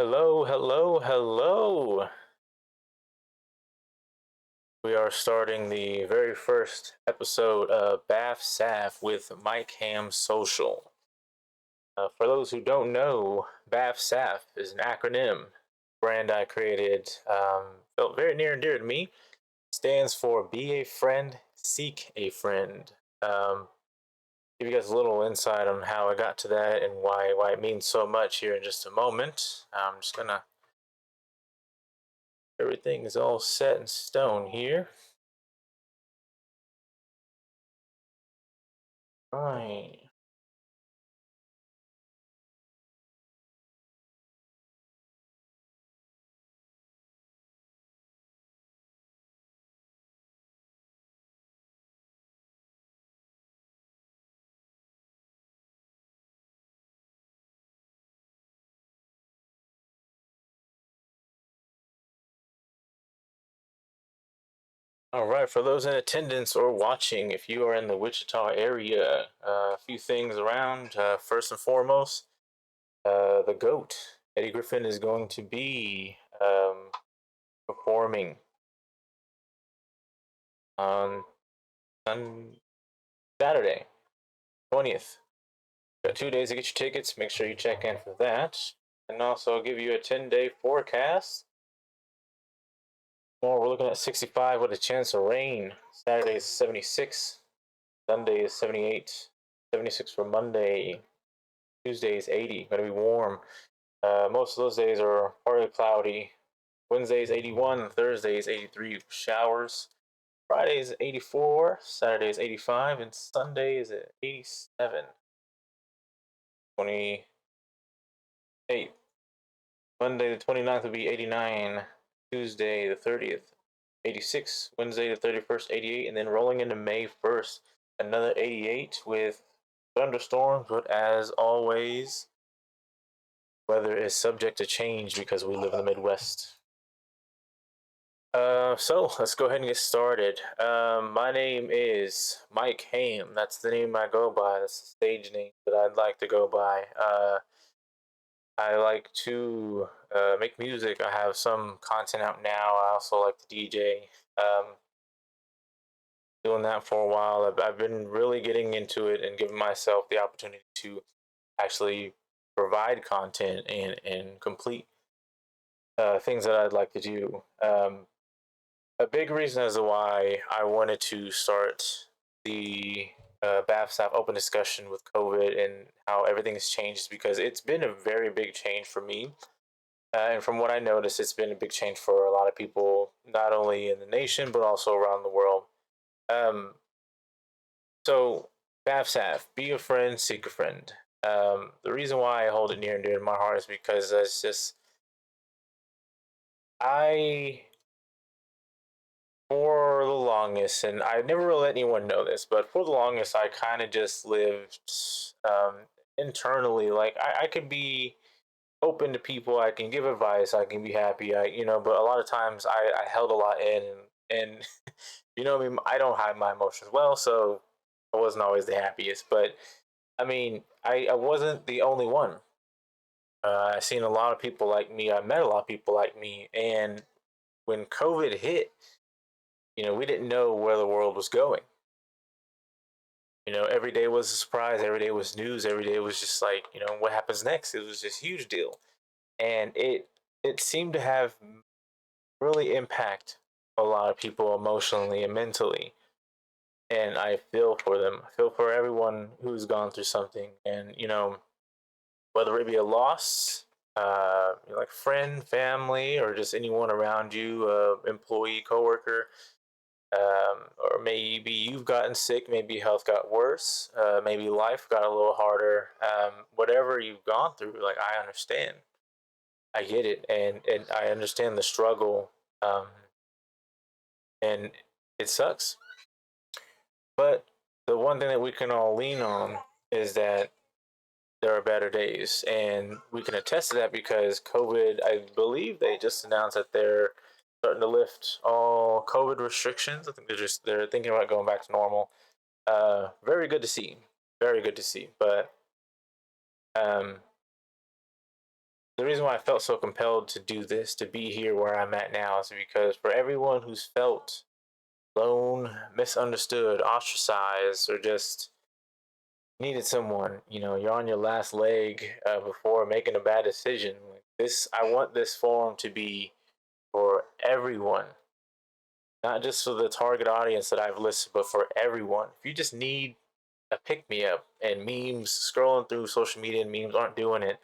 Hello, hello, hello. We are starting the very first episode of BAFSAF with Mike Ham Social. For those who don't know, BAFSAF is an acronym brand I created, felt very near and dear to me. Stands for Be a Friend, Seek a Friend. Give you guys a little insight on how I got to that and why it means so much here in just a moment. I'm just gonna Everything is all set in stone here. Right. All right, for those in attendance or watching, if you are in the Wichita area, a few things around. First and foremost, the GOAT, Eddie Griffin, is going to be performing on Saturday, 20th. Got 2 days to get your tickets. Make sure you check in for that. And also, I'll give you a 10-day forecast. Well, we're looking at 65 with a chance of rain. Saturday is 76. Sunday is 78. 76 for Monday. Tuesday is 80. Going to be warm. Most of those days are partly cloudy. Wednesday is 81. Thursday is 83. Showers. Friday is 84. Saturday is 85. And Sunday is at 87. 28. Monday the 29th will be 89. Tuesday the 30th, 86. Wednesday the 31st, 88. And then rolling into May 1st, another 88 with thunderstorms. But as always, weather is subject to change because we live in the Midwest. So let's go ahead and get started. My name is Mike Ham. That's the name I go by. That's the stage name that I'd like to go by. I like to make music. I have some content out now. I also like to DJ. Doing that for a while. I've been really getting into it and giving myself the opportunity to actually provide content and complete things that I'd like to do. A big reason as to why I wanted to start the BAFSAF open discussion with COVID and how everything has changed is because it's been a very big change for me. And from what I noticed, it's been a big change for a lot of people, not only in the nation, but also around the world. Um, so, BAFSAF, be a friend, seek a friend. The reason why I hold it near and dear to my heart is because it's just, I for the longest, and I never really let anyone know this, but for the longest, I kind of just lived internally. Like I could be open to people, I can give advice, I can be happy, but a lot of times I held a lot in, and I mean, I don't hide my emotions well, so I wasn't always the happiest. But I mean, I wasn't the only one. I've seen a lot of people like me. I met a lot of people like me, and when COVID hit, we didn't know where the world was going. Every day was a surprise. Every day was news. Every day was just like, what happens next? It was this huge deal, and it seemed to have really impact a lot of people emotionally and mentally. And I feel for them. I feel for everyone who's gone through something, and whether it be a loss, like friend, family, or just anyone around you, employee, coworker. Or maybe you've gotten sick, maybe health got worse, maybe life got a little harder. Whatever you've gone through, like I understand, I get it, and I understand the struggle, and it sucks. But the one thing that we can all lean on is that there are better days, and we can attest to that because COVID. I believe they just announced that they're starting to lift all COVID restrictions. I think they're thinking about going back to normal. Very good to see. Very good to see. But um, the reason why I felt so compelled to do this, to be here where I'm at now, is because for everyone who's felt alone, misunderstood, ostracized, or just needed someone, you're on your last leg before making a bad decision. Like this, I want this forum to be for everyone, not just for the target audience that I've listed, but for everyone. If you just need a pick me up, and memes, scrolling through social media and memes aren't doing it,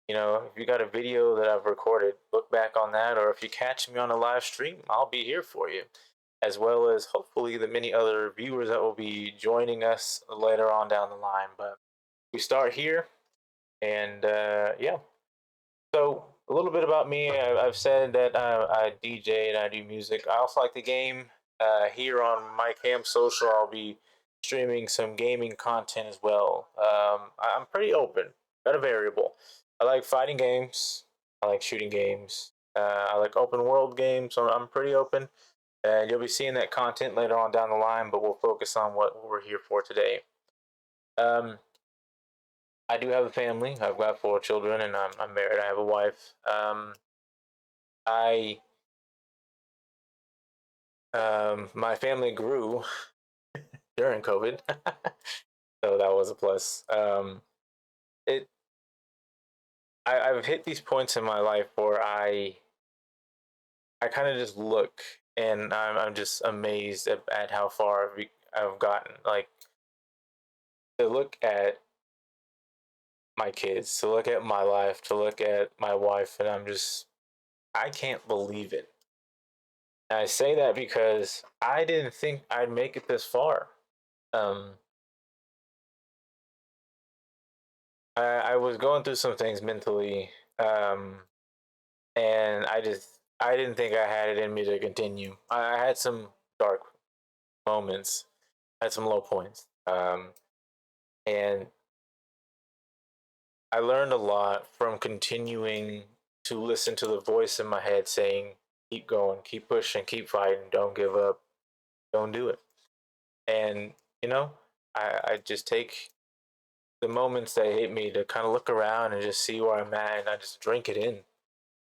if you got a video that I've recorded, look back on that, or if you catch me on a live stream, I'll be here for you, as well as hopefully the many other viewers that will be joining us later on down the line. But we start here, and yeah. So a little bit about me. I've said that I DJ and I do music. I also like the game. Here on my Cam Social, I'll be streaming some gaming content as well. I'm pretty open. Got a variable. I like fighting games. I like shooting games. I like open world games. So I'm pretty open. And you'll be seeing that content later on down the line, but we'll focus on what we're here for today. Um, I do have a family. I've got 4 children, and I'm married. I have a wife. I My family grew during COVID, so that was a plus. It I've hit these points in my life where I kind of just look, and I'm just amazed at how far I've gotten. Like to look at my kids, to look at my life, to look at my wife, and I can't believe it. And I say that because I didn't think I'd make it this far. Um, I was going through some things mentally, um, and I didn't think I had it in me to continue. I had some dark moments, had some low points, and I learned a lot from continuing to listen to the voice in my head saying, "Keep going, keep pushing, keep fighting, don't give up, don't do it." And you know, I just take the moments that hit me to kind of look around and just see where I'm at, and I just drink it in.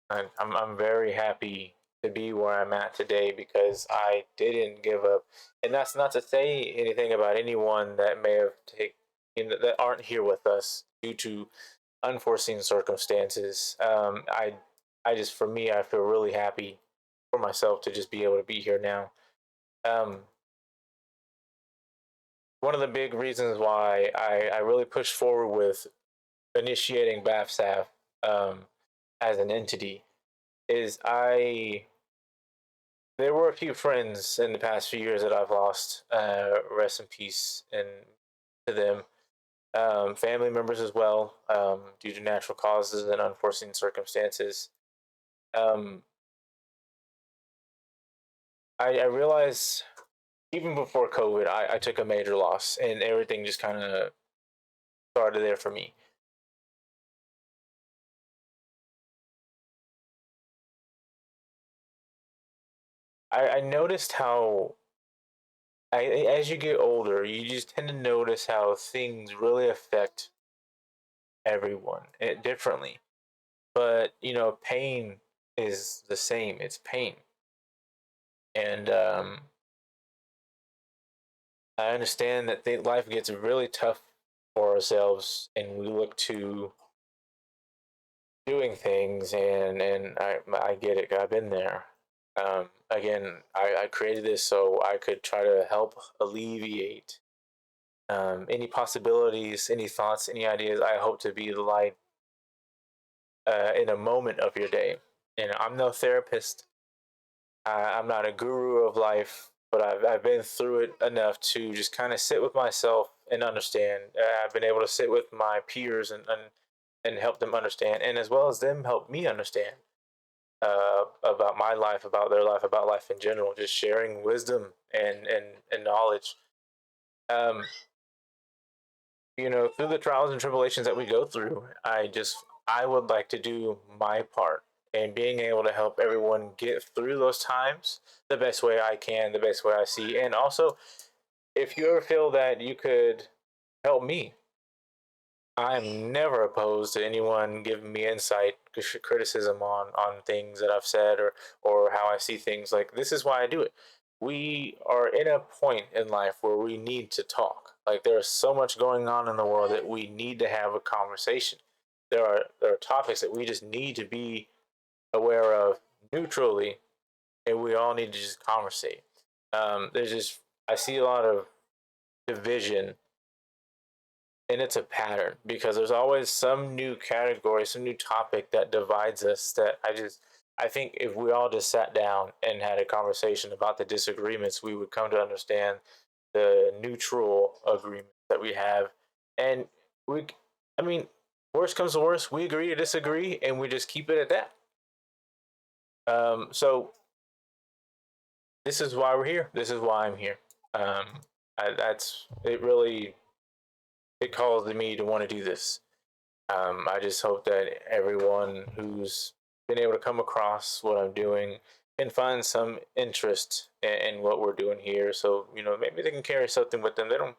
I'm very happy to be where I'm at today because I didn't give up, and that's not to say anything about anyone that may have taken that aren't here with us due to unforeseen circumstances. I just for me, I feel really happy for myself to just be able to be here now. Um, One of the big reasons why I really pushed forward with initiating BAFSAF um, as an entity is there were a few friends in the past few years that I've lost. Rest in peace and to them. Family members as well, due to natural causes and unforeseen circumstances. Um, I realized even before COVID, I took a major loss, and everything just kind of started there for me. I noticed how as you get older, you just tend to notice how things really affect everyone differently. But pain is the same. It's pain, and I understand that life gets really tough for ourselves, and we look to doing things, and I get it. I've been there. Again, I created this so I could try to help alleviate any possibilities, any thoughts, any ideas. I hope to be the light in a moment of your day. And I'm no therapist. I'm not a guru of life, but I've been through it enough to just kind of sit with myself and understand. I've been able to sit with my peers and help them understand, and as well as them help me understand about my life, about their life, about life in general. Just sharing wisdom and knowledge. Um, through the trials and tribulations that we go through, I would like to do my part and being able to help everyone get through those times the best way I can, the best way I see. And also, if you ever feel that you could help me, I'm never opposed to anyone giving me insight, criticism on things that I've said or how I see things. Like this is why I do it. We are in a point in life where we need to talk. Like there's so much going on in the world that we need to have a conversation. There are topics that we just need to be aware of neutrally, and we all need to just conversate. There's just I see a lot of division, and it's a pattern because there's always some new category, some new topic that divides us. That I think if we all just sat down and had a conversation about the disagreements, we would come to understand the neutral agreement that we have, and we, I mean, worst comes to worst, we agree to disagree, and we just keep it at that. So this is why we're here. This is why I'm here. That's it. Really, it calls to me to want to do this. I just hope that everyone who's been able to come across what I'm doing can find some interest in what we're doing here. So maybe they can carry something with them. They don't.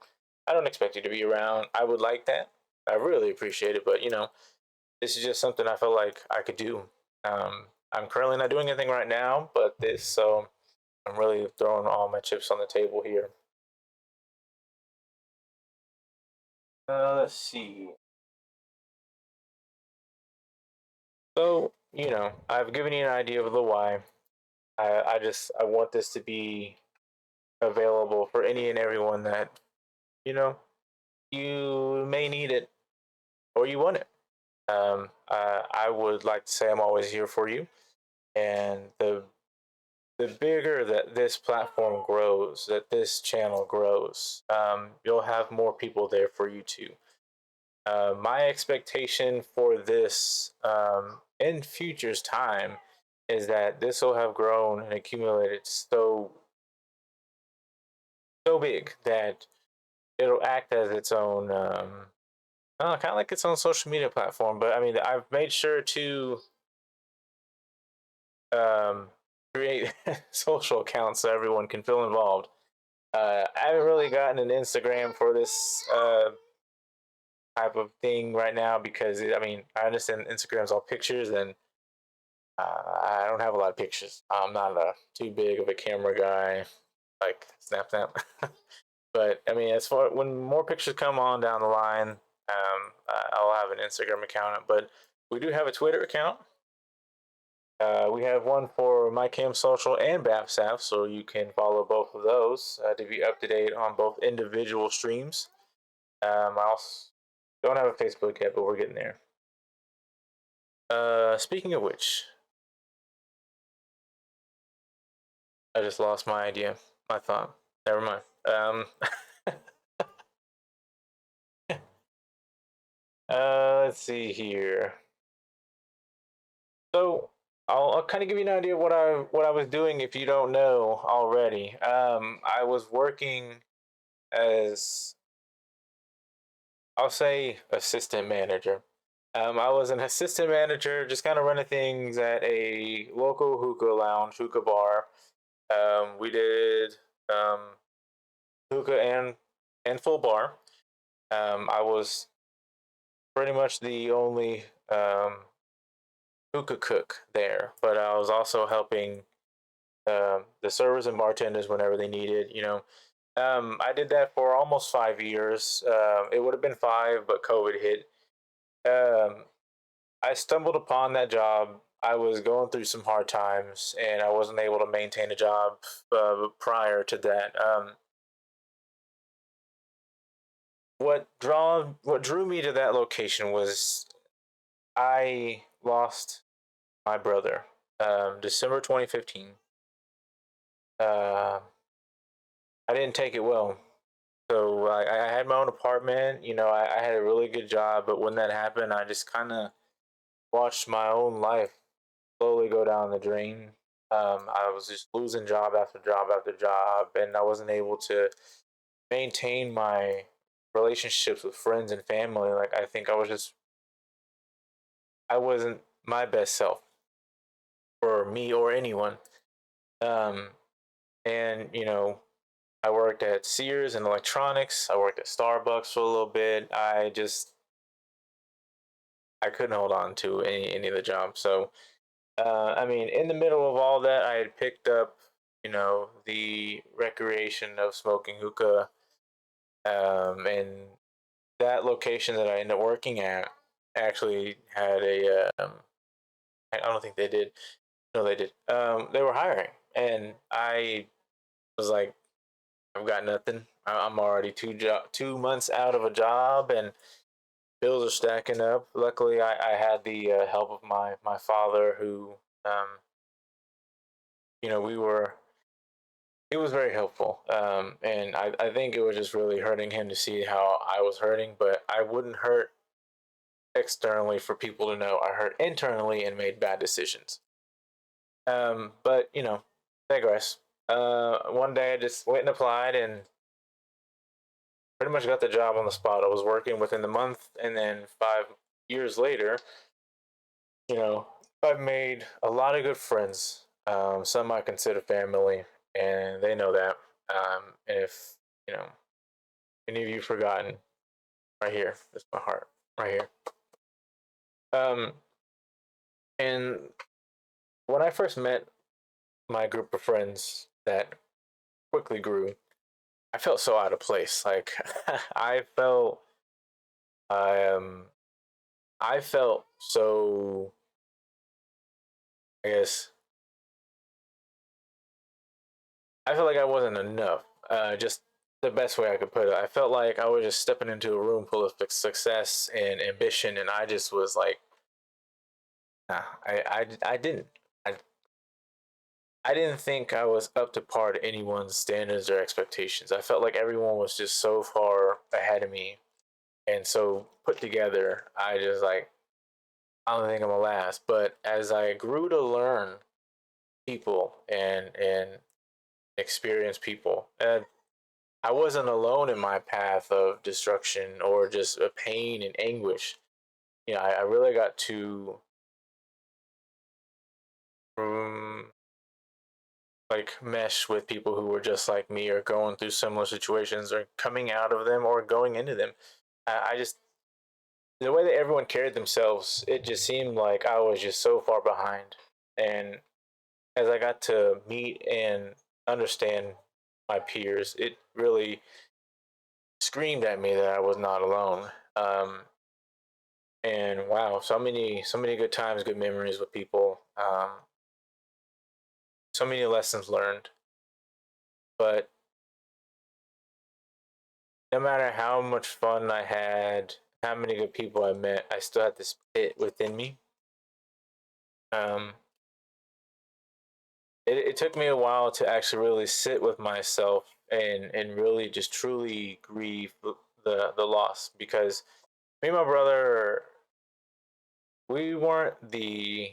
I don't expect you to be around. I would like that. I really appreciate it, but this is just something I feel like I could do. I'm currently not doing anything right now, but this, so I'm really throwing all my chips on the table here. Let's see. So, I've given you an idea of the why. I want this to be available for any and everyone that, you know, you may need it or you want it. I would like to say I'm always here for you. And the bigger that this platform grows, that this channel grows, you'll have more people there for you too. My expectation for this in future's time is that this will have grown and accumulated so big that it'll act as its own, kind of like its own social media platform. But I mean, I've made sure to um, create social accounts so everyone can feel involved. I haven't really gotten an Instagram for this type of thing right now because I mean I understand Instagram's all pictures and I don't have a lot of pictures. I'm not too big of a camera guy like Snap. But I mean, as far when more pictures come on down the line, I'll have an Instagram account. But we do have a Twitter account. We have one for MyCam Social and BAFSAF, so you can follow both of those to be up to date on both individual streams. I also don't have a Facebook yet, but we're getting there. Speaking of which, I just lost my idea, my thought. Never mind. Let's see here. So I'll kind of give you an idea of what I was doing if you don't know already. I was working as, I'll say, assistant manager. I was an assistant manager, just kind of running things at a local hookah lounge, hookah bar. We did um, hookah and full bar. I was pretty much the only hookah cook there, but I was also helping the servers and bartenders whenever they needed. I did that for almost 5 years. It would have been five, but COVID hit. Um, I stumbled upon that job. I was going through some hard times, and I wasn't able to maintain a job prior to that. What drew me to that location was I lost my brother, December 2015. Uh, I didn't take it well. So I had my own apartment. I had a really good job, but when that happened, I just kind of watched my own life slowly go down the drain. I was just losing job after job after job, and I wasn't able to maintain my relationships with friends and family. Like I think I wasn't my best self for me or anyone. Um, and I worked at Sears and electronics. I worked at Starbucks for a little bit. I just I couldn't hold on to any of the jobs. So I mean, in the middle of all that, I had picked up, the recreation of smoking hookah, and that location that I ended up working at actually had I don't think they did. No, they did. They were hiring, and I was like, I've got nothing. I'm already 2 months out of a job, and bills are stacking up. Luckily, I had the help of my father, who, um, we were. It was very helpful, and I think it was just really hurting him to see how I was hurting, but I wouldn't hurt externally for people to know I hurt internally and made bad decisions. But digress. One day I just went and applied and pretty much got the job on the spot. I was working within the month, and then 5 years later, you know, I've made a lot of good friends. Some I consider family, and they know that. And if you know any of you forgotten, right here, it's my heart, right here. Um, and when I first met my group of friends that quickly grew, I felt so out of place. Like I felt, um, I felt so. I guess I felt like I wasn't enough. Just the best way I could put it. I felt like I was just stepping into a room full of success and ambition, and I just was like, nah, I didn't. I, I didn't think I was up to par to anyone's standards or expectations. I felt like everyone was just so far ahead of me and so put together. I just like, I don't think I'm gonna last. But as I grew to learn people and experience people, I wasn't alone in my path of destruction or just a pain and anguish. I really got to, um, like, mesh with people who were just like me or going through similar situations or coming out of them or going into them. I just, the way that everyone carried themselves, it just seemed like I was just so far behind. And as I got to meet and understand my peers, it really screamed at me that I was not alone. And wow, so many good times, good memories with people, so many lessons learned. But no matter how much fun I had, how many good people I met, I still had this pit within me. Um, it took me a while to actually really sit with myself and really just truly grieve the loss, because me and my brother, we weren't the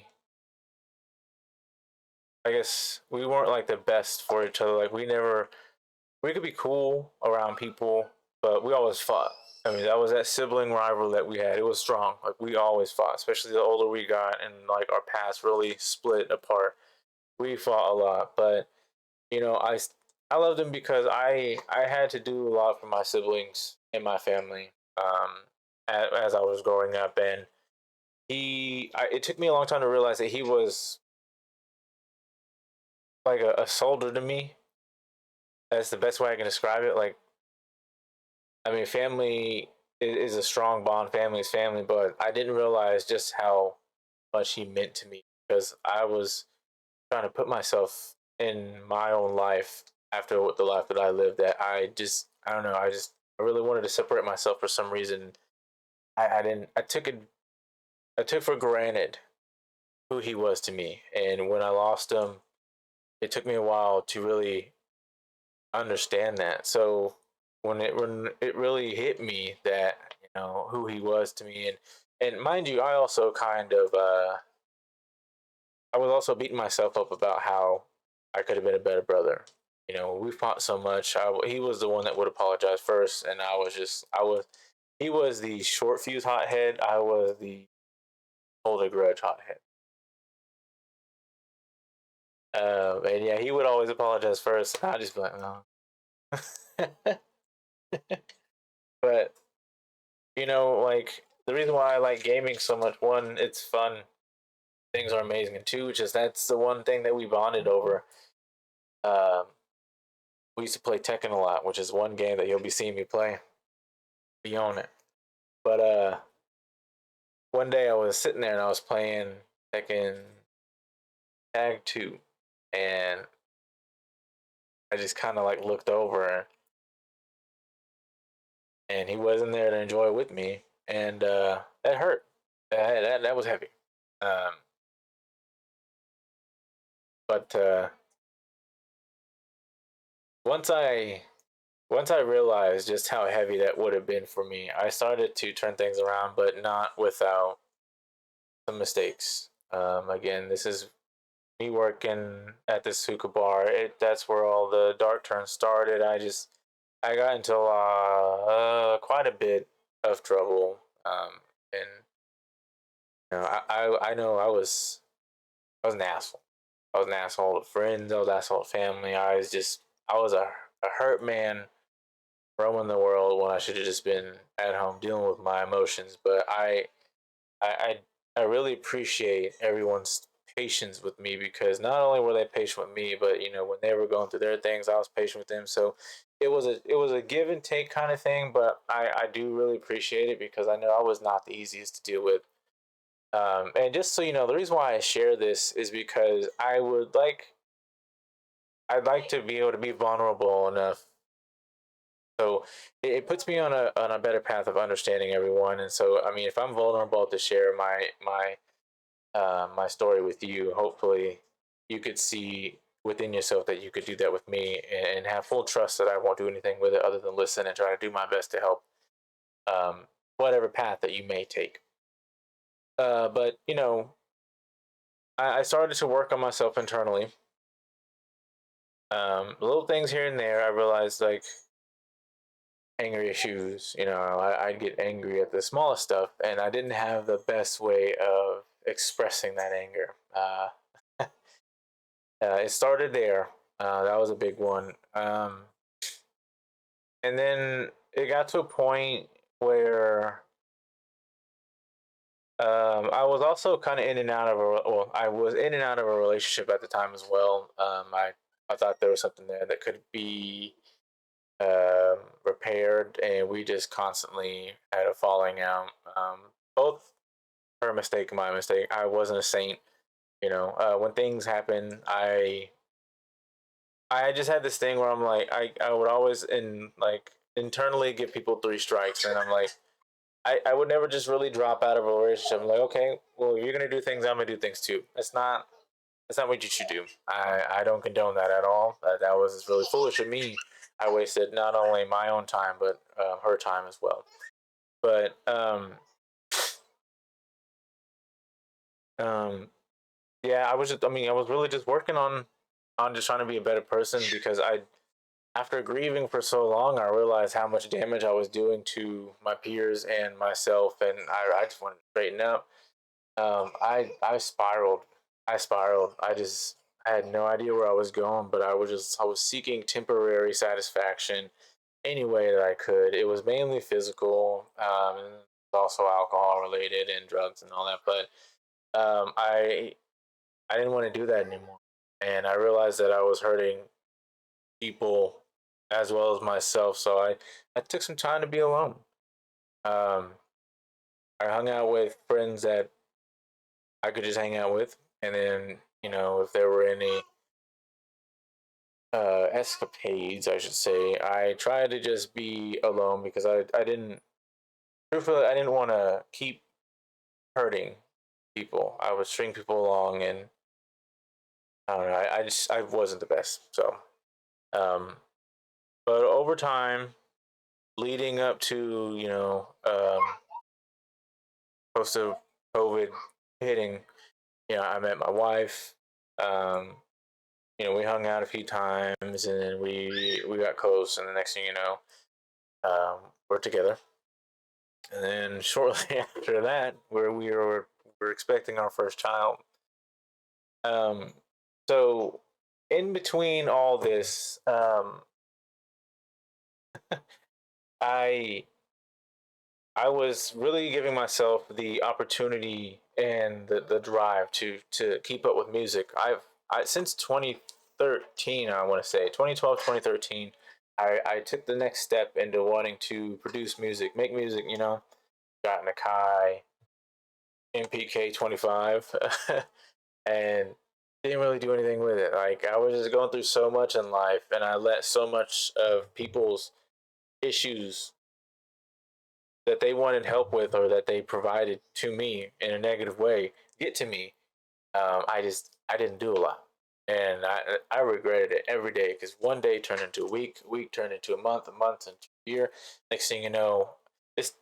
I guess we weren't like the best for each other. Like we could be cool around people, but we always fought. I mean, that was that sibling rivalry that we had. It was strong. Like we always fought, especially the older we got and like our paths really split apart. We fought a lot, but you know, I loved him because I had to do a lot for my siblings and my family, as I was growing up, and it took me a long time to realize that he was like a soldier to me. That's the best way I can describe it. Like, I mean, family is a strong bond. Family is family, but I didn't realize just how much he meant to me because I was trying to put myself in my own life after the life that I lived. That I don't know. I really wanted to separate myself for some reason. I didn't. I took for granted who he was to me, and when I lost him, it took me a while to really understand that. So when it really hit me that who he was to me, and mind you, I also kind of I was also beating myself up about how I could have been a better brother. We fought so much. He was the one that would apologize first, and I was he was the short fuse hothead. I was the hold a grudge hothead. And yeah, he would always apologize first. I just be like, no. But like the reason why I like gaming so much, one, it's fun, things are amazing, and two, just that's the one thing that we bonded over. Um, we used to play Tekken a lot, which is one game that you'll be seeing me play. We own it. But one day I was sitting there and I was playing Tekken Tag 2, and I just kind of like looked over, and he wasn't there to enjoy it with me, and that hurt. That was heavy. Um, but once I once I realized just how heavy that would have been for me, I started to turn things around, but not without some mistakes. Again, this is me working at this hookah bar. That's where all the dark turns started. I got into quite a bit of trouble, and I know I was an asshole. I was an asshole to friends. I was an asshole to family. I was a hurt man roaming the world when I should have just been at home dealing with my emotions. But I I really appreciate everyone's patience with me, because not only were they patient with me, but when they were going through their things, I was patient with them. So it was a give and take kind of thing, but I do really appreciate it because I know I was not the easiest to deal with. And just so you know, the reason why I share this is because I'd like to be able to be vulnerable enough, so it puts me on a better path of understanding everyone. And so I mean, if I'm vulnerable to share my story with you, hopefully you could see within yourself that you could do that with me, and have full trust that I won't do anything with it other than listen and try to do my best to help, um, whatever path that you may take. But I started to work on myself internally. Little things here and there. I realized, like, anger issues. I'd get angry at the smallest stuff, and I didn't have the best way of expressing that anger. It started there. That was a big one. And then it got to a point where I was also kind of in and out of I was in and out of a relationship at the time as well. I thought there was something there that could be repaired, and we just constantly had a falling out. Both her mistake and my mistake. I wasn't a saint. When things happen, I just had this thing where I'm like, I would always internally give people three strikes, and I'm like, I would never just really drop out of a relationship. I'm like, okay, well, if you're gonna do things, I'm gonna do things too. That's not what you should do. I don't condone that at all. That was really foolish of me. I wasted not only my own time, but her time as well. But um, yeah, I was really just working on just trying to be a better person, because after grieving for so long, I realized how much damage I was doing to my peers and myself, and I just wanted to straighten up. I spiraled. I spiraled. I had no idea where I was going, but I was seeking temporary satisfaction any way that I could. It was mainly physical, and also alcohol related and drugs and all that. But I didn't want to do that anymore, and I realized that I was hurting people as well as myself. So I took some time to be alone. Um, I hung out with friends that I could just hang out with, and then if there were any escapades, I should say, I tried to just be alone, because I didn't truthfully I didn't want to keep hurting people. I would string people along, and I don't know. I wasn't the best. So, um, but over time, leading up to close to COVID hitting, I met my wife. Um, we hung out a few times, and then we got close, and the next thing you know, we're together. And then shortly after that, where we were expecting our first child. Um, so in between all this, I I was really giving myself the opportunity and the drive to keep up with music. Since 2013, I want to say 2012, 2013, I took the next step into wanting to produce music, make music. Got an Akai MPK 25, and didn't really do anything with it. Like I was just going through so much in life, and I let so much of people's issues that they wanted help with or that they provided to me in a negative way get to me. I didn't do a lot, and I regretted it every day because one day turned into a week turned into a month into a year. Next thing you know, it's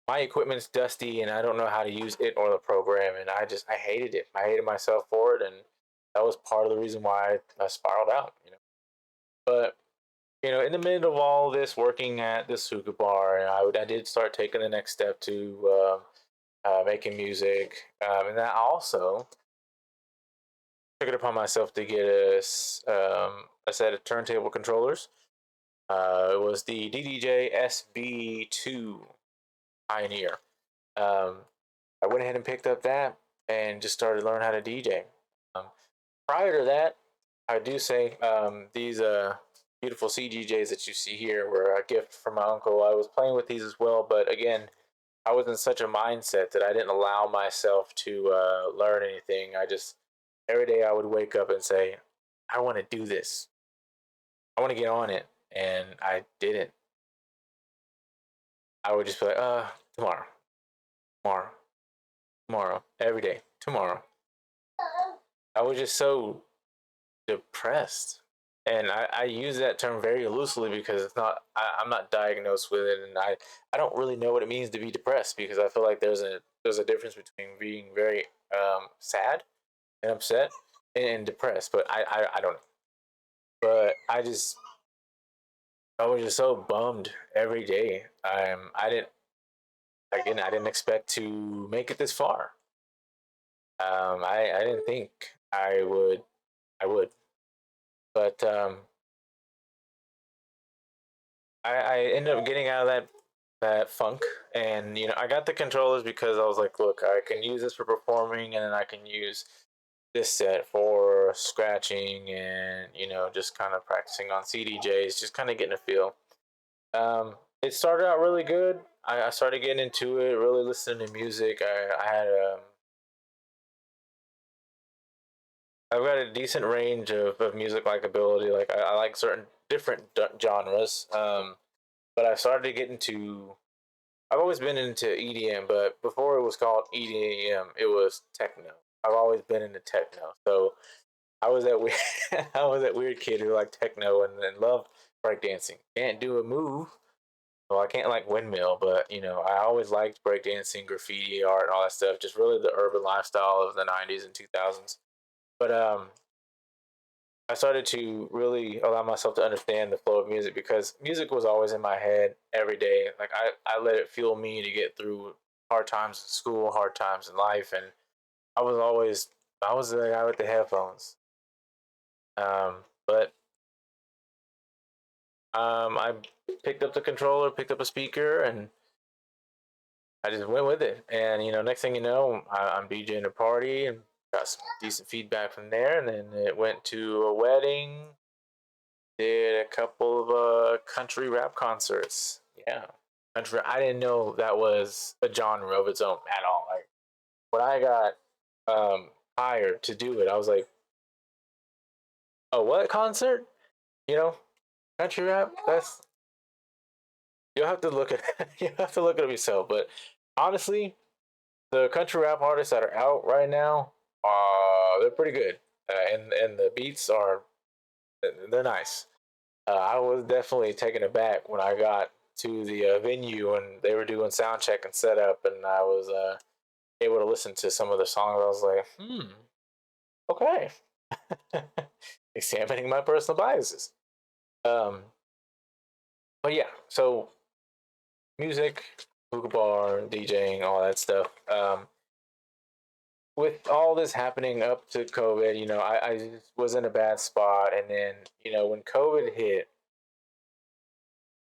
my equipment's dusty and I don't know how to use it or the program, and I hated it. I hated myself for it, and that was part of the reason why I spiraled out. But in the middle of all this, working at this hookah bar, and I did start taking the next step to making music, and that also took it upon myself to get a set of turntable controllers. It was the DDJ SB2 Pioneer. Um, I went ahead and picked up that and just started learning how to DJ. Um, Prior to that, I do say these beautiful CDJs that you see here were a gift from my uncle. I was playing with these as well, but again, I was in such a mindset that I didn't allow myself to learn anything. I just every day I would wake up and say, I want to do this. I want to get on it, and I didn't. I would just be like, tomorrow, tomorrow, tomorrow, every day, tomorrow. I was just so depressed. And I use that term very loosely because it's not I'm not diagnosed with it, and I don't really know what it means to be depressed because I feel like there's a difference between being very sad and upset and depressed, but I don't know. But I was just so bummed every day. I didn't expect to make it this far. I didn't think I would, but I ended up getting out of that funk, and I got the controllers because I was like, look, I can use this for performing, and then I can use this set for scratching and just kind of practicing on CDJs, just kind of getting a feel. It started out really good. I started getting into it, really listening to music. I've got a decent range of music likability. Like I like certain different genres. But I started to get into. I've always been into EDM, but before it was called EDM, it was techno. I've always been into techno, so I was that weird. I was that weird kid who liked techno and loved breakdancing. Can't do a move, well, I can't like windmill, but I always liked breakdancing, graffiti art, and all that stuff. Just really the urban lifestyle of the '90s and 2000s. But I started to really allow myself to understand the flow of music because music was always in my head every day. Like I let it fuel me to get through hard times in school, hard times in life, and I was the guy with the headphones. But I picked up the controller, picked up a speaker, and I just went with it. And next thing you know, I'm DJing a party and got some decent feedback from there. And then it went to a wedding. Did a couple of country rap concerts. Yeah, country. I didn't know that was a genre of its own at all. Like when I got hired to do it, I was like, "Oh, what concert? You know, country rap? That's you'll have to look at you have to look at it yourself." But honestly, the country rap artists that are out right now, they're pretty good, and the beats are they're nice. I was definitely taken aback when I got to the venue and they were doing sound check and setup, and I was able to listen to some of the songs. I was like, okay, examining my personal biases. Um, but yeah, so music, hookah bar, DJing, all that stuff. With all this happening up to COVID, I was in a bad spot, and then when COVID hit,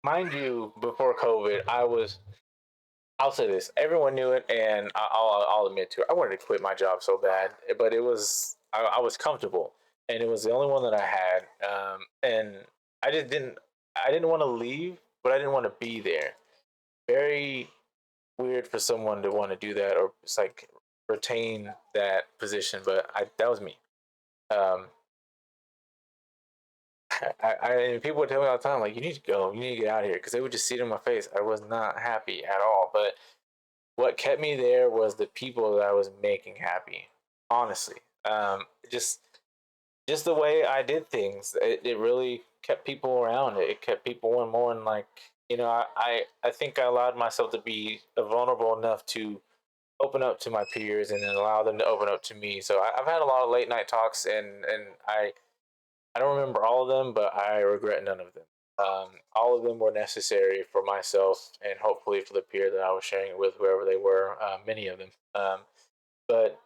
mind you, before COVID, I'll say this: everyone knew it, and I'll admit to it. I wanted to quit my job so bad, but it was I was comfortable, and it was the only one that I had, and I just didn't I didn't want to leave, but I didn't want to be there. Very weird for someone to want to do that, or it's like retain that position, but that was me. Um, and people would tell me all the time, like, you need to go, you need to get out of here, because they would just see it in my face. I was not happy at all. But what kept me there was the people that I was making happy. Honestly, just the way I did things, it really kept people around. It kept people wanting more, and like, I think I allowed myself to be vulnerable enough to open up to my peers and then allow them to open up to me. So I've had a lot of late night talks, and I don't remember all of them, but I regret none of them. All of them were necessary for myself and hopefully for the peer that I was sharing it with, whoever they were. Many of them, but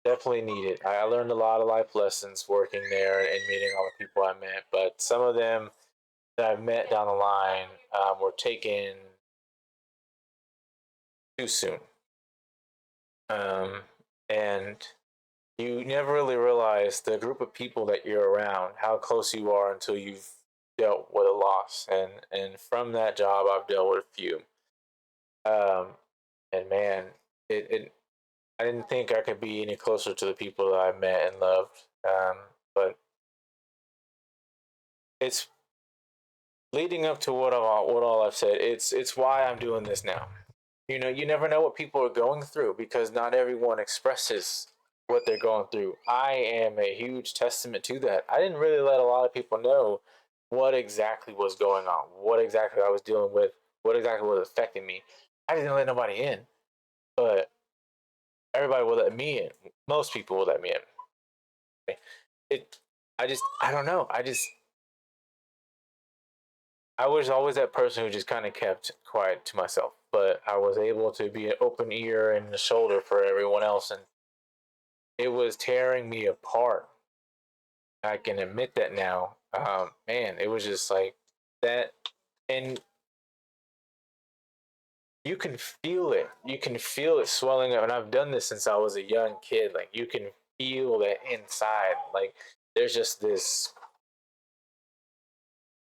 definitely needed. I learned a lot of life lessons working there and meeting all the people I met. But some of them that I've met down the line were taken too soon, um, and you never really realize the group of people that you're around, how close you are until you've dealt with a loss. And from that job, I've dealt with a few. Um, and man, it I didn't think I could be any closer to the people that I met and loved. But it's leading up to what all I've said. It's why I'm doing this now. You never know what people are going through, because not everyone expresses what they're going through. I am a huge testament to that. I didn't really let a lot of people know what exactly was going on, what exactly I was dealing with, what exactly was affecting me. I didn't let nobody in, but everybody will let me in. Most people will let me in. It, I don't know. I was always that person who just kind of kept quiet to myself, but I was able to be an open ear and a shoulder for everyone else, and it was tearing me apart. I can admit that now. Man, it was just like that, and you can feel it. You can feel it swelling up, and I've done this since I was a young kid. Like, you can feel that inside. Like, there's just this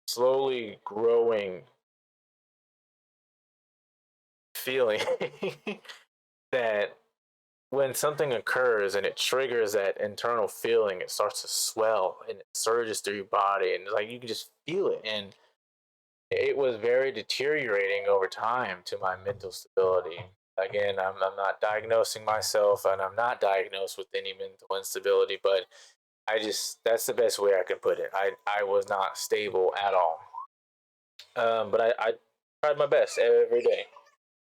slowly growing feeling that when something occurs and it triggers that internal feeling, it starts to swell and it surges through your body, and it's like you can just feel it. And it was very deteriorating over time to my mental stability. Again, I'm not diagnosing myself, and I'm not diagnosed with any mental instability, but that's the best way I can put it. I was not stable at all. But I tried my best every day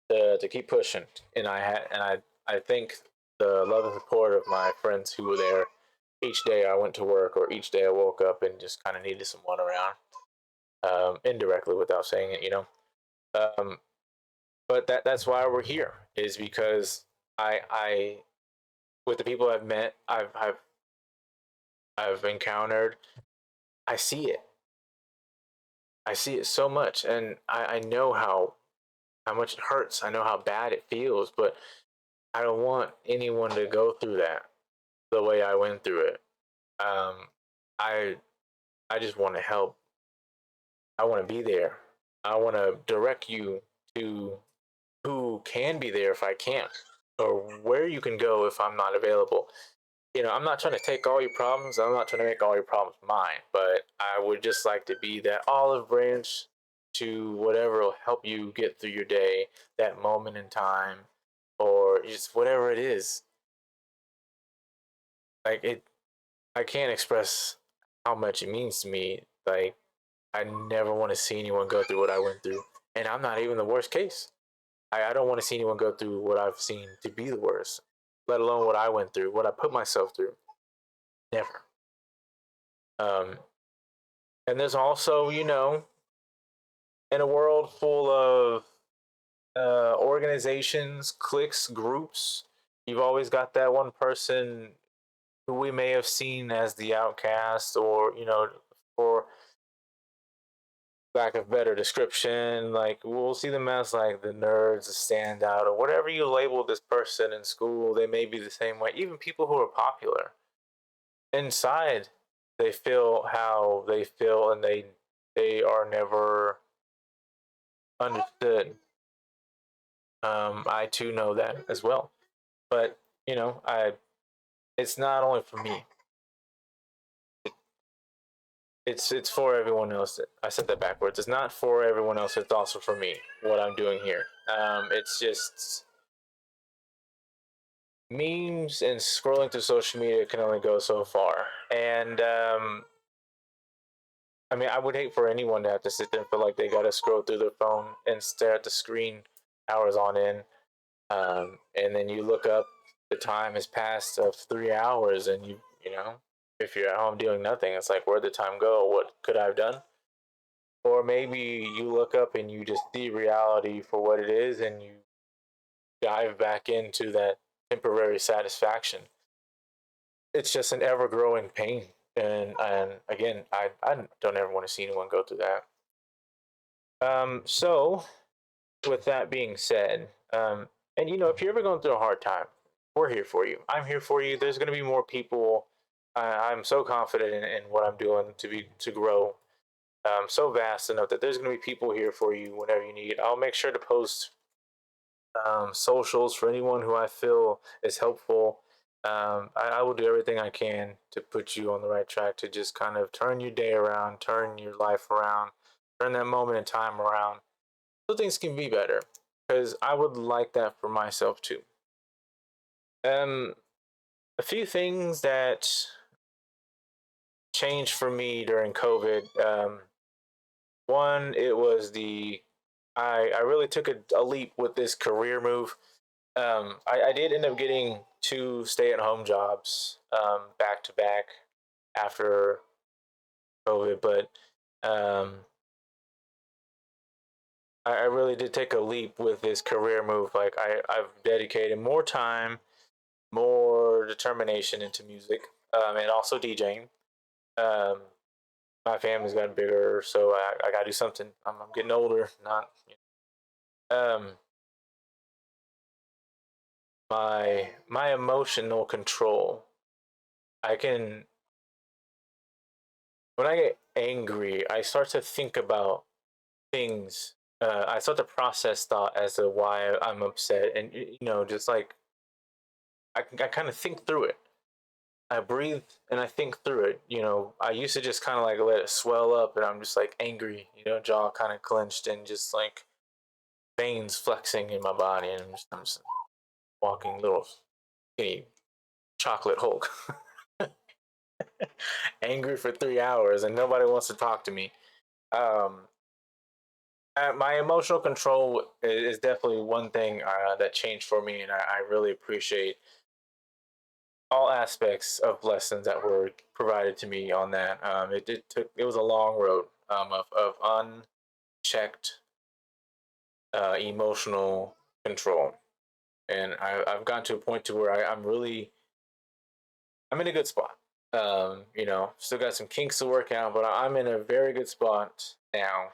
to keep pushing, and I think the love and support of my friends who were there each day I went to work, or each day I woke up and just kind of needed someone around, indirectly without saying it, Um, but that's why we're here, is because I with the people I've met, I've encountered, I see it. I see it so much, and I know how much it hurts. I know how bad it feels, but I don't want anyone to go through that the way I went through it. Um, I I just want to help. I want to be there. I want to direct you to who can be there if I can't, or where you can go if I'm not available. I'm not trying to take all your problems. I'm not trying to make all your problems mine, but I would just like to be that olive branch to whatever will help you get through your day, that moment in time, or just whatever it is. Like, I can't express how much it means to me. Like, I never want to see anyone go through what I went through, and I'm not even the worst case. I don't want to see anyone go through what I've seen to be the worst, let alone what I went through, what I put myself through. Never. Um, and there's also, in a world full of organizations, cliques, groups, you've always got that one person who we may have seen as the outcast, or for lack of better description, like we'll see them as like the nerds, the standout, or whatever you label this person in school. They may be the same way. Even people who are popular inside, they feel how they feel, and they are never understood. I too know that as well, but I it's not only for me. It's for everyone else. I said that backwards. It's not for everyone else. It's also for me. What I'm doing here. It's just memes and scrolling through social media can only go so far. And I mean, I would hate for anyone to have to sit there and feel like they gotta scroll through their phone and stare at the screen hours on end. And then you look up, the time has passed of 3 hours, and if you're at home doing nothing, it's like, where'd the time go? What could I have done? Or maybe you look up and you just see reality for what it is, and you dive back into that temporary satisfaction. It's just an ever growing pain. And again, I don't ever want to see anyone go through that. So with that being said, and if you're ever going through a hard time, we're here for you. I'm here for you. There's going to be more people. I'm so confident in what I'm doing to grow, so vast enough that there's going to be people here for you whenever you need. I'll make sure to post socials for anyone who I feel is helpful. I will do everything I can to put you on the right track, to just kind of turn your day around, turn your life around, turn that moment in time around, so things can be better. Because I would like that for myself too. Um, a few things that changed for me during COVID. One, it was I really took a leap with this career move. I did end up getting two stay-at-home jobs, back to back after COVID, but um, I really did take a leap with this career move. Like I've dedicated more time, more determination into music, and also DJing. Um, my family's gotten bigger, so I got to do something. I'm getting older, not. Um, my emotional control. I can When I get angry, I start to think about things. I start to process thought as to why I'm upset, and just like I kind of think through it. I breathe and I think through it. I used to just kind of like let it swell up, and I'm just like angry. Jaw kind of clenched and just like veins flexing in my body, and I'm just walking little skinny chocolate Hulk, angry for 3 hours, and nobody wants to talk to me. Um, my emotional control is definitely one thing that changed for me, and I really appreciate all aspects of lessons that were provided to me on that. It was a long road, of unchecked emotional control, and I've gotten to a point to where I'm in a good spot. Still got some kinks to work out, but I'm in a very good spot now.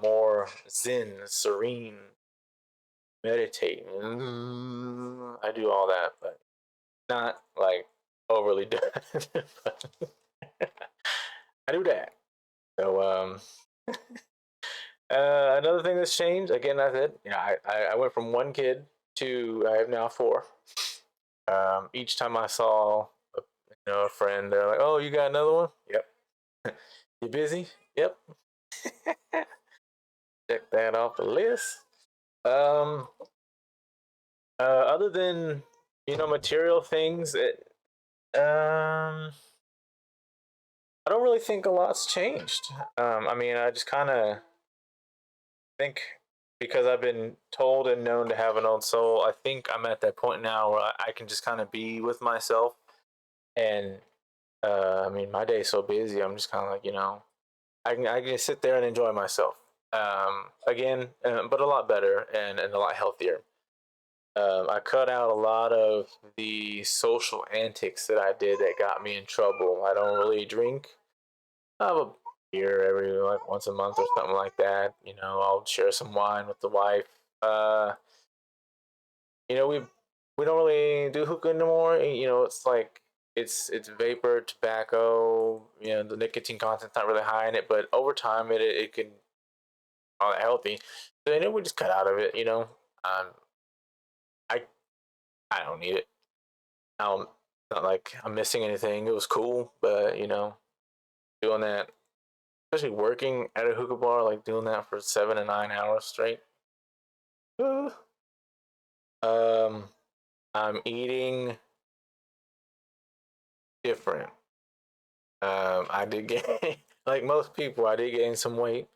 More zen, serene, meditating. I do all that, but not like overly done. But I do that. So another thing that's changed again. I said, I went from one kid to I have now four. Each time I saw a friend, they're like, "Oh, you got another one?" Yep. You busy? Yep. Check that off the list. Um, Other than material things, I don't really think a lot's changed. I mean, I just kind of think, because I've been told and known to have an old soul, I think I'm at that point now where I can just kind of be with myself. And I mean, my day's so busy. I'm just kind of like, I can sit there and enjoy myself. Again, but a lot better and a lot healthier. I cut out a lot of the social antics that I did that got me in trouble. I don't really drink. I have beer every like once a month or something like that. I'll share some wine with the wife. Uh, we don't really do hookah anymore. It's like it's vapor, tobacco. The nicotine content's not really high in it, but over time it can healthy. So we just cut out of it. I I don't need it. Not like I'm missing anything. It was cool, but doing that, especially working at a hookah bar, like doing that for 7 to 9 hours straight. uh, Um, I'm eating different. I did gain, like most people, I did gain some weight.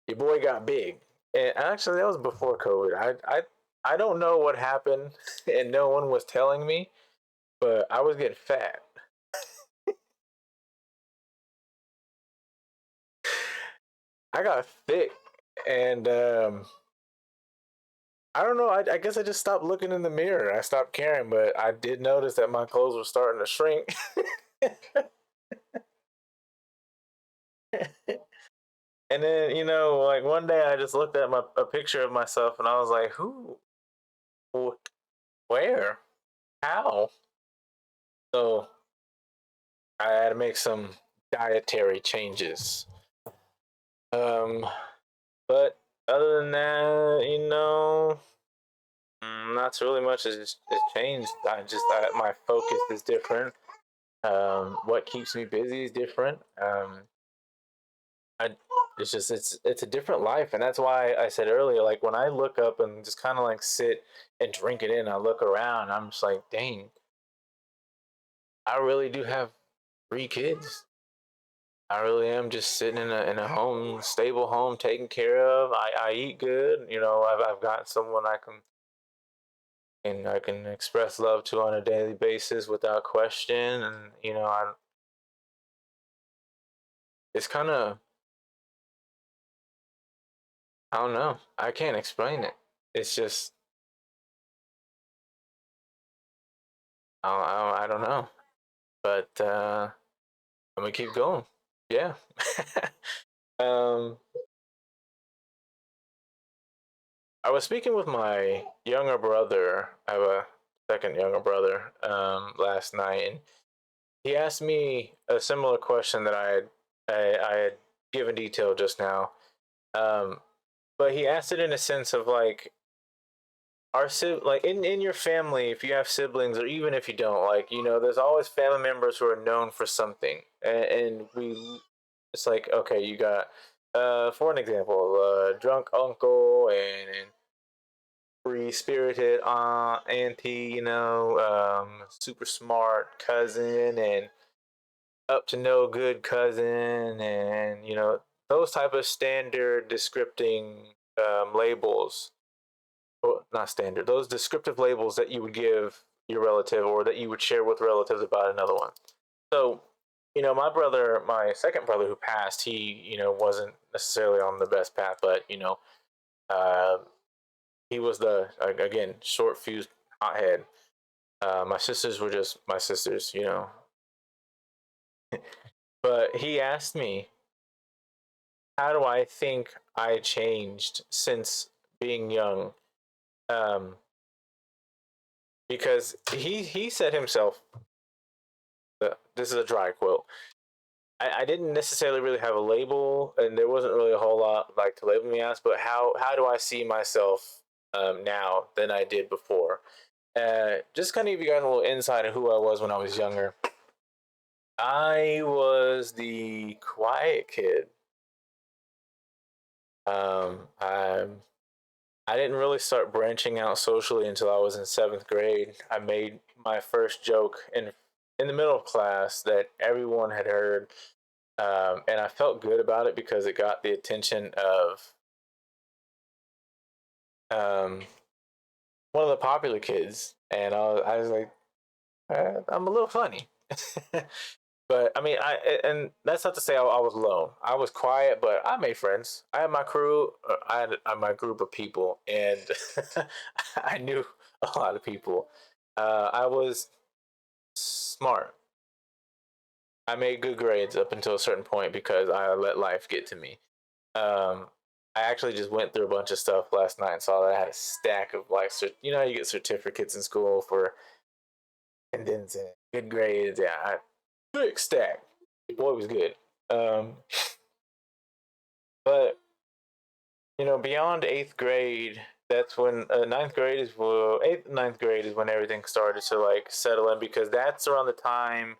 Your boy got big, and actually that was before COVID. I don't know what happened, and no one was telling me, but I was getting fat. I got thick, and I don't know. I guess I just stopped looking in the mirror. I stopped caring, but I did notice that my clothes were starting to shrink. And then, like one day I just looked at a picture of myself and I was like, who, where, how? So I had to make some dietary changes. Um, but other than that, not really much has changed. My focus is different. What keeps me busy is different. I it's a different life, and that's why I said earlier, like when I look up and just kind of like sit and drink it in, I look around, I'm just like, dang, I really do have 3 kids. I really am just sitting in a home, stable home, taken care of. I eat good. I've got someone I can express love to on a daily basis without question, and it's kind of, I don't know, I can't explain it. It's just I don't know, but I'm gonna keep going. Yeah. um, I was speaking with my younger brother. I have a second younger brother. Last night, and he asked me a similar question that I had given detail just now. Um, but he asked it in a sense of like like in your family, if you have siblings or even if you don't, like there's always family members who are known for something, and we it's like, okay, you got for an example, drunk uncle and free spirited aunt, auntie, super smart cousin and up to no good cousin, and those type of standard descripting labels, well, not standard, those descriptive labels that you would give your relative or that you would share with relatives about another one. So, my brother, my second brother who passed, he, wasn't necessarily on the best path, but, uh, he was again, short fused hothead. My sisters were just my sisters, But he asked me, how do I think I changed since being young? Um, because he said himself, this is a dry quote. I didn't necessarily really have a label, and there wasn't really a whole lot like to label me as. But how do I see myself now than I did before? Just kind of give you guys a little insight of who I was when I was younger. I was the quiet kid. I didn't really start branching out socially until I was in 7th grade. I made my first joke in the middle of class that everyone had heard, and I felt good about it because it got the attention of um, one of the popular kids, and I was like, I'm a little funny. But I mean, and that's not to say I was alone. I was quiet, but I made friends. I had my crew. I had my group of people, and I knew a lot of people. I was smart. I made good grades up until a certain point because I let life get to me. Um, I actually just went through a bunch of stuff last night and saw that I had a stack of like, you know, how you get certificates in school for attendance and good grades. Yeah, big stack. Boy, it was good. Um, but you know, beyond eighth grade, that's when ninth grade is well, eighth and ninth grade is when everything started to like settle in because that's around the time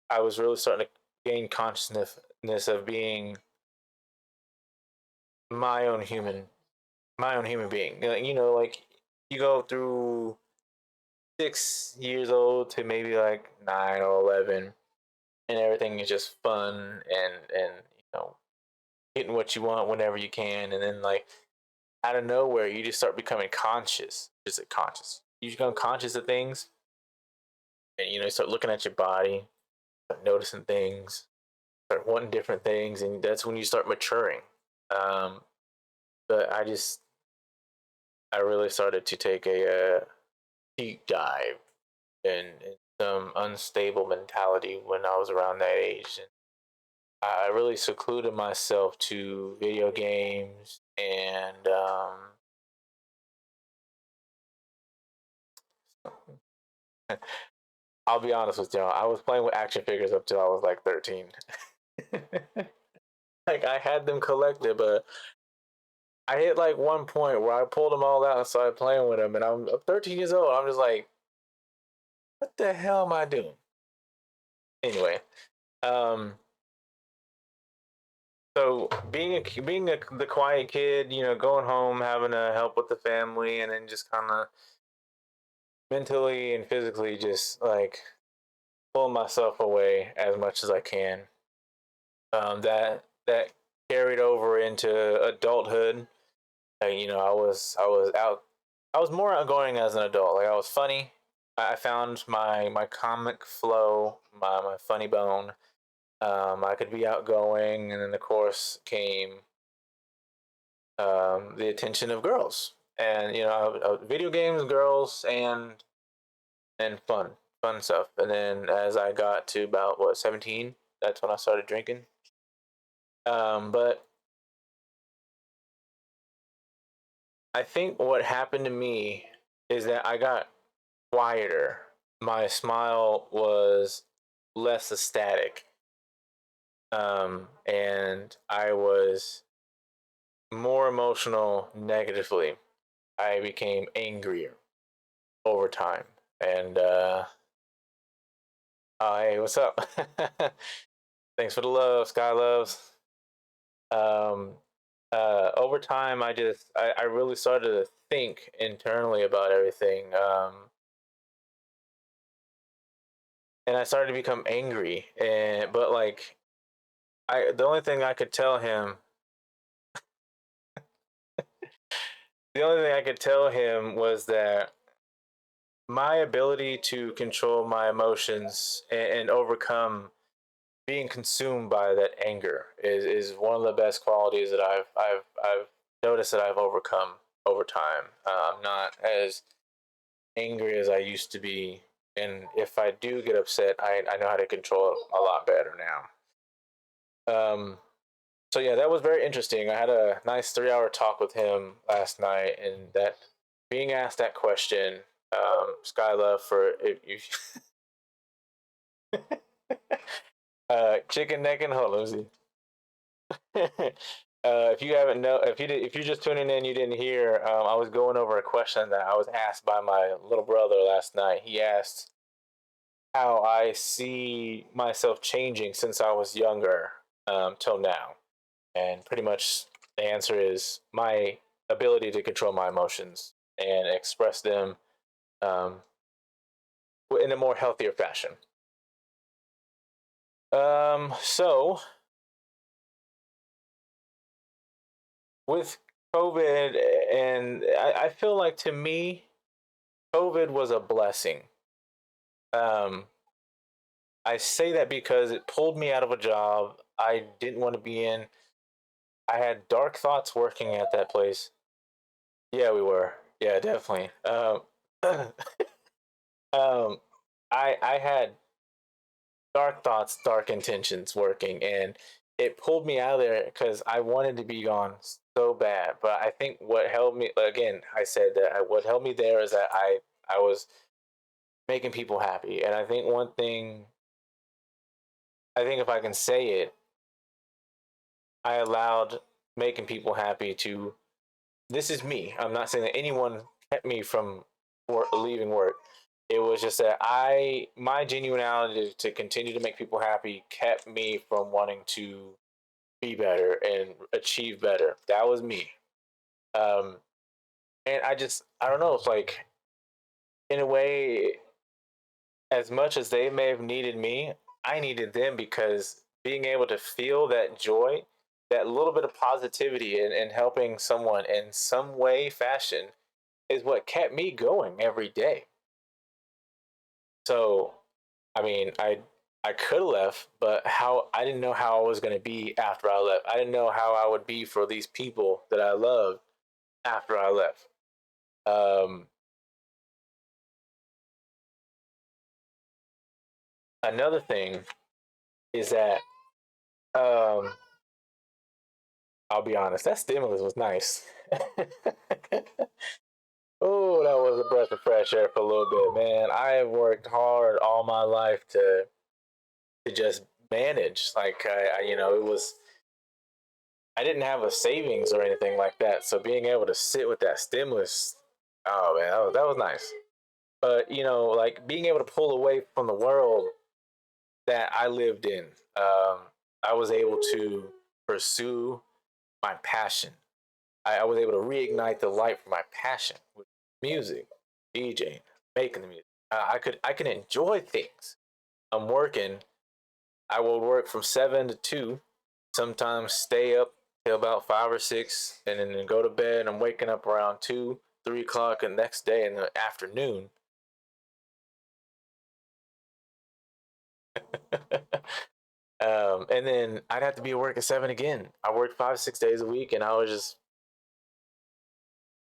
I was really starting to gain consciousness of being my own human, my own human being. You know, like you go through 6 years old to maybe like 9 or 11, and everything is just fun and you know getting what you want whenever you can, and then like out of nowhere you just start becoming conscious. Just conscious. You become conscious of things, and you know you start looking at your body, start noticing things, start wanting different things, and that's when you start maturing. Um, but I really started to take a deep dive in some unstable mentality when I was around that age. And I really secluded myself to video games and I'll be honest with y'all, I was playing with action figures up till I was like 13. Like I had them collected, but I hit like one point where I pulled them all out and started playing with them, and I'm 13 years old. I'm just like, what the hell am I doing? Anyway, um, so the quiet kid, you know, going home, having to help with the family, and then just kind of mentally and physically just like pull myself away as much as I can. That carried over into adulthood. You know, I was out. I was more outgoing as an adult. Like I was funny. I found my comic flow, my funny bone. I could be outgoing, and then of course came the attention of girls, and you know, video games, girls, and fun stuff. And then as I got to about what 17, that's when I started drinking. But I think what happened to me is that I got quieter. My smile was less ecstatic, and I was more emotional negatively. I became angrier over time, and hey, what's up? Thanks for the love, Sky loves. Um, Over time, I really started to think internally about everything, and I started to become angry. And but like the only thing I could tell him, the only thing I could tell him was that my ability to control my emotions and overcome being consumed by that anger is one of the best qualities that I've noticed that I've overcome over time. I'm not as angry as I used to be, and if I do get upset, I know how to control it a lot better now. So yeah, that was very interesting. I had a nice 3 hour talk with him last night, and that being asked that question, Skyla, for if you chicken neck and hold on, see. If you haven't know, if you're just tuning in, you didn't hear. I was going over a question that I was asked by my little brother last night. He asked how I see myself changing since I was younger till now, and pretty much the answer is my ability to control my emotions and express them um, in a more healthier fashion. So with COVID, and I feel like to me, COVID was a blessing. Um, I say that because it pulled me out of a job I didn't want to be in. I had dark thoughts working at that place. Yeah, we were. Yeah, definitely. um, I had dark thoughts, dark intentions working, and it pulled me out of there because I wanted to be gone so bad. But I think what held me, again, I said that what held me there is that I was making people happy, and I think one thing, I think if I can say it, I allowed making people happy to. This is me. I'm not saying that anyone kept me from leaving work. It was just that my genuinity to continue to make people happy kept me from wanting to be better and achieve better. That was me. Um, and I don't know. It's like, in a way, as much as they may have needed me, I needed them, because being able to feel that joy, that little bit of positivity, and helping someone in some way, fashion, is what kept me going every day. So, I mean, I could have left, but how I didn't know how I was going to be after I left. I didn't know how I would be for these people that I loved after I left. Um, Another thing is that, um, I'll be honest, that stimulus was nice. Oh, that was a breath of fresh air for a little bit, man. I have worked hard all my life to just manage. Like, it was, I didn't have a savings or anything like that. So being able to sit with that stimulus, oh man, that was nice. But like being able to pull away from the world that I lived in, I was able to pursue my passion. I was able to reignite the light for my passion with music, DJing, making the music. I can enjoy things. I'm working. I will work from 7 to 2. Sometimes stay up till about 5 or 6, and then go to bed. I'm waking up around 2, 3 o'clock the next day in the afternoon. And then I'd have to be at work at 7 again. I worked 5, 6 days a week, and I was just,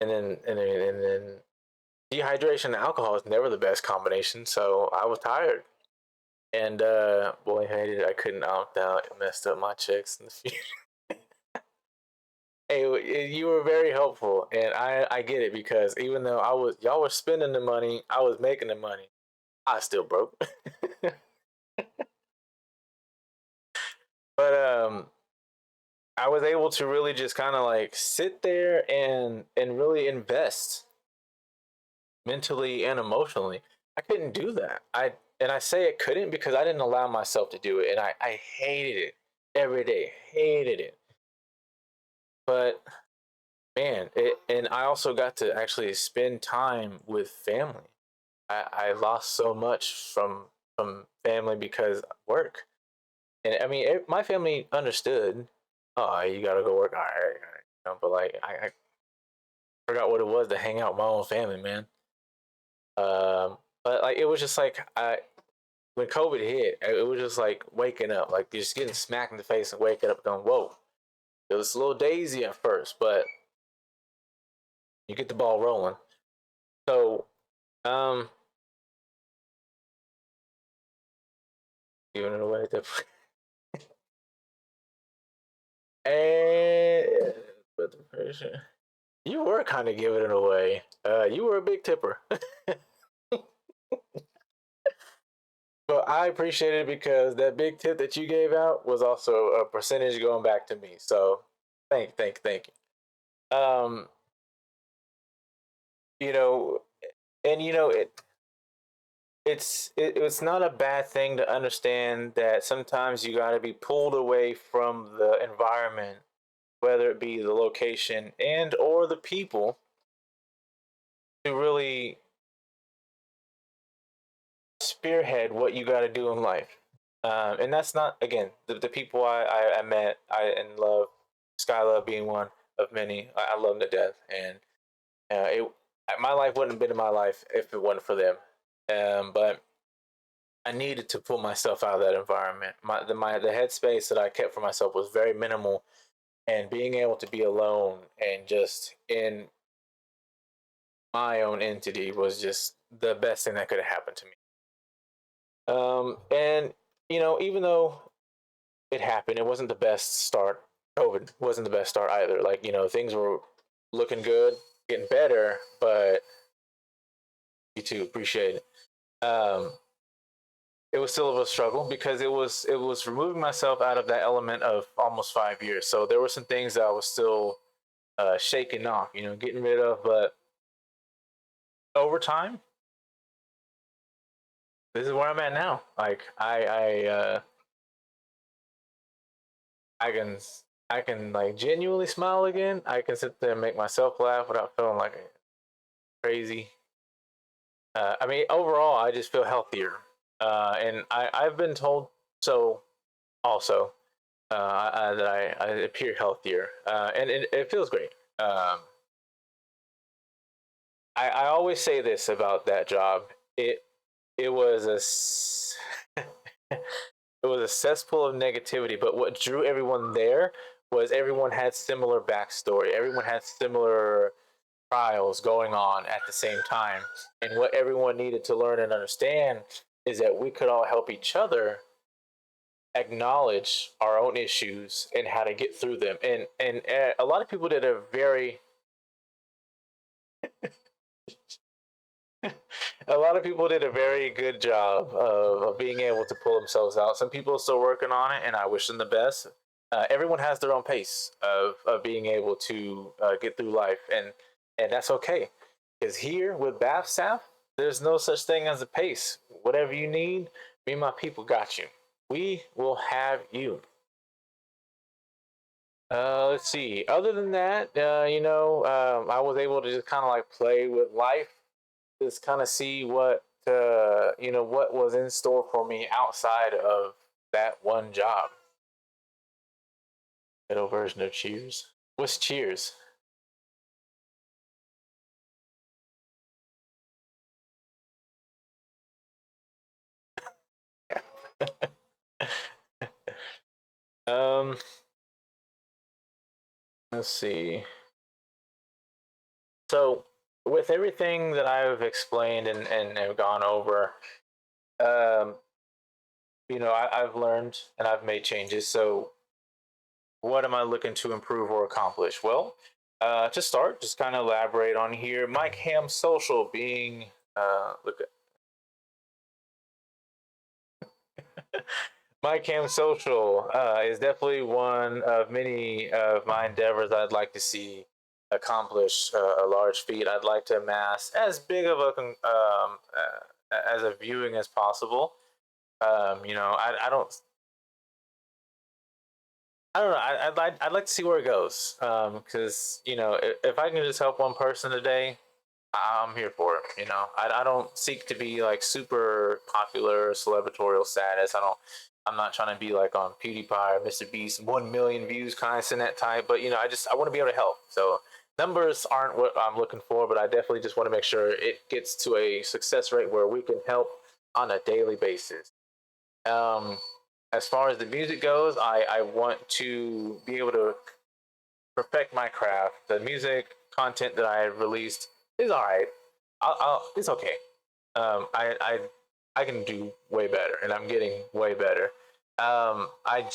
and then dehydration and alcohol is never the best combination. So I was tired, and boy, I hated it. I couldn't opt out. It messed up my checks in the future. Hey, you were very helpful, and I get it, because even though y'all were spending the money, I was making the money. I still broke. But I was able to really just kind of like sit there and really invest mentally and emotionally. I couldn't do that. I say it couldn't because I didn't allow myself to do it, and I hated it every day. Hated it. But man, and I also got to actually spend time with family. I lost so much from family because of work. And I mean, my family understood. Oh, you gotta go work. All right, all right. But like, I forgot what it was to hang out with my own family, man. But like, it was just like, when COVID hit, it was just like waking up, like just getting smacked in the face and waking up, going, "Whoa!" It was a little dazy at first, but you get the ball rolling. So, um, giving it away. And but the person, you were kind of giving it away. You were a big tipper. But I appreciate it because that big tip that you gave out was also a percentage going back to me. So thank you. You know, and it's not a bad thing to understand that sometimes you got to be pulled away from the environment, whether it be the location and or the people, to really spearhead what you got to do in life. And that's not, again, the people I met, I and love, Skylove being one of many. I love them to death, and it my life wouldn't have been my life if it wasn't for them. But I needed to pull myself out of that environment. The headspace that I kept for myself was very minimal, and being able to be alone and just in my own entity was just the best thing that could have happened to me. And even though it happened, it wasn't the best start. COVID wasn't the best start either. Like, things were looking good, getting better, but you too appreciate it. It was still a struggle because it was removing myself out of that element of almost 5 years. So there were some things that I was still shaking off, getting rid of. But over time, this is where I'm at now. Like I can I can like genuinely smile again. I can sit there and make myself laugh without feeling like crazy. I mean, overall, I just feel healthier. And I've been told so also that I appear healthier, and it feels great. Um, I always say this about that job. It was it was a cesspool of negativity, but what drew everyone there was everyone had similar backstory. Everyone had similar trials going on at the same time. And what everyone needed to learn and understand is that we could all help each other acknowledge our own issues and how to get through them. And a lot of people did a very a lot of people did a very good job of being able to pull themselves out. Some people are still working on it, and I wish them the best. Everyone has their own pace of being able to get through life, and that's okay. Because here with BAFSAF, there's no such thing as a pace. Whatever you need, me and my people got you. We will have you. Let's see. Other than that, I was able to just kind of like play with life, just kind of see what was in store for me outside of that one job. Middle version of Cheers. What's Cheers? um, let's see. So with everything that I've explained and have gone over, um, I've learned and I've made changes. So what am I looking to improve or accomplish? Well, to start, just kind of elaborate on here. Mike Ham Social being look My Cam Social is definitely one of many of my endeavors I'd like to see accomplish a large feat. I'd like to amass as big of as a viewing as possible. I don't know. I'd like to see where it goes. Because if I can just help one person today, I'm here for it. I don't seek to be like super popular, celebratorial status. I'm not trying to be like on PewDiePie or Mr. Beast, 1 million views, constant that type. But I want to be able to help. So numbers aren't what I'm looking for, but I definitely just want to make sure it gets to a success rate where we can help on a daily basis. Um, as far as the music goes, I want to be able to perfect my craft. The music content that I released is all right. It's okay. I can do way better, and I'm getting way better. I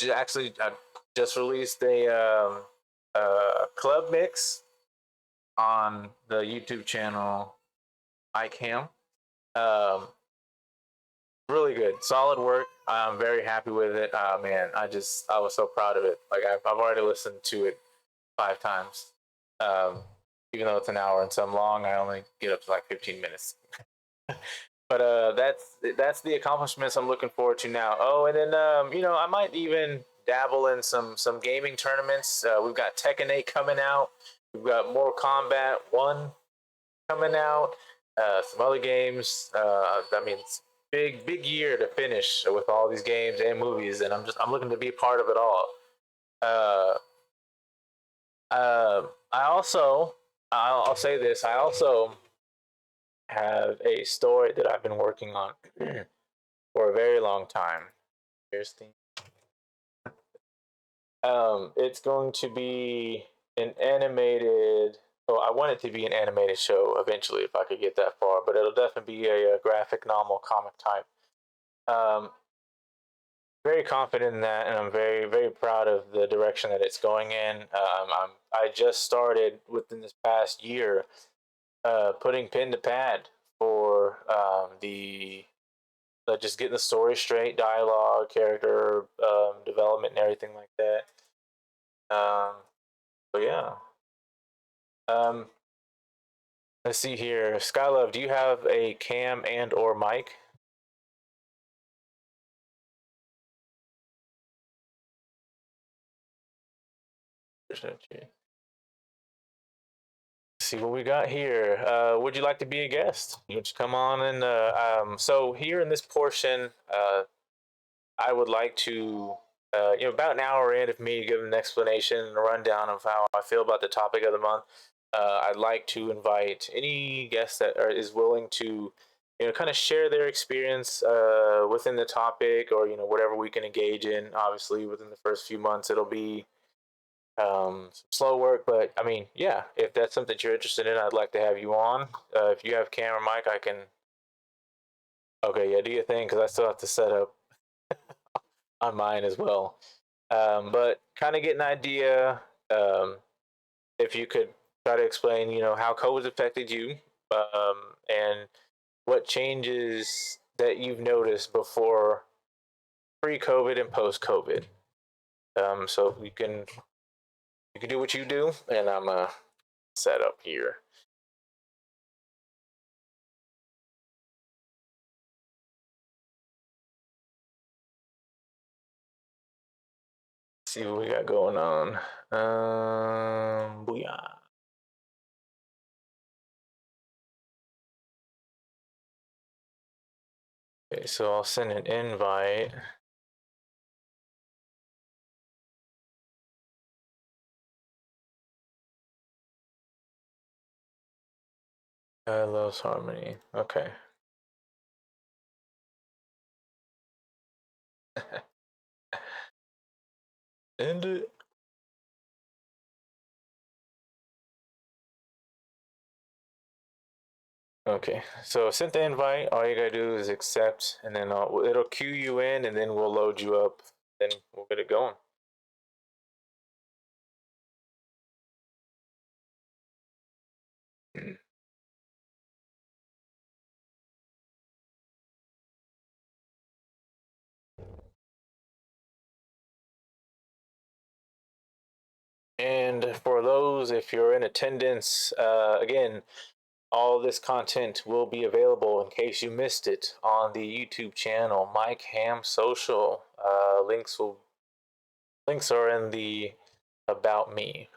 just released a club mix on the YouTube channel Mike Ham. Um, really good, solid work. I'm very happy with it. Man, I was so proud of it. Like I've already listened to it 5 times. Um, Even though it's an hour and some long, I only get up to like 15 minutes. But that's the accomplishments I'm looking forward to now. Oh, and then I might even dabble in some gaming tournaments. We've got Tekken 8 coming out. We've got Mortal Kombat 1 coming out. Some other games. I mean, it's big year to finish with all these games and movies, and I'm looking to be part of it all. Uh, I also I'll say this. I also have a story that I've been working on for a very long time. Here's the it's going to be an animated. Well, I want it to be an animated show eventually if I could get that far, but it'll definitely be a graphic novel comic type. Um, very confident in that, and I'm very very proud of the direction that it's going in. I just started within this past year putting pen to pad for the just getting the story straight, dialogue, character development, and everything like that. Um, but yeah, um, let's see here. Skylove, do you have a cam and or mic? See what we got here. Would you like to be a guest? You just come on and so here in this portion, I would like to about an hour in of me giving an explanation and a rundown of how I feel about the topic of the month. I'd like to invite any guest that is willing to kind of share their experience within the topic, or whatever we can engage in. Obviously, within the first few months, it'll be some slow work, but I mean, yeah, if that's something you're interested in, I'd like to have you on. If you have camera mic, I can. Okay, yeah, do your thing because I still have to set up on mine as well. But kind of get an idea. Um, if you could try to explain, how COVID's affected you, and what changes that you've noticed before pre-COVID and post-COVID. So you can do what you do, and I'm set up here. See what we got going on. Booyah. Okay, so I'll send an invite. I loves harmony. Okay. End it. Okay, so sent the invite. All you gotta do is accept, and then it'll queue you in, and then we'll load you up. Then we'll get it going. And for those, if you're in attendance, again, all this content will be available in case you missed it on the YouTube channel, Mike Ham Social. Links are in the about me.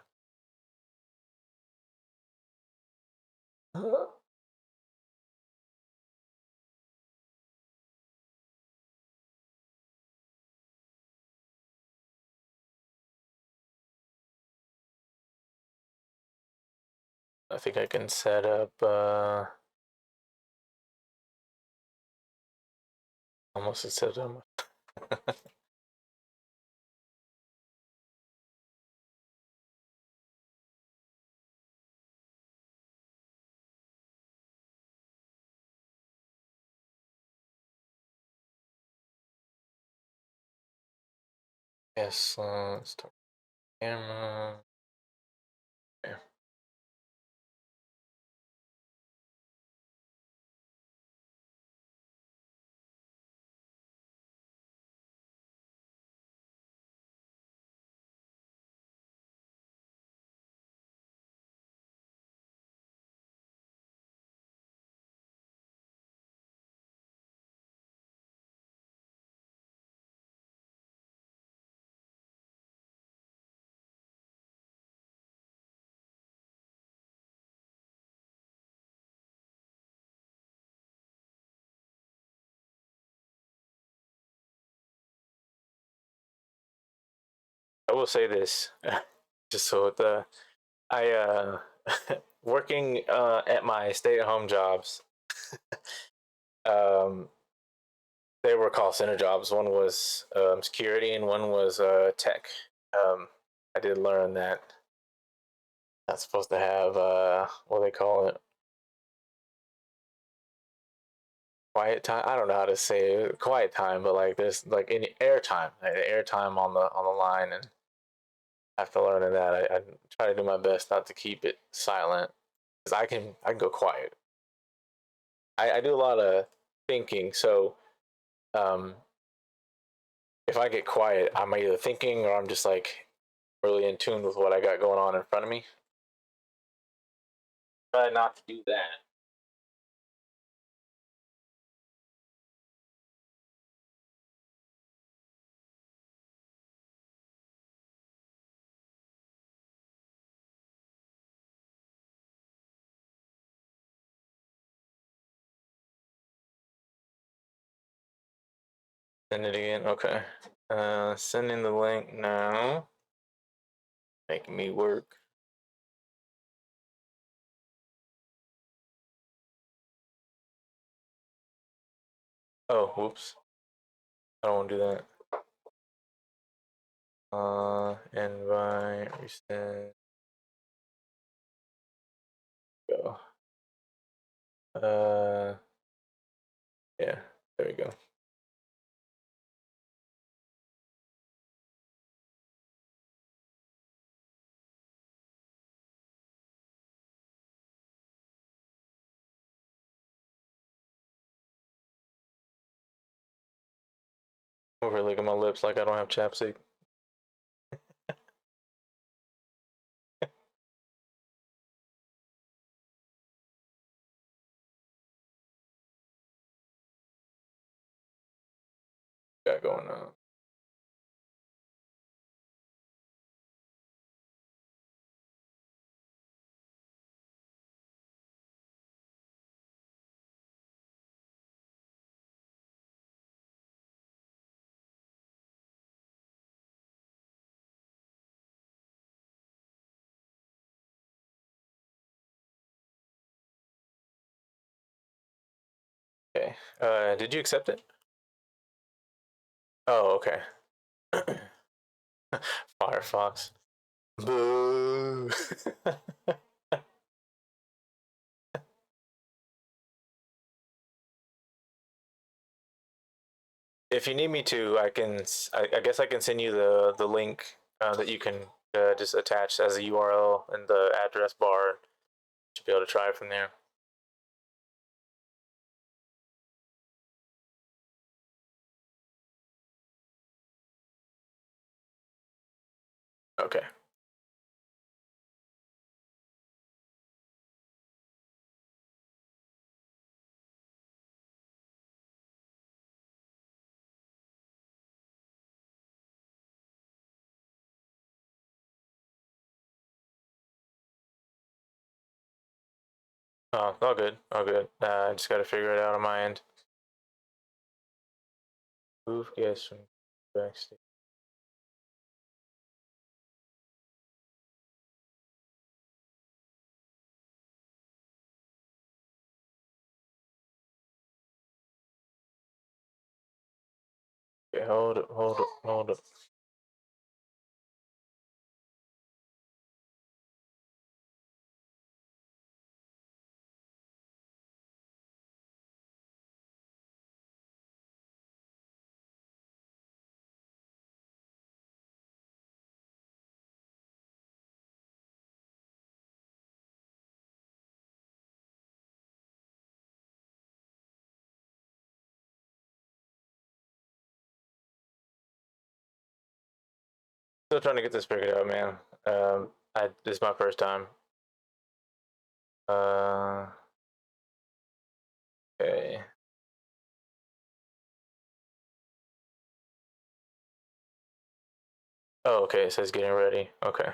I think I can set up almost a set up. Yes, let's start camera. Okay. I will say this, just so the I working at my stay-at-home jobs. Um, they were call center jobs. One was security, and one was tech. I did learn that that's supposed to have what do they call it, quiet time. I don't know how to say it, quiet time, but like there's like any airtime, like airtime on the line, and after learning that, I try to do my best not to keep it silent because I can go quiet. I do a lot of thinking, so um, if I get quiet, I'm either thinking or I'm just like really in tune with what I got going on in front of me. Try not to do that. Send it again. Okay. Sending the link now. Making me work. Oh, whoops. I don't want to do that. Invite, resend, go. Yeah, there we go. Over licking my lips like I don't have chapstick. Got going on. Okay. Did you accept it? Oh, okay. Firefox. Boo. If you need me to, I can. I guess I can send you the link that you can just attach as a URL in the address bar. To be able to try it from there. Okay. Oh, all good. All good. I just got to figure it out on my end. Move, yes, from backstage. Okay, hold it, hold it, hold it. Still trying to get this figured out, man. This is my first time. Uh, okay. Oh, okay. It says getting ready. Okay.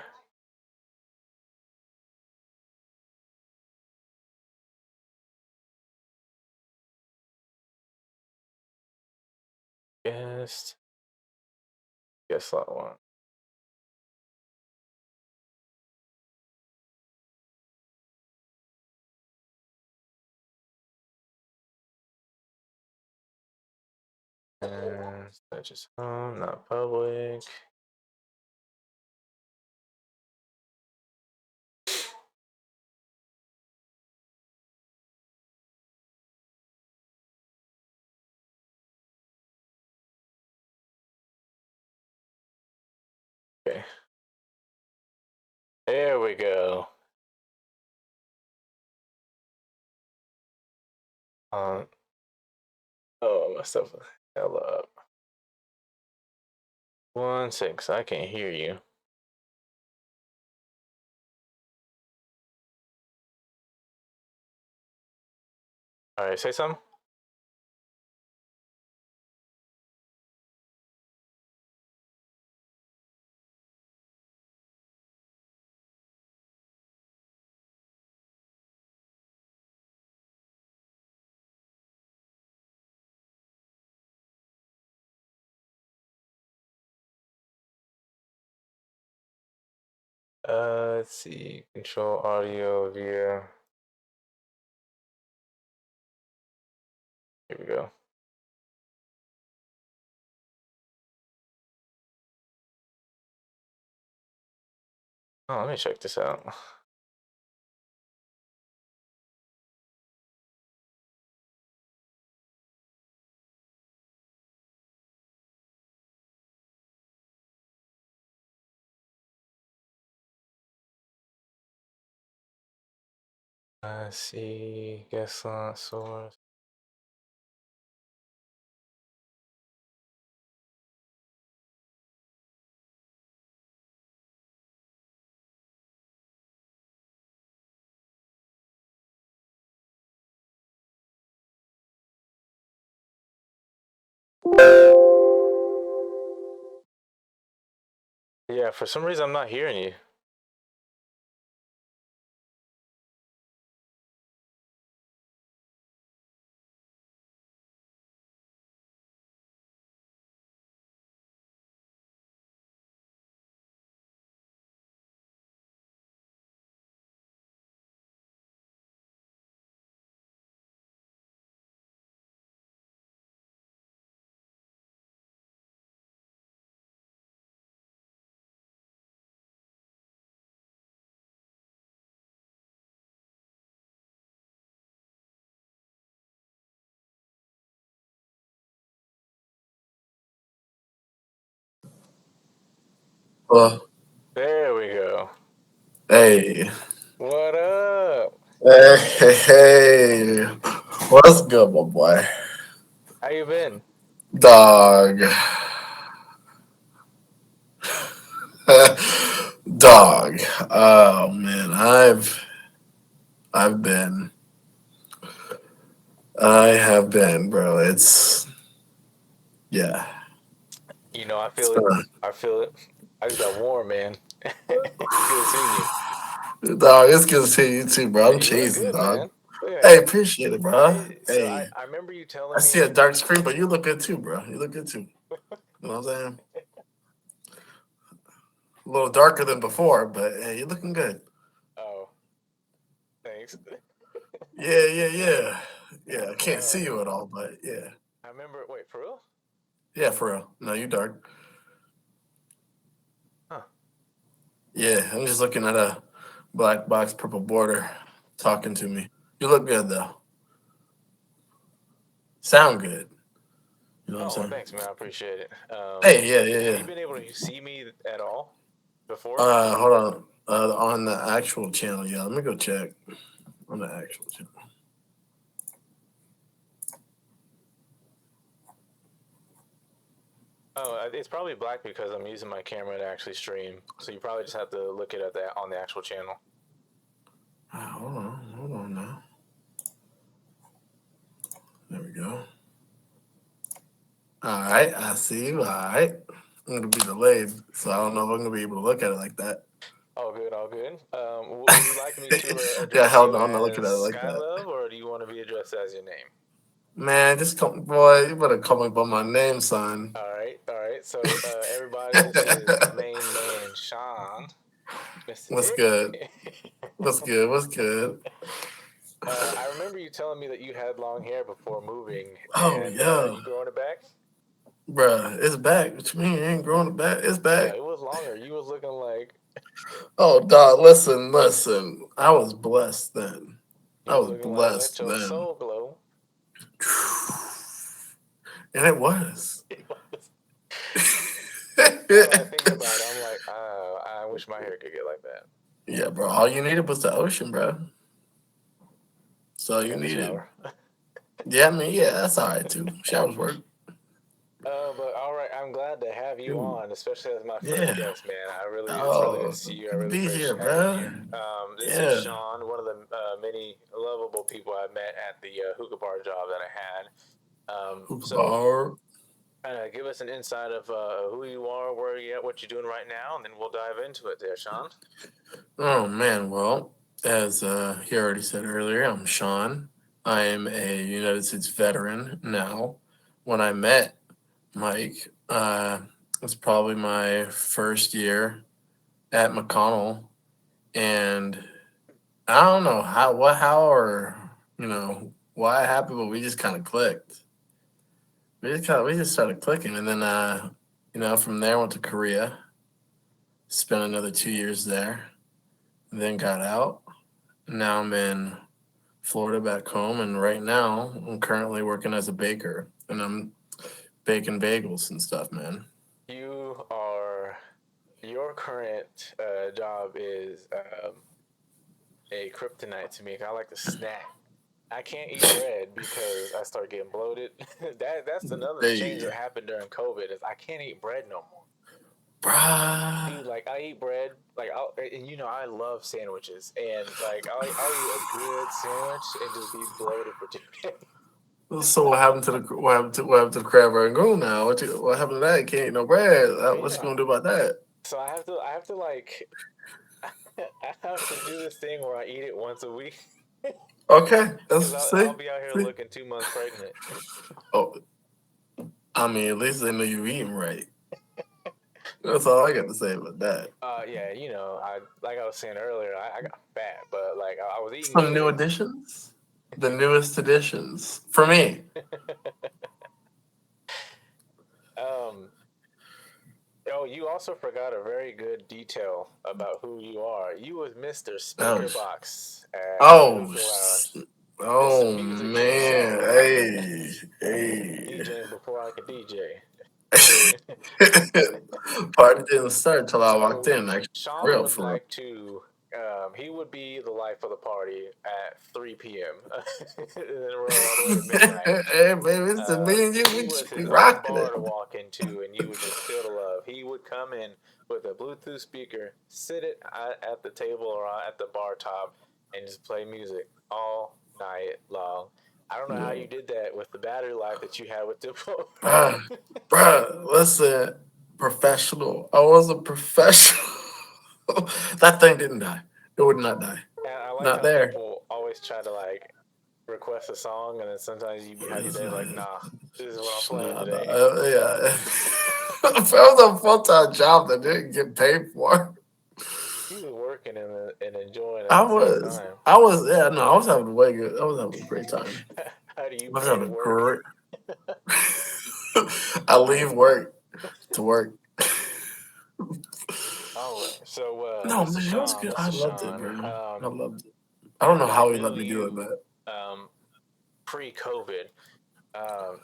Guest. Guest slot one. And that's just home, not public. Okay. There we go. Oh, my stuff is hell up. 1 6. I can't hear you. All right, say something. Let's see. Control audio via. Here we go. Oh, let me check this out. Let's see. Guest slot source. Yeah, for some reason I'm not hearing you. Well, There we go. hey, What up? hey, what's good, my boy? How you been? Dog, dog. Oh man, I've been, I have been, bro. Yeah, You know, I it's feel been it. I feel it. I just got warm, man. It's good seeing you. dog. It's good to see you too, bro. I'm Hey, you look cheesing, good, dog. man. Look at Hey, you. appreciate it, bro. So Hey, I remember you I telling see me. a dark screen, but you look good too, bro. You look good too. You know what I'm saying? A little darker than before, but hey, you're looking good. Oh, thanks. Yeah. Yeah, I can't see Uh, you at all, but yeah. I remember. Wait, for real? Yeah, for real. No, you dark. Huh? Yeah, I'm just looking at a black box, purple border talking to me. You look good though. Sound good. You know what I'm Oh, well, saying? thanks, man. I appreciate it. Hey, Have yeah. you been able to see me at all before? Hold on. On the actual channel, yeah. Let me go check on the actual channel. Oh, it's probably black because I'm using my camera to actually stream. So you probably just have to look it at that on the actual channel. Hold on now. There we go. All right, I see you. All right. I'm gonna be delayed, so I don't know if I'm gonna be able to look at it like that. All good, all good. Would you like me to Yeah, address hell you no, I'm not looking as at it like that. Skylove, or do you want to be addressed as your name? Man, just come, boy. You better call me by my name, son. All right, all right. So, everybody, this is the main man, Shawn, Mr. What's good? Tick. What's good? What's good? I remember you telling me that you had long hair before moving, Oh and yeah, you growing it back? bruh, it's back. What you mean? You ain't growing it back? It's Yeah, back. it was longer. You was looking like Oh, dog, listen. I was blessed then. you I was was looking like blessed let your then, soul glow. and it was. It was. Now that I think about it, I'm like, I wish my hair could get like that. Yeah, bro. All you needed was the ocean, bro. That's all you And the needed. shower. Yeah, I mean, yeah, that's all right too. Showers work. But all right, I'm glad to have you Ooh, on, especially as my first yeah. guest, man. It's really good to Oh, see you. I good to really be here, appreciate it. bro. This is Yeah. Shawn, one of the many lovable people I met at the hookah bar job that I had. Hookah So bar. give us an insight of who you are, where you at, what you're doing right now, and then we'll dive into it there, Shawn. Oh man, well, as he already said earlier, I'm Shawn. I am a United States veteran now. When I met Mike, it was probably my first year at McConnell, and I don't know how, or why it happened, but we just kind of clicked. We just started clicking, and then from there went to Korea, spent another 2 years there, then got out. Now I'm in Florida back home, and right now I'm currently working as a baker, and I'm baking bagels and stuff, man. You are your current job is a kryptonite to me. I like to snack. I can't eat bread because I start getting bloated. That's another change Hey, that happened during COVID is I can't eat bread no more. bruh. Dude, like I eat bread, like and I love sandwiches, and like I'll eat a good sandwich and just be bloated for 2 days. So what happened to the crab rangoon now? What happened to that? You can't eat no bread. What you Yeah, gonna do about that? so I have to like I have to do this thing where I eat it once a week Okay, that's because I'll see, be out here see. looking 2 months pregnant. Oh, I mean, at least they know you eating right. That's all I got to say about that. Yeah, I like I was saying earlier, I got fat, but like I was eating Some new good. additions, the newest additions for me. um, Oh, you also forgot a very good detail about who you are. You was Mr. Oh, Speaker Box at the oh, hookah lounge. There's oh some music to the man, song, right? hey, hey. DJing before I could DJ. Party didn't start till I walked So in. Actually, Shawn real would for real. like to. He would be the life of the party at 3 p.m. and then roll all the way to midnight. Hey, baby, it's me and you. He We, was we his own rocking bar it. to walk into, and you would just feel the love. He would come in with a Bluetooth speaker, sit it at the table or at the bar top, and just play music all night long. I don't know how you Yeah. did that with the battery life that you had with the phone. Bruh, bruh, listen, professional. I was a professional. That thing didn't die. It would not die. And I like Not how there. people always try to like request a song, and then sometimes you have your day like, nah, this is what I'm playing Nah, nah, today. yeah. If it was a full time job that didn't get paid for, He was working and enjoying at I the same was. time. I was, yeah, no, I was having a way good. I was having a great time. How do you I was pay having to a work? great. I leave work to work. All right. So, No, Mr. man, it was Shawn, good. I Mr. loved it, Shawn, bro. I loved it. I don't know I how he knew let me do it, you but pre-COVID.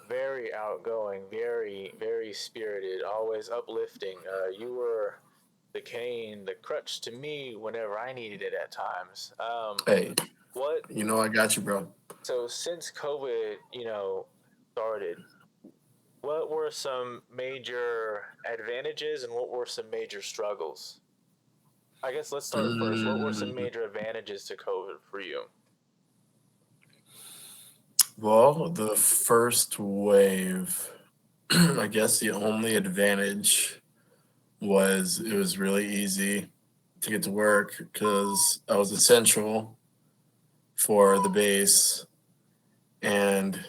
Very outgoing, very, very spirited, always uplifting. You were the cane, the crutch to me whenever I needed it at times. hey, What? I got you, bro. So since COVID, started, what were some major advantages and what were some major struggles? I guess let's start first. What were some Mm, major advantages to COVID for you? well, the first wave, I guess the only advantage was it was really easy to get to work because I was essential for the base. And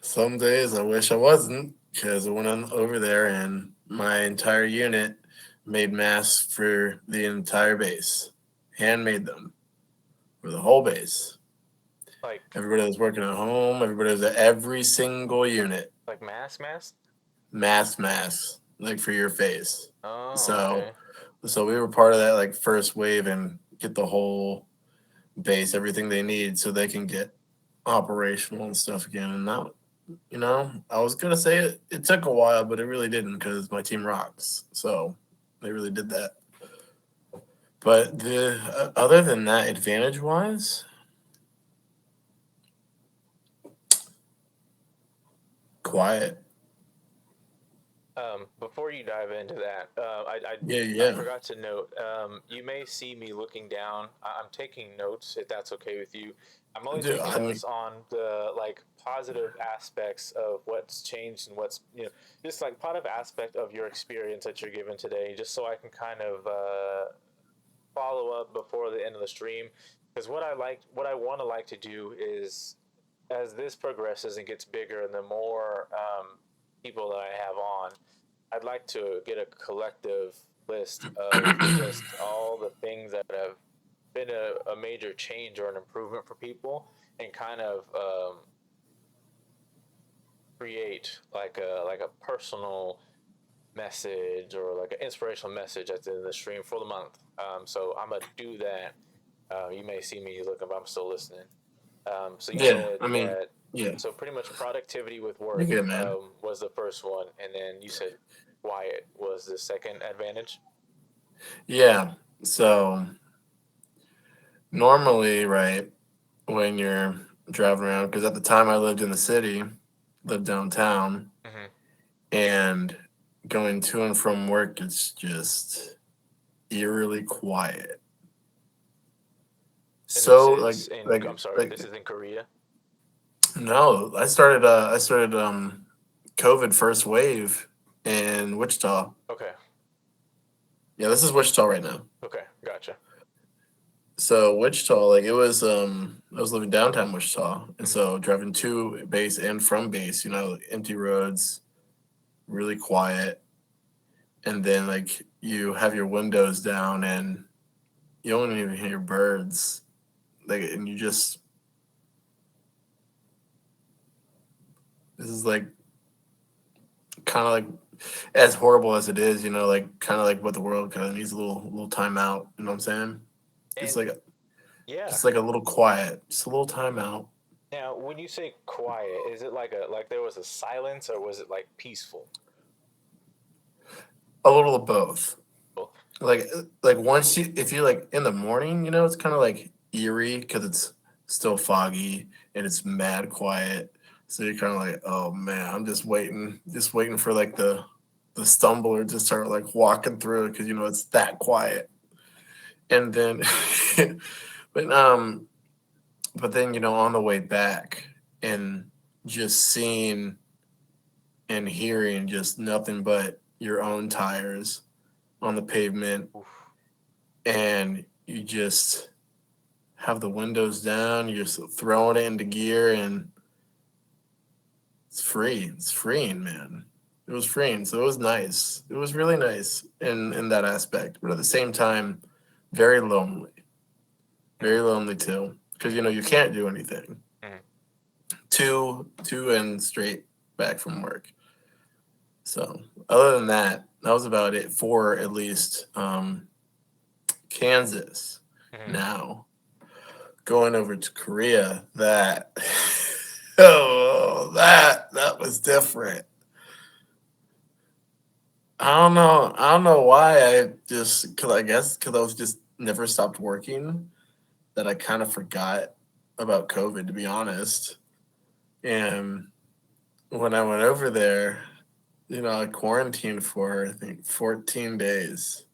some days I wish I wasn't because I went on over there and my entire unit made masks for the entire base, handmade them for the whole base. Like, Everybody was working at home. Everybody was at every single unit. like mask? Masks, like for your face. Oh, So, okay. so we were part of that like first wave and get the whole base everything they need so they can get operational and stuff again. And that I was gonna say it took a while, but it really didn't because my team rocks. So they really did that. But the other than that, advantage wise, quiet. Before you dive into that, Yeah, I yeah. forgot to note. You may see me looking down. I'm taking notes if that's okay with you. I'm only Dude, taking I mean, notes on the like positive aspects of what's changed and what's just like positive aspect of your experience that you're given today, just so I can kind of follow up before the end of the stream. Because what I want to like to do is as this progresses and gets bigger, and the more people that I have on, I'd like to get a collective list of just all the things that have been a major change or an improvement for people, and kind of create like a personal message or like an inspirational message at the end of the stream for the month. So I'm gonna do that. You may see me looking, but I'm still listening. So you yeah. said I mean, that. yeah. So pretty much productivity with You're work good, man. was the first one, and then you said quiet was the second advantage. Yeah. So normally, right, when you're driving around, because at the time I lived in the city, lived downtown, Mm-hmm. and going to and from work, it's just eerily quiet. And this So is in. I'm sorry. like This is in Korea. no, I started COVID first wave in Wichita. Okay. Yeah, this is Wichita right now. Okay. Gotcha. So Wichita, like it was I was living downtown Wichita, and Mm-hmm. so driving to base and from base, empty roads, really quiet, and then like you have your windows down and you don't even hear birds. Like and you just this is like kind of like as horrible as it is, like kind of like what the world kind of needs a little time out. You know what I'm saying? Just And like yeah. just like a little quiet, just a little time out. Now, when you say quiet, is it like a like there was a silence, or was it like peaceful? A little of both. Well, Like once you if you like in the morning, it's kind of like eerie because it's still foggy and it's mad quiet. So you're kind of like, oh man, I'm just waiting for like the stumbler to start like walking through because it's that quiet. And then, but then on the way back and just seeing and hearing just nothing but your own tires on the pavement, oof. and you just have the windows down, you're just throwing it into gear, and it's free. It's freeing, man. It was freeing, so it was nice. It was really nice in that aspect, but at the same time, very lonely, Mm-hmm. very lonely too, because you can't do anything. Mm-hmm. Two and straight back from work. So other than that, that was about it for at least Kansas. Mm-hmm. Now going over to Korea, that oh that was different. I don't know why I just because I guess because I was just never stopped working that I kind of forgot about COVID to be honest. And when I went over there, I quarantined for I think 14 days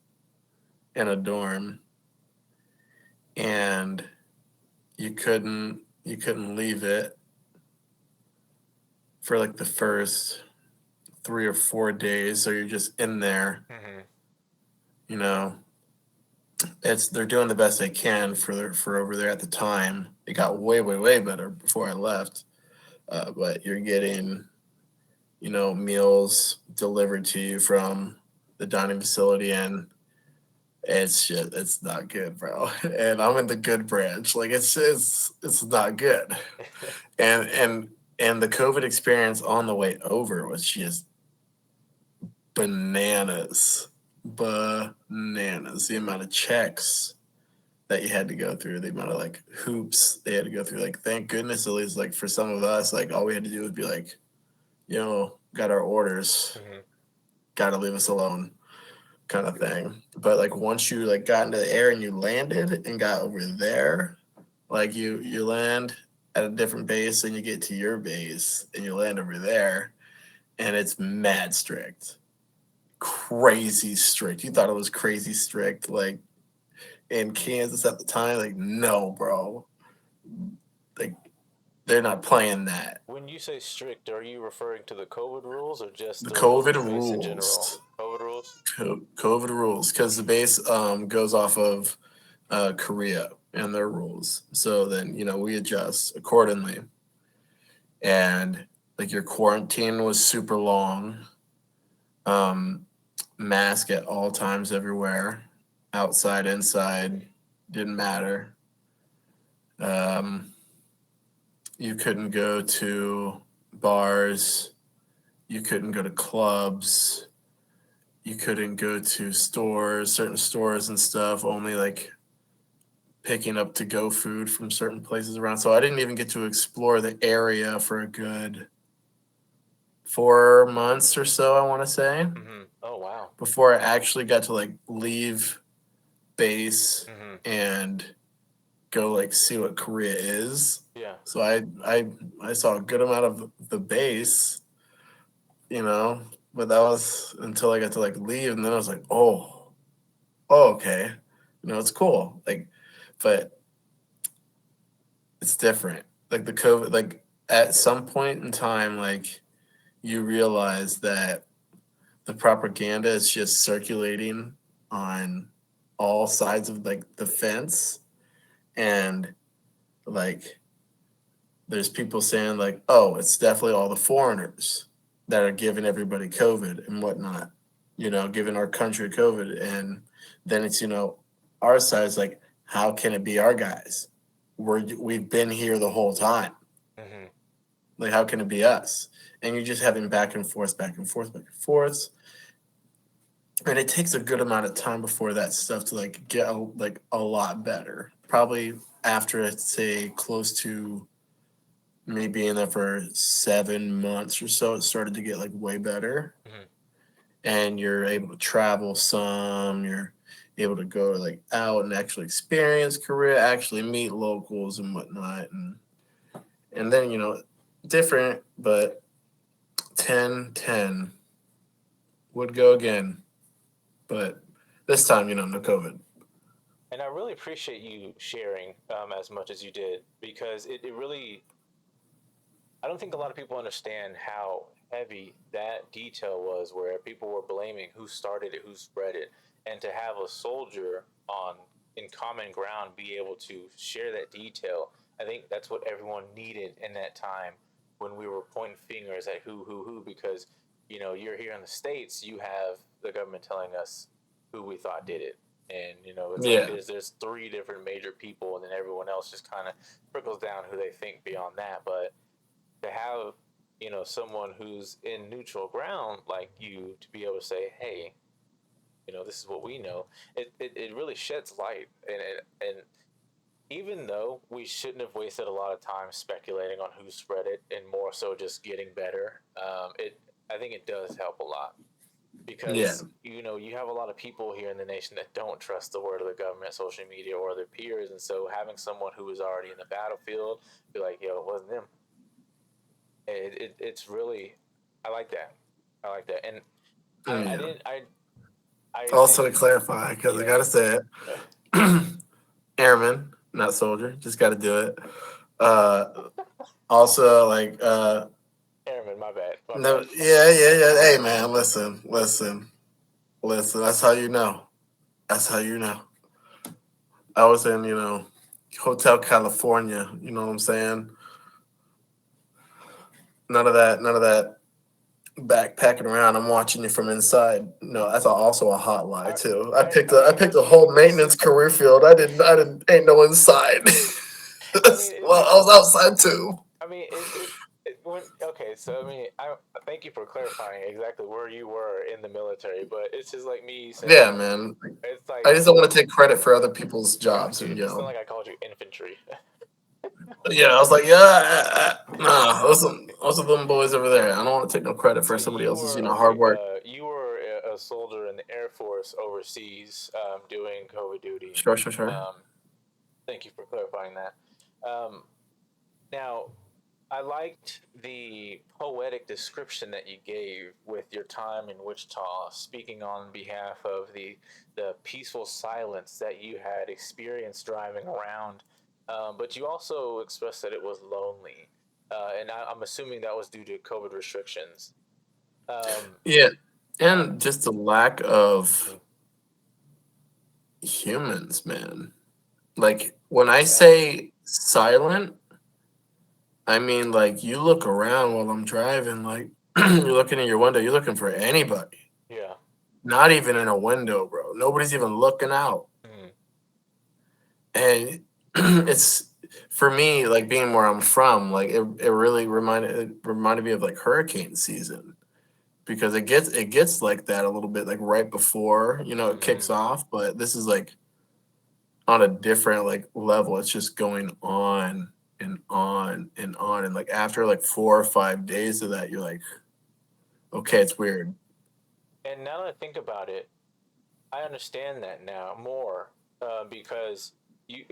in a dorm, and you couldn't leave it for like the first 3 or 4 days. So you're just in there, Mm-hmm. you know. It's they're doing the best they can for over there at the time. It got way way way better before I left, but you're getting meals delivered to you from the dining facility, and it's not good, bro. And I'm in the good branch. Like it's not good. And the COVID experience on the way over was just bananas. Bananas. The amount of checks that you had to go through, the amount of like hoops they had to go through. Like, thank goodness, at least like for some of us, like all we had to do was be like got our orders, Hmm. gotta leave us alone, kind of thing. But like once you like got into the air and you landed and got over there, like you land at a different base and you get to your base and you land over there and it's mad strict, crazy strict. You thought it was crazy strict, like in Kansas at the time. Like no, bro, like they're not playing that. When you say strict, are you referring to the COVID rules or just The the COVID base in general? rules, COVID rules. COVID rules, because the base goes off of Korea and their rules. So then we adjust accordingly, and like your quarantine was super long. Um, Mask at all times everywhere, outside, inside, didn't matter. Um, you couldn't go to bars, you couldn't go to clubs, you couldn't go to stores, certain stores and stuff, only like picking up to go food from certain places around. So I didn't even get to explore the area for a good 4 months or so, I want to say, Hmm. Oh wow. before I actually got to like leave base Hmm. and go like see what Korea is. Yeah. So I saw a good amount of the base, you know, but that was until I got to like leave, and then I was like, oh, okay, it's cool. Like, but it's different. Like the COVID, like at some point in time, like you realize that the propaganda is just circulating on all sides of like the fence, and like there's people saying like, oh, it's definitely all the foreigners that are giving everybody COVID and whatnot, giving our country COVID. And then it's, our side's like, how can it be our guys? We've been here the whole time. Hmm. Like, how can it be us? And you're just having back and forth, back and forth, back and forth. And it takes a good amount of time before that stuff to like get like a lot better. Probably after, I'd say, close to me being there for 7 months or so, it started to get like way better. Hmm. And you're able to travel some. You're able to go like out and actually experience Korea, actually meet locals and whatnot, and then different, but 10-10 would go again, but this time no COVID. And I really appreciate you sharing as much as you did because it really, I don't think a lot of people understand how heavy that detail was, where people were blaming who started it, who spread it, and to have a soldier on in common ground be able to share that detail. I think that's what everyone needed in that time when we were pointing fingers at who, because you're here in the states, you have the government telling us who we thought did it, and it's like Yeah, there's three different major people, and then everyone else just kind of trickles down who they think beyond that, but to have someone who's in neutral ground like you to be able to say, hey, this is what we know, it really sheds light, and even though we shouldn't have wasted a lot of time speculating on who spread it and more so just getting better, it I think it does help a lot yeah, because you have a lot of people here in the nation that don't trust the word of the government, social media, or their peers, and so having someone who is already in the battlefield be like, yo, it wasn't them. It's really, I like that. I like that, and I yeah. didn't I Also to didn't clarify, because I yeah. gotta say it, airman, not soldier. Just got to do it. Uh, Also, like, Airman, my bad, my no, bad. yeah. Hey, man, listen. That's how you know. That's how you know. I was in, Hotel California. You know what I'm saying? None of that backpacking around. I'm watching you from inside. No, that's also a hot lie I, too. I I mean, picked a whole maintenance career field. I didn't, ain't no inside. I mean, Well, I was outside too. I mean, when okay. So I mean, I thank you for clarifying exactly where you were in the military, but it's just like me Yeah, saying man. it's I like just don't want to take credit for other people's got jobs, you. and It's not like I called you infantry. yeah, I was like, yeah, nah, listen. Also, them boys over there. I don't want to take no credit So for somebody you else's, were hard work. you were a soldier in the Air Force overseas doing COVID duty. Sure, sure, sure. Thank you for clarifying that. Um, Now, I liked the poetic description that you gave with your time in Wichita, speaking on behalf of the peaceful silence that you had experienced driving around. But you also expressed that it was lonely, and I'm assuming that was due to COVID restrictions. Um, Yeah, uh, and just the lack of mm, humans, man. Like when I exactly. say silent, I mean like you look around while I'm driving, like you're looking in your window, you're looking for anybody. Yeah. Not even in a window, bro. Nobody's even looking out. Mm, And it's for me, like being where I'm from, like it really reminded me of like hurricane season because it gets like that a little bit like right before, it kicks mm. off, but this is like on a different like level. It's just going on and on and on. And like after like 4 or 5 days of that, you're like, okay, it's weird. And now that I think about it, I understand that now more because you.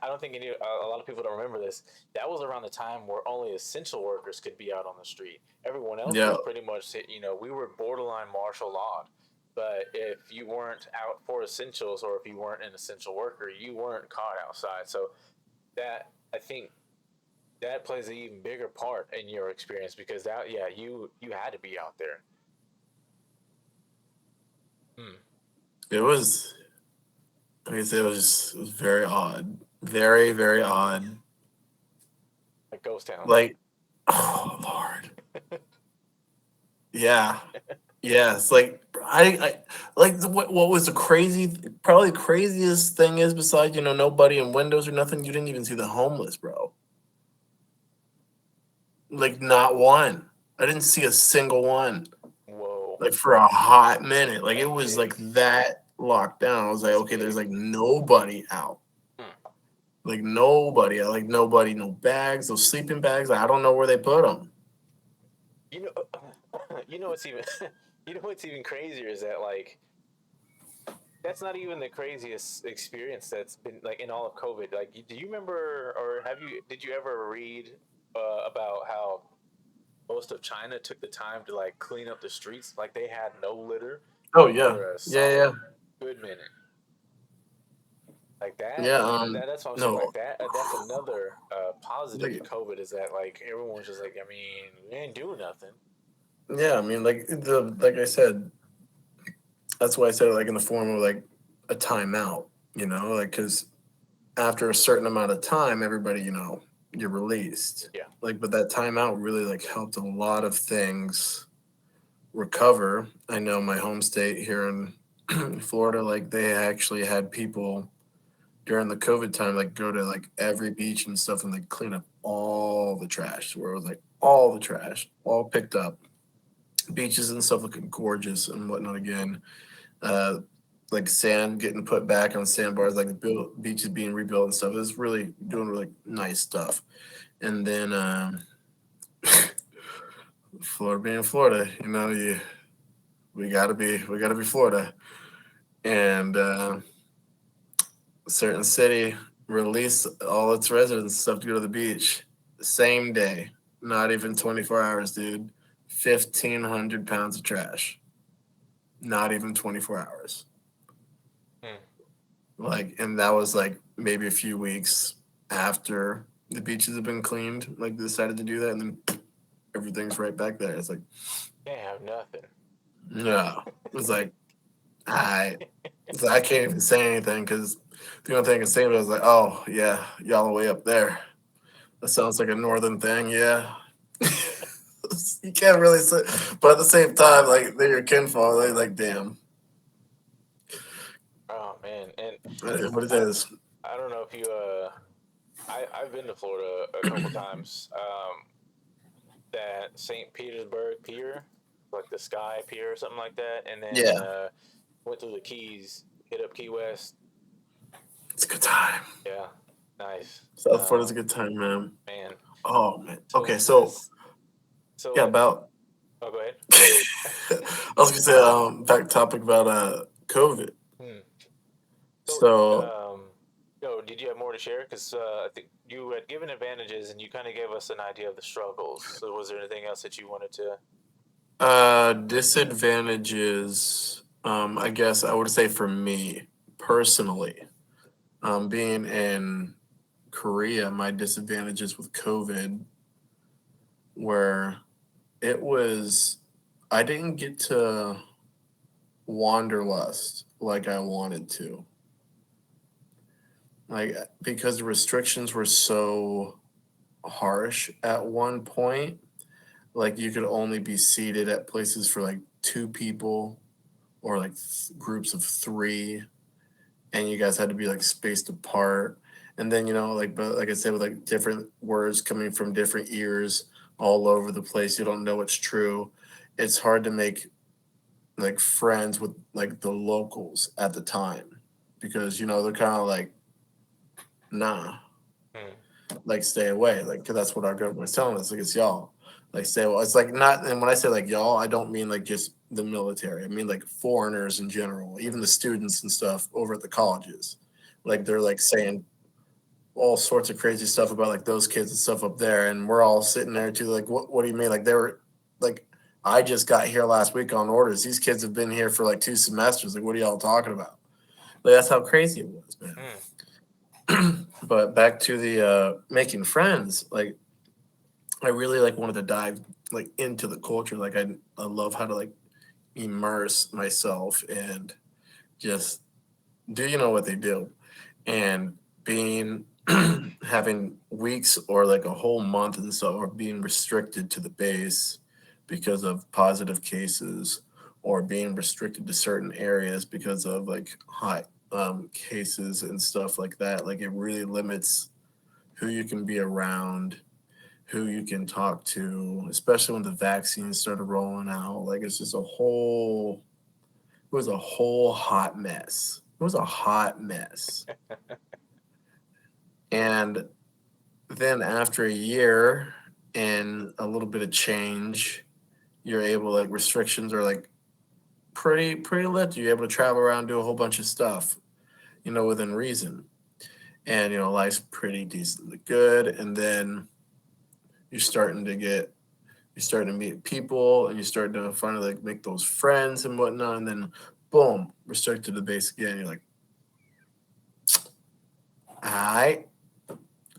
I don't think a lot of people don't remember this. That was around the time where only essential workers could be out on the street. Everyone else Yeah. was pretty much, we were borderline martial law. But if you weren't out for essentials, or if you weren't an essential worker, you weren't caught outside. So that I think that plays an even bigger part in your experience because that, yeah, you had to be out there. Hmm. It was like I said, it was very odd. Very, very odd. Like ghost town. Like, oh Lord. Yeah. Yes. Like I like what was the probably the craziest thing is besides, nobody in windows or nothing, you didn't even see the homeless, bro. Like not one. I didn't see a single one. Whoa, Like for a hot minute. Like it that's was big. like that locked down. I was like, That's okay, there's big. like nobody out. Hmm. Like nobody. Like nobody, no bags, those sleeping bags. I don't know where they put them. You know, you know what's even, you know what's even crazier is that like that's not even the craziest experience that's been like in all of COVID. Like, do you remember, or did you ever read about how most of China took the time to like clean up the streets? Like they had no litter Oh yeah. for a Yeah, yeah. solid good minute. Like that. Yeah, That's what I'm saying. no. Like that. That's another positive to Like COVID is that like everyone's just like, I mean, we ain't doing nothing. yeah, I mean like I said, that's why I said it like in the form of like a timeout, like because after a certain amount of time, everybody, you're released. Yeah. Like, but that timeout really like helped a lot of things recover. I know my home state here in Florida, like they actually had people during the COVID time, like go to like every beach and stuff and like clean up all the trash, where it was like all the trash, all picked up, beaches and stuff looking gorgeous and whatnot again. Uh, like sand getting put back on sandbars, like the beaches being rebuilt and stuff. It was really doing really nice stuff. And then Florida being Florida, we gotta be Florida. And a certain city released all its residents and stuff to go to the beach. Same day, not even 24 hours, dude. 1,500 pounds of trash. Not even 24 hours. Hmm. Like, and that was like maybe a few weeks after the beaches have been cleaned. Like, they decided to do that, and then everything's right back there. It's like, Can't have nothing. no. It's like, I, so I can't even say anything because the only thing I can say was like, oh yeah, y'all are way up there. That sounds like a northern thing, yeah. You can't really say, but at the same time, like they're your kinfolk. They're like, damn, Oh man, and that is what it I is. I don't know if you I've been to Florida a couple times. That St. Petersburg Pier, like the Sky Pier or something like that, and then Yeah, went through the Keys, hit up Key West. it's a good time. Yeah, nice. South Florida's a good time, man. Man, Oh man. so Okay, so that's So Yeah, like, about oh, go ahead. I was gonna say back topic about COVID. Hmm. So, So did you have more to share? Because I think you had given advantages, and you kind of gave us an idea of the struggles. So, was there anything else that you wanted to? disadvantages, I guess I would say for me personally, being in Korea, my disadvantages with COVID were it was I didn't get to wanderlust like I wanted to. Like because the restrictions were so harsh at one point, like you could only be seated at places for like two people or like groups of three, and you guys had to be like spaced apart. And then like but like I said, with like different words coming from different ears all over the place, you don't know what's true. It's hard to make like friends with like the locals at the time because they're kind of like, nah, Hmm. like stay away, like 'cause that's what our government's telling us, like it's y'all, like stay away. It's like not, and when I say like y'all, I don't mean like just the military. I mean like foreigners in general, even the students and stuff over at the colleges. Like they're like saying all sorts of crazy stuff about like those kids and stuff up there, and we're all sitting there too. Like, what do you mean? Like they were like, I just got here last week on orders. These kids have been here for like 2 semesters. Like, what are y'all talking about? Like that's how crazy it was, man. Hmm. But back to the making friends, like I really like wanted to dive like into the culture. Like I love how to like immerse myself and just do what they do. And being having weeks or like a whole month and so, or being restricted to the base because of positive cases, or being restricted to certain areas because of like hot cases and stuff like that. Like it really limits who you can be around, who you can talk to, especially when the vaccines started rolling out. Like it's just it was a whole hot mess. It was a hot mess. And then after a year and a little bit of change, you're able, like, restrictions are like pretty lit. You're able to travel around, do a whole bunch of stuff, within reason. And life's pretty decently good. And then you're starting to get you're starting to meet people, and you're starting to finally like make those friends and whatnot. And then boom, restricted to the base again. You're like, all right,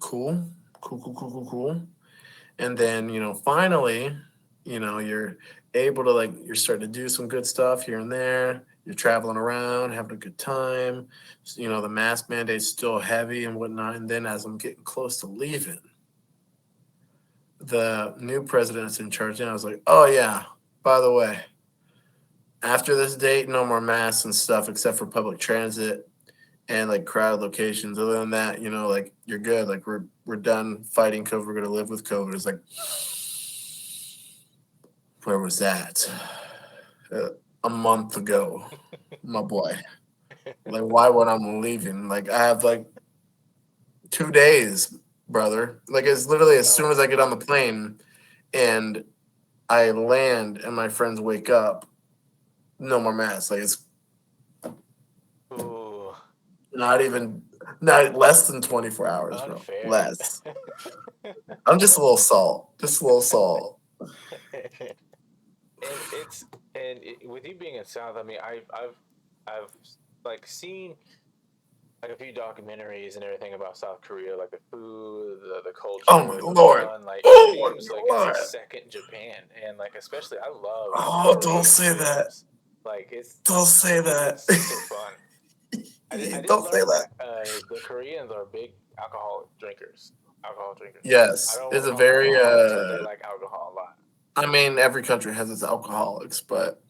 cool, cool. And then finally, you're able to like you're starting to do some good stuff here and there. You're traveling around, having a good time. The mask mandate's still heavy and whatnot. And then as I'm getting close to leaving, the new president's in charge, and I was like, oh yeah, by the way, after this date, no more masks and stuff except for public transit and like crowd locations. Other than that, like you're good. Like we're done fighting COVID. We're gonna live with COVID. It's like, where was that? Uh, a month ago, my boy. Like, why when I'm leaving? Like, I have like 2 days, brother. Like, it's literally as soon as I get on the plane and I land and my friends wake up, no more masks. Like, it's Ooh, not even, not less than 24 hours, bro. unfair. Less. I'm just a little salt. Just a little salt. And with you being in South, I mean, I've like seen like a few documentaries and everything about South Korea, like the food, the Oh my culture, the lord. fun. Like it Oh seems my like it's a lord. second Japan, and like especially I love Oh, don't Korean say that. films. Like Don't say that. it's so fun. I did Don't say learn that. that the Koreans are big alcohol drinkers. I Yes, don't want it's to a call them very alcoholics, but they like alcohol a lot. I mean every country has its alcoholics, but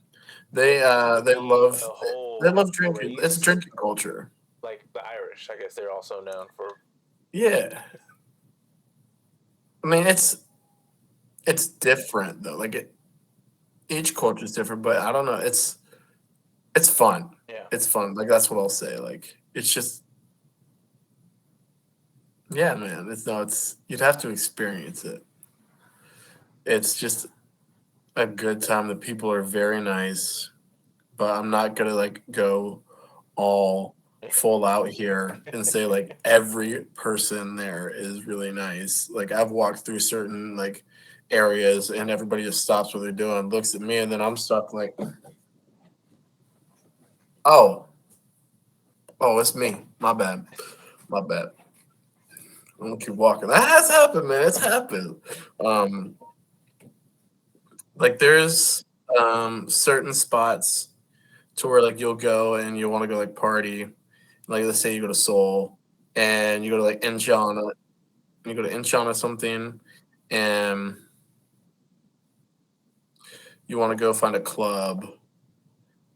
To they be a love whole drinking. It's a race drinking culture. like the Irish, I guess they're also known for. Yeah. I mean it's different though. Like each culture is different, but I don't know. It's fun. Yeah. It's fun. Like that's what I'll say. Like it's just yeah, man. It's no, it's you'd have to experience it. It's just a good time. The people are very nice, but I'm not gonna like go all full out here and say like every person there is really nice. Like I've walked through certain like areas and everybody just stops what they're doing, looks at me, and then I'm stuck like, oh, oh, it's me. My bad. My bad. I'm gonna keep walking. That has happened, man. It's happened. Um, like there's certain spots to where like you'll go and you want to go like party. Like let's say you go to Seoul and you go to like Incheon, you go to Incheon or something, and you want to go find a club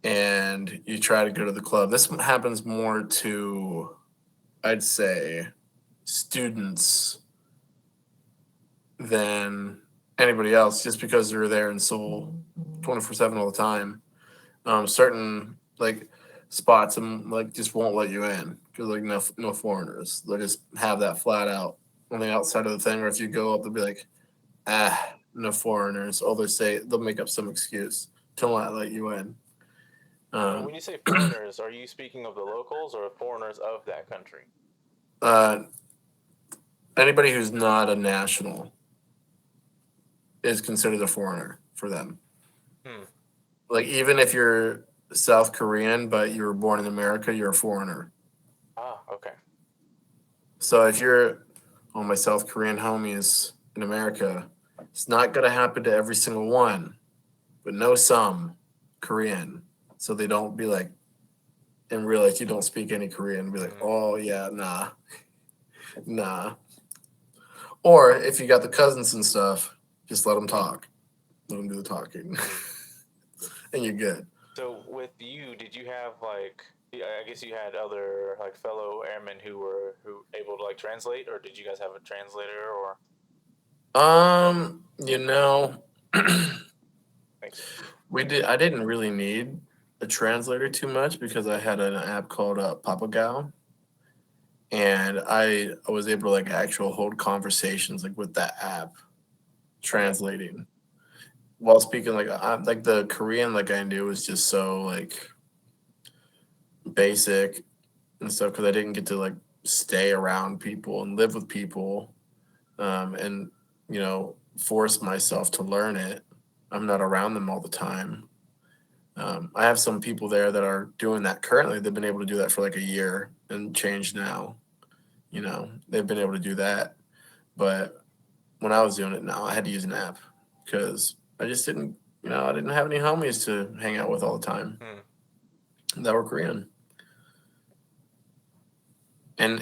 and you try to go to the club. This happens more to, I'd say, students than anybody else, just because they're there in Seoul 24/7 all the time. Certain like spots and like just won't let you in because like no foreigners. They'll just have that flat out on the outside of the thing. Or if you go up, they'll be like, no foreigners. Or they'll make up some excuse to not let you in. When Um, you say foreigners, are you speaking of the locals or foreigners of that country? uh, Anybody who's not a national is considered a foreigner for them. Hmm. Like even if you're South Korean but you were born in America, you're a foreigner. Ah, okay. So if you're all my South Korean homies in America, it's not gonna happen to every single one, but know some Korean. So they don't be like and realize you don't speak any Korean and be like, Hmm. oh yeah, nah, nah. Or if you got the cousins and stuff, just let them talk. Let them do the talking, Hmm. and you're good. So with you, did you have like I guess you had other like fellow airmen who able to like translate, or did you guys have a translator or You know, thank you. I didn't really need a translator too much because I had an app called Papagal, and I was able to like actual hold conversations like with that app Okay. translating while speaking like the Korean like I knew was just so like basic and stuff because I didn't get to like stay around people and live with people, and force myself to learn it. I'm not around them all the time. I have some people there that are doing that currently. They've been able to do that for like a year and change now. They've been able to do that. But when I was doing it now, I had to use an app because I just didn't, I didn't have any homies to hang out with all the time Hmm. that were Korean. And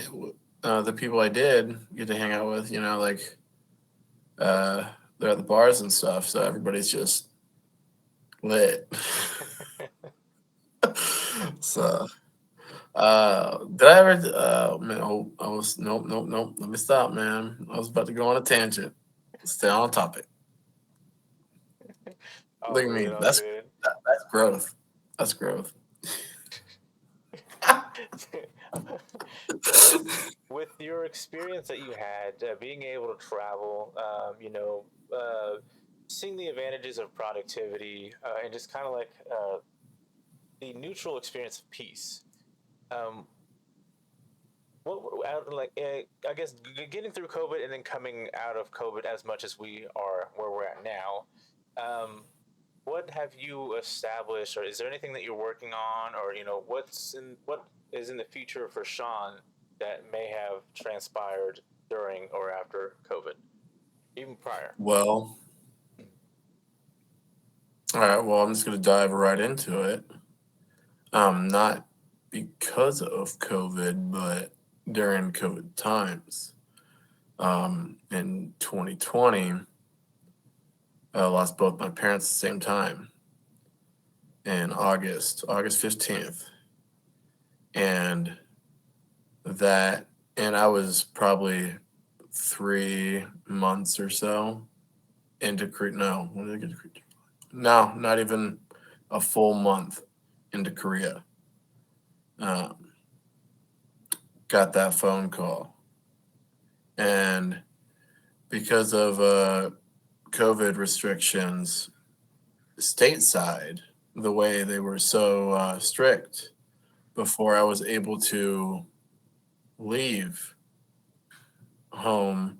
the people I did get to hang out with, like they're at the bars and stuff. So everybody's just lit. So did I ever? Man, oh, I was nope, nope, nope. Let me stop, man. I was about to go on a tangent. Stay on topic. All Look at me. good, all That's good. that's growth. That's growth. So with your experience that you had, being able to travel, seeing the advantages of productivity, and just kind of like the neutral experience of peace. Um, like I guess getting through COVID and then coming out of COVID as much as we are where we're at now. Um, what have you established, or is there anything that you're working on, or what is in the future for Shawn that may have transpired during or after COVID, even prior? Well, all right. Well, I'm just gonna dive right into it. Not because of COVID, but during COVID times. In 2020, I lost both my parents at the same time in August 15th. And that, and I was probably 3 months or so into Korea. No, when did I get to Korea? No, not even a full month into Korea. Um, got that phone call. And because of COVID restrictions, stateside the way they were so strict before I was able to leave home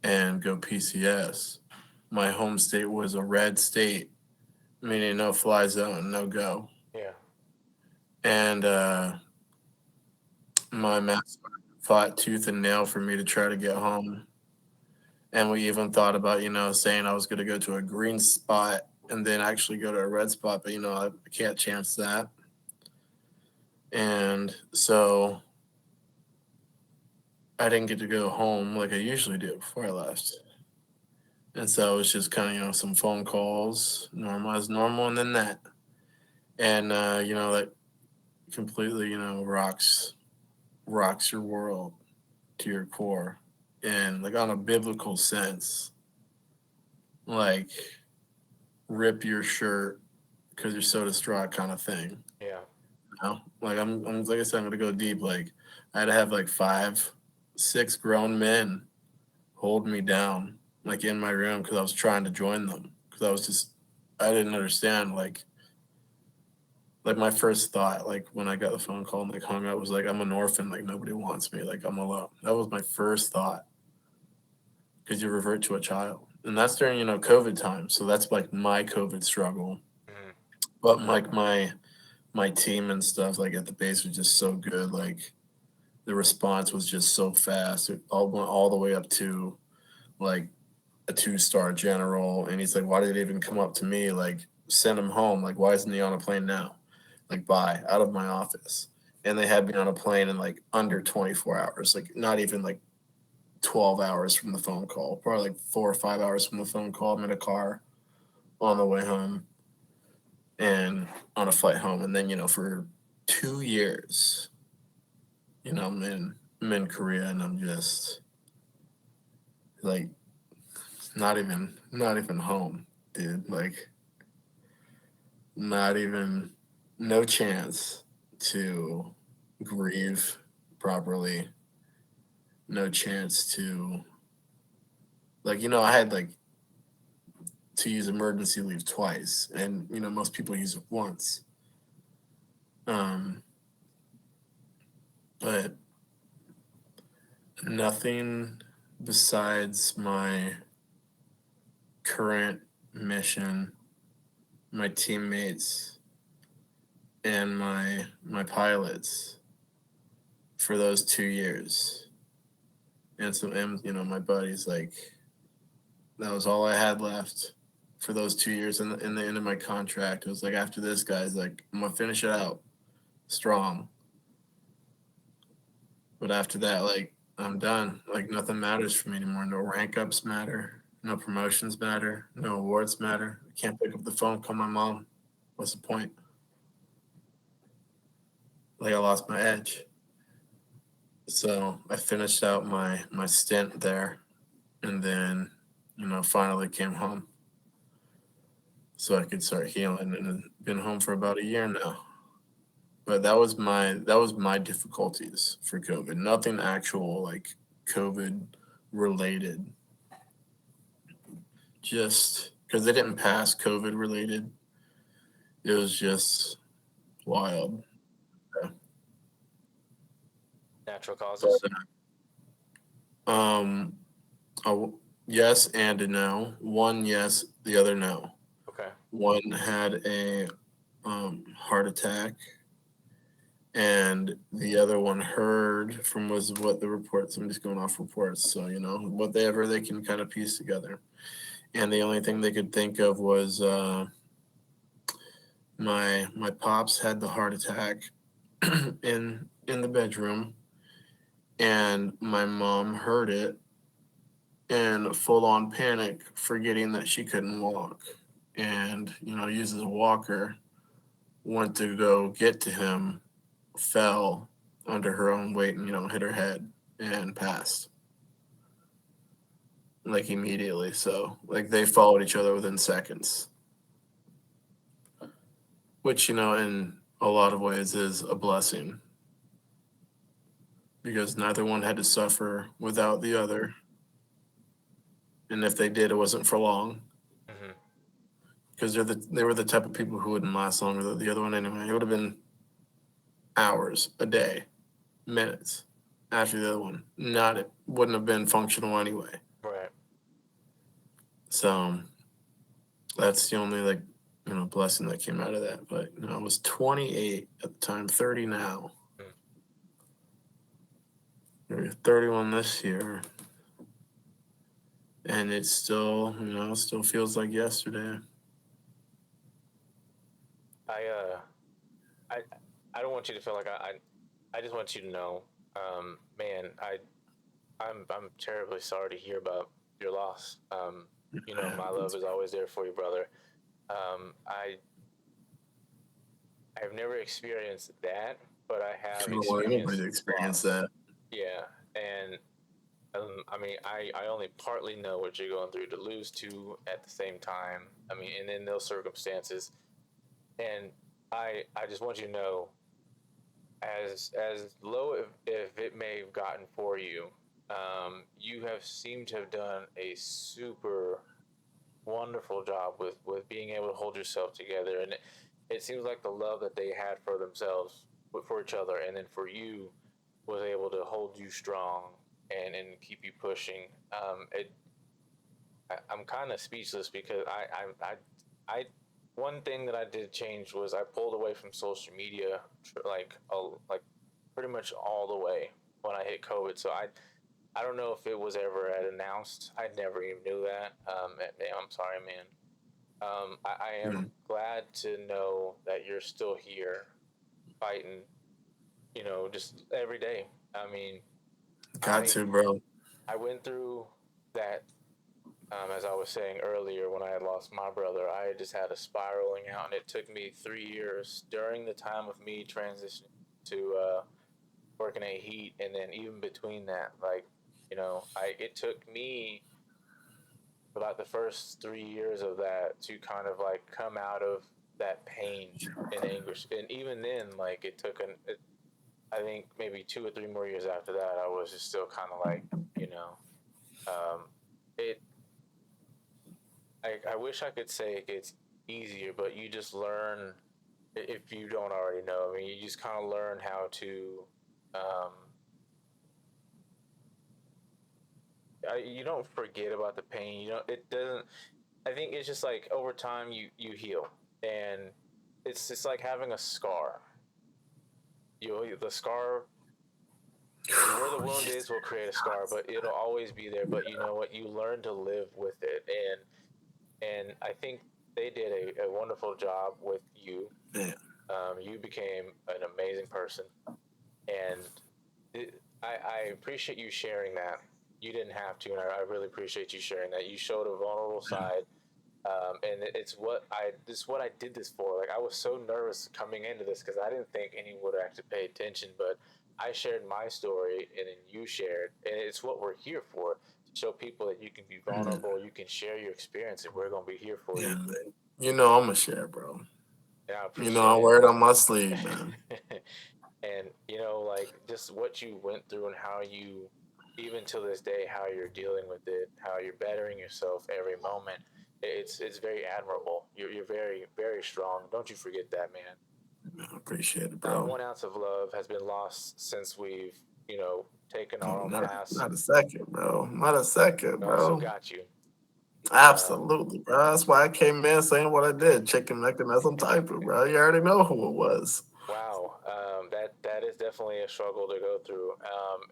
and go PCS. My home state was a red state, meaning no fly zone, no go. Yeah. And my master fought tooth and nail for me to try to get home. And we even thought about, saying I was going to go to a green spot and then actually go to a red spot, but I can't chance that. And so I didn't get to go home like I usually do before I left. And so it was just kind of, some phone calls, normal as normal, and then that. And that completely, rocks your world to your core. And like on a biblical sense, like rip your shirt because you're so distraught kind of thing. Yeah. Like I'm like I said, I'm gonna go deep. Like I had to have like 5, 6 grown men hold me down, like in my room, because I was trying to join them. Because I didn't understand. Like my first thought, like when I got the phone call and like hung up, was like I'm an orphan. Like nobody wants me. Like I'm alone. That was my first thought. Because you revert to a child, and that's during COVID time. So that's like my COVID struggle. Hmm. But like my team and stuff, like at the base, was just so good. Like the response was just so fast. It all went all the way up to like a 2-star general, and he's like, "Why did it even come up to me? Like, send him home. Like, why isn't he on a plane now? Like, bye, out of my office." And they had me on a plane in like under 24 hours, like not even like 12 hours from the phone call, probably like 4 or 5 hours from the phone call. I'm in a car on the way home and on a flight home. And then, for 2 years, I'm in Korea, and I'm just like not even home, dude. Like not even no chance to grieve properly, no chance to like I had like to use emergency leave twice, and most people use it once. um but nothing besides my current mission, my teammates, and my pilots for those 2 years, and my buddies, like that was all I had left for those 2 years. In the end of my contract, it was like, after this, guys, like I'm gonna finish it out strong, but after that, like I'm done. Like nothing matters for me anymore. No rank ups matter, no promotions matter, no awards matter. I can't pick up the phone, call my mom. What's the point? Like I lost my edge. So I finished out my stint there, and then finally came home so I could start healing, and I've been home for about a year now. But that was my difficulties for COVID. Nothing actual like COVID related. Just because they didn't pass COVID related, it was just wild. Natural But causes. um, yes and a no. One yes, the other no. Okay. One had a heart attack, and the other one heard from was what the reports. I'm just going off reports, so whatever they can kind of piece together. And the only thing they could think of was my pops had the heart attack in the bedroom, and my mom heard it in full on panic, forgetting that she couldn't walk, and uses a walker, went to go get to him, fell under her own weight, and hit her head and passed like immediately. So like they followed each other within seconds, which in a lot of ways is a blessing, because neither one had to suffer without the other, and if they did, it wasn't for long. Hmm. because they were the type of people who wouldn't last longer than the other one anyway. It would have been hours, a day, minutes after the other one. Not it wouldn't have been functional anyway. Right. So that's the only blessing that came out of that. But I was 28 at the time, 30 now. Mm. You're 31 this year, and it still still feels like yesterday. I I I don't want you to feel like I just want you to know, man, I'm terribly sorry to hear about your loss. It My love happens. is always there for you, brother. I've never experienced that, but I I have don't want anybody experienced to experience loss. that. Yeah, and I mean, I only partly know what you're going through to lose two at the same time. I mean, and in those circumstances, and I just want you to know, as low if it may have gotten for you, you have seemed to have done a super wonderful job with being able to hold yourself together, and it seems like the love that they had for themselves, for each other, and then for you, was able to hold you strong and keep you pushing. I'm kind of speechless because I one thing that I did change was I pulled away from social media, like pretty much all the way when I hit COVID. So I don't know if it was ever announced. I never even knew that. I'm sorry, man. I am Mm. glad to know that you're still here fighting. Just every day. I mean, Got I to, bro. I went through that, as I was saying earlier, when I had lost my brother, I just had a spiraling out, and it took me 3 years during the time of me transitioning to working at Heat, and then even between that, like, it took me about the first 3 years of that to kind of like come out of that pain and anguish, and even then, like, I think maybe 2 or 3 more years after that, I was just still kind of like, you know, um, it I wish I could say it gets easier, but you just learn, if you don't already know. I mean, you just kind of learn how to. Um, you don't forget about the pain. It doesn't. I think it's just like over time you heal, and it's like having a scar. The scar, where the wound is, will create a scar, but it'll always be there. But you know what? You learn to live with it, and I think they did a wonderful job with you. Man, You became an amazing person, and I appreciate you sharing that. You didn't have to, and I really appreciate you sharing that. You showed a vulnerable side, and it's what this is what I did this for. Like, I was so nervous coming into this because I didn't think anyone would actually pay attention, but I shared my story, and then you shared, and it's what we're here for, to show people that you can be man, vulnerable, you can share your experience, and we're gonna be here for yeah, you. man. I'm a share, bro. And I I appreciate it. wear it on my sleeve, man. And like, just what you went through, and how you, even to this day, how you're dealing with it, how you're bettering yourself every moment. It's very admirable. You're very, very strong. Don't you forget that, man. I appreciate it, Not bro. 1 ounce of love has been lost since we've taken our Oh, own paths. not a second, bro. Not a second, I also bro. got you. Absolutely, bro. That's why I came in saying what I did. Chicken mechanism typer, bro. You already know who it was. Wow, that is definitely a struggle to go through.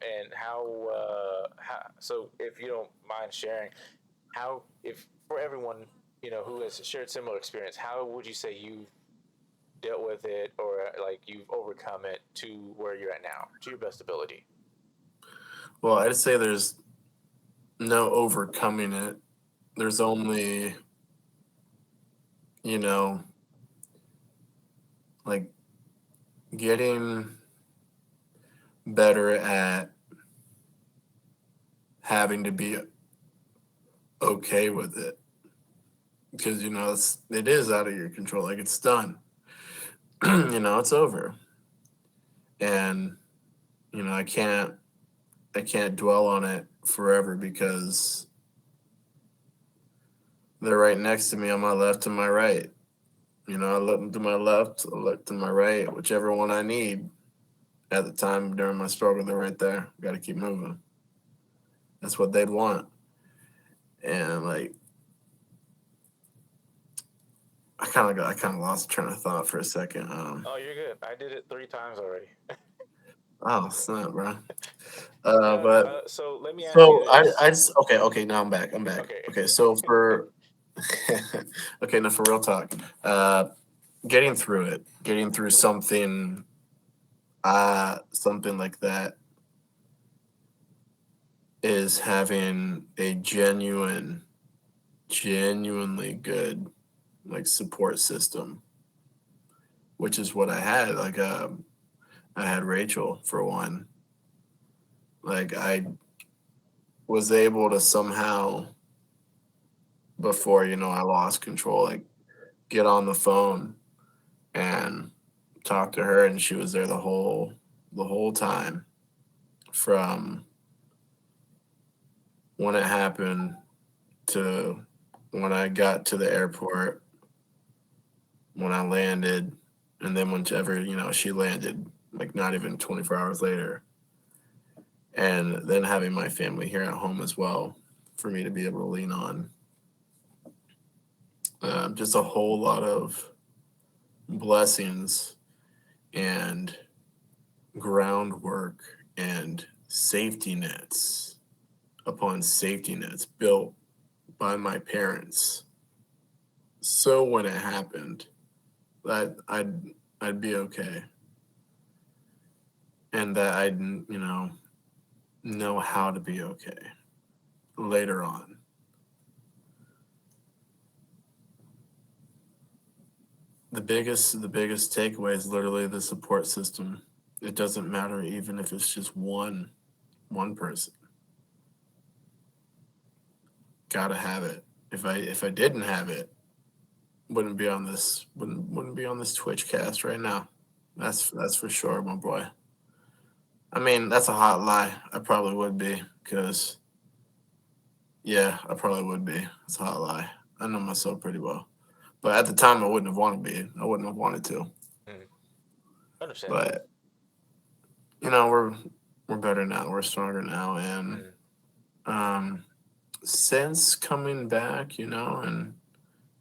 And how, so if you don't mind sharing, how, if for everyone who has shared similar experience, how would you say you've dealt with it, or like you've overcome it to where you're at now, to your best ability? Well, I'd say there's no overcoming it. There's only, you know, like getting better at having to be okay with it. Because, it is out of your control. Like, it's done. It's over. And, I can't dwell on it forever because They're right next to me on my left and my right. I look to my left, I look to my right, whichever one I need at the time during my struggle, they're right there. Got to keep moving. That's what they'd want. And like, I kind of lost train of thought for a second. Oh, you're good. I did it 3 times already. Oh snap, bro. Uh, But so let me ask you so this. I just okay. Now I'm back. I'm back. Okay. Okay, so for okay, now for real talk. Getting through it, getting through something like that is having a genuinely good like support system, which is what I had. Like I had Rachel for one. Like I was able to somehow before I lost control, like get on the phone and talk to her, and she was there the whole time from when it happened to when I got to the airport, when I landed, and then whenever she landed, like not even 24 hours later, and then having my family here at home as well for me to be able to lean on. Just a whole lot of blessings and groundwork and safety nets upon safety nets built by my parents. So when it happened, that I'd be okay, and that I'd know how to be okay later on. The biggest takeaway is literally the support system. It doesn't matter even if it's just one person. Gotta have it. If I didn't have it, wouldn't be on this Twitch cast right now. That's for sure, my boy. I mean, that's a hot lie. I probably would be, because yeah, I probably would be. It's a hot lie. I know myself pretty well. But at the time I wouldn't have wanted to be. I wouldn't have wanted to. Mm, understandable. But we're better now. We're stronger now. And Mm, um since coming back, and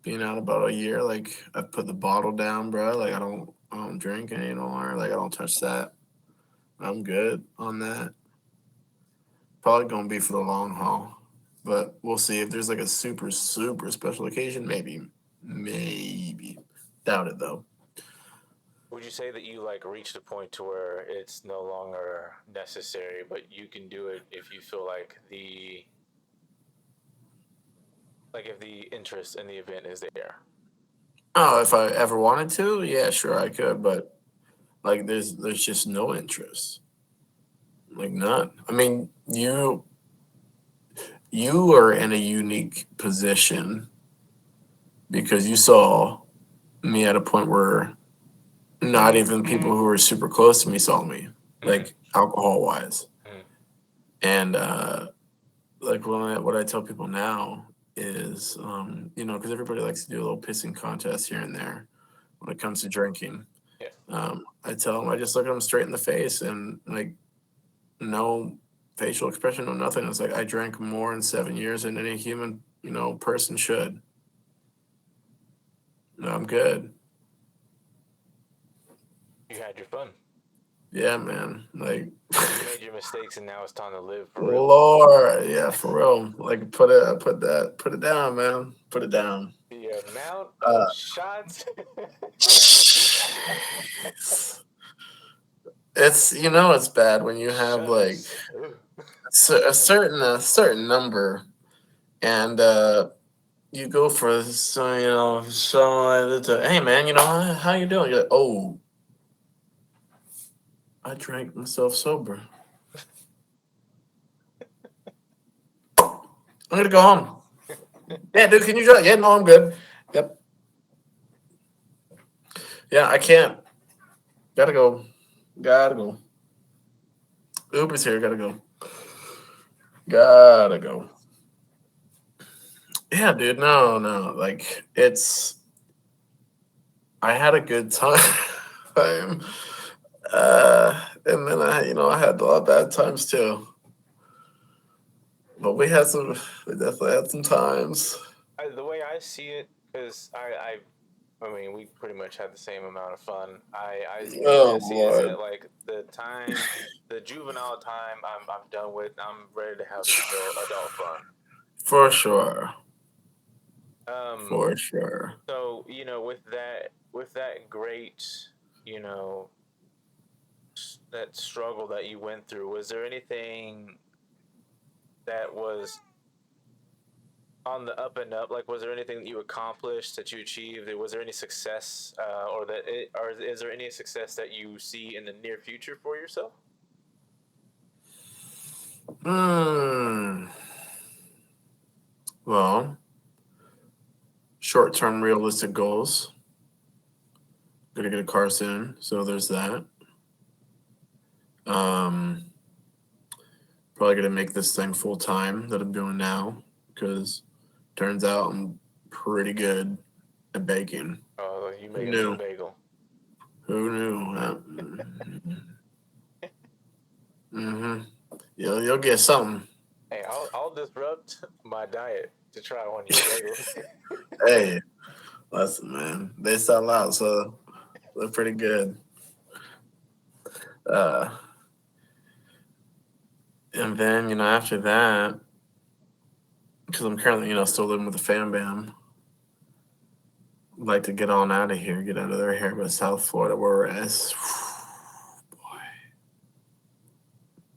being out about a year, like I've put the bottle down, bro. Like I don't drink anymore. Like I don't touch that. I'm good on that. Probably gonna be for the long haul, but we'll see. If there's like a super super special occasion, maybe. Doubt it though. would you say that you like reached a point to where it's no longer necessary, but you can do it if you feel like if the interest in the event is there? Oh, if I ever wanted to, yeah, sure I could, but like there's just no interest, like none. I mean, you are in a unique position because you saw me at a point where not even people who were super close to me saw me, Mm-hmm. like alcohol wise. Mm-hmm. And like what I tell people now is, because everybody likes to do a little pissing contest here and there when it comes to drinking. Yeah. I tell them, I just look at them straight in the face and like no facial expression, no nothing. It's like I drank more in 7 years than any human, person should. No, I'm good. You had your fun. Yeah, man. Like, You made your mistakes, and now it's time to live for real. Lord, yeah, for real. Like, put it down, man. Put it down. The amount of Uh, shots. it's bad when you have like Shots. Ugh. a certain number, and you go for hey man, how you doing? You're like, oh, I drank myself sober. I'm gonna go home. Yeah, dude, can you drive? Yeah, no, I'm good. Yep. Yeah, I can't. Gotta go. Gotta go. Uber's here. Gotta go. Gotta go. Yeah, dude. No, no. Like it's. I had a good time. And then I had a lot of bad times too. But we definitely had some times. The way I see it, because I mean, we pretty much had the same amount of fun. The way I Oh see it is Lord, that like the juvenile time, I'm done with. I'm ready to have some real adult fun. for sure, Um, for sure. so with that great, you know, that struggle that you went through, was there anything that was on the up and up? Like, was there anything that you accomplished, that you achieved? Was there any success, or is there any success that you see in the near future for yourself? Hmm. Well, short-term realistic goals. Gonna get a car soon, so there's that. Um, Probably gonna make this thing full time that I'm doing now because turns out I'm pretty good at baking. Oh, you Who make a mean knew? bagel. Who knew? Mm-hmm. You'll get something. Hey, I'll disrupt my diet to try one of your bagels. Hey, listen, man. They sell out, so they're pretty good. Uh, and then after that, because I'm currently still living with the fam bam, I'd like to get on out of here, get out of their hair by South Florida, where we're at. It's, boy,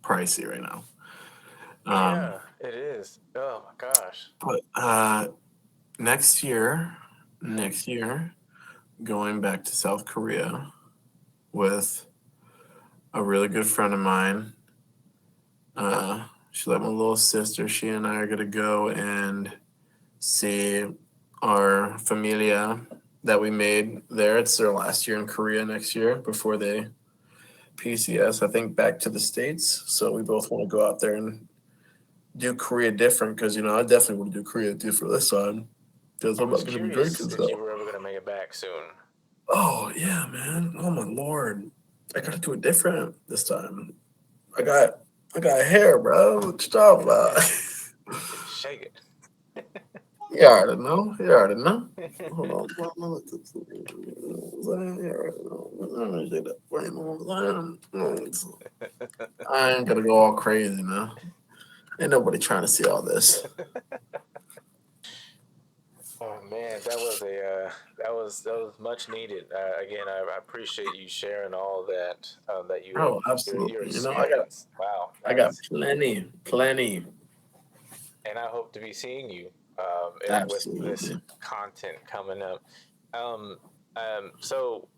pricey right now. Um, Yeah, it is. Oh my gosh. but next year, next year, going back to South Korea with a really good friend of mine. She's like my little sister. She and I are gonna go and see our familia that we made there. It's their last year in Korea next year before they PCS, I think, back to the States. So we both want to go out there and do Korea different because, I definitely want to do Korea different this time because I I'm was not going to be curious drinking if you so. were ever gonna make it back soon. Oh, yeah, man. Oh, my Lord. I got to do it different this time. I got I got hair, bro. What you talking about? Shake You already know. You already know. it. Hold on. I ain't gonna go all crazy now. Ain't nobody trying to see all this. Oh man, that was much needed. Again, I appreciate you sharing all that that you have Oh, your absolutely. experience. Wow, I got plenty, plenty. and I hope to be seeing you with this Absolutely. content coming up. Um, so,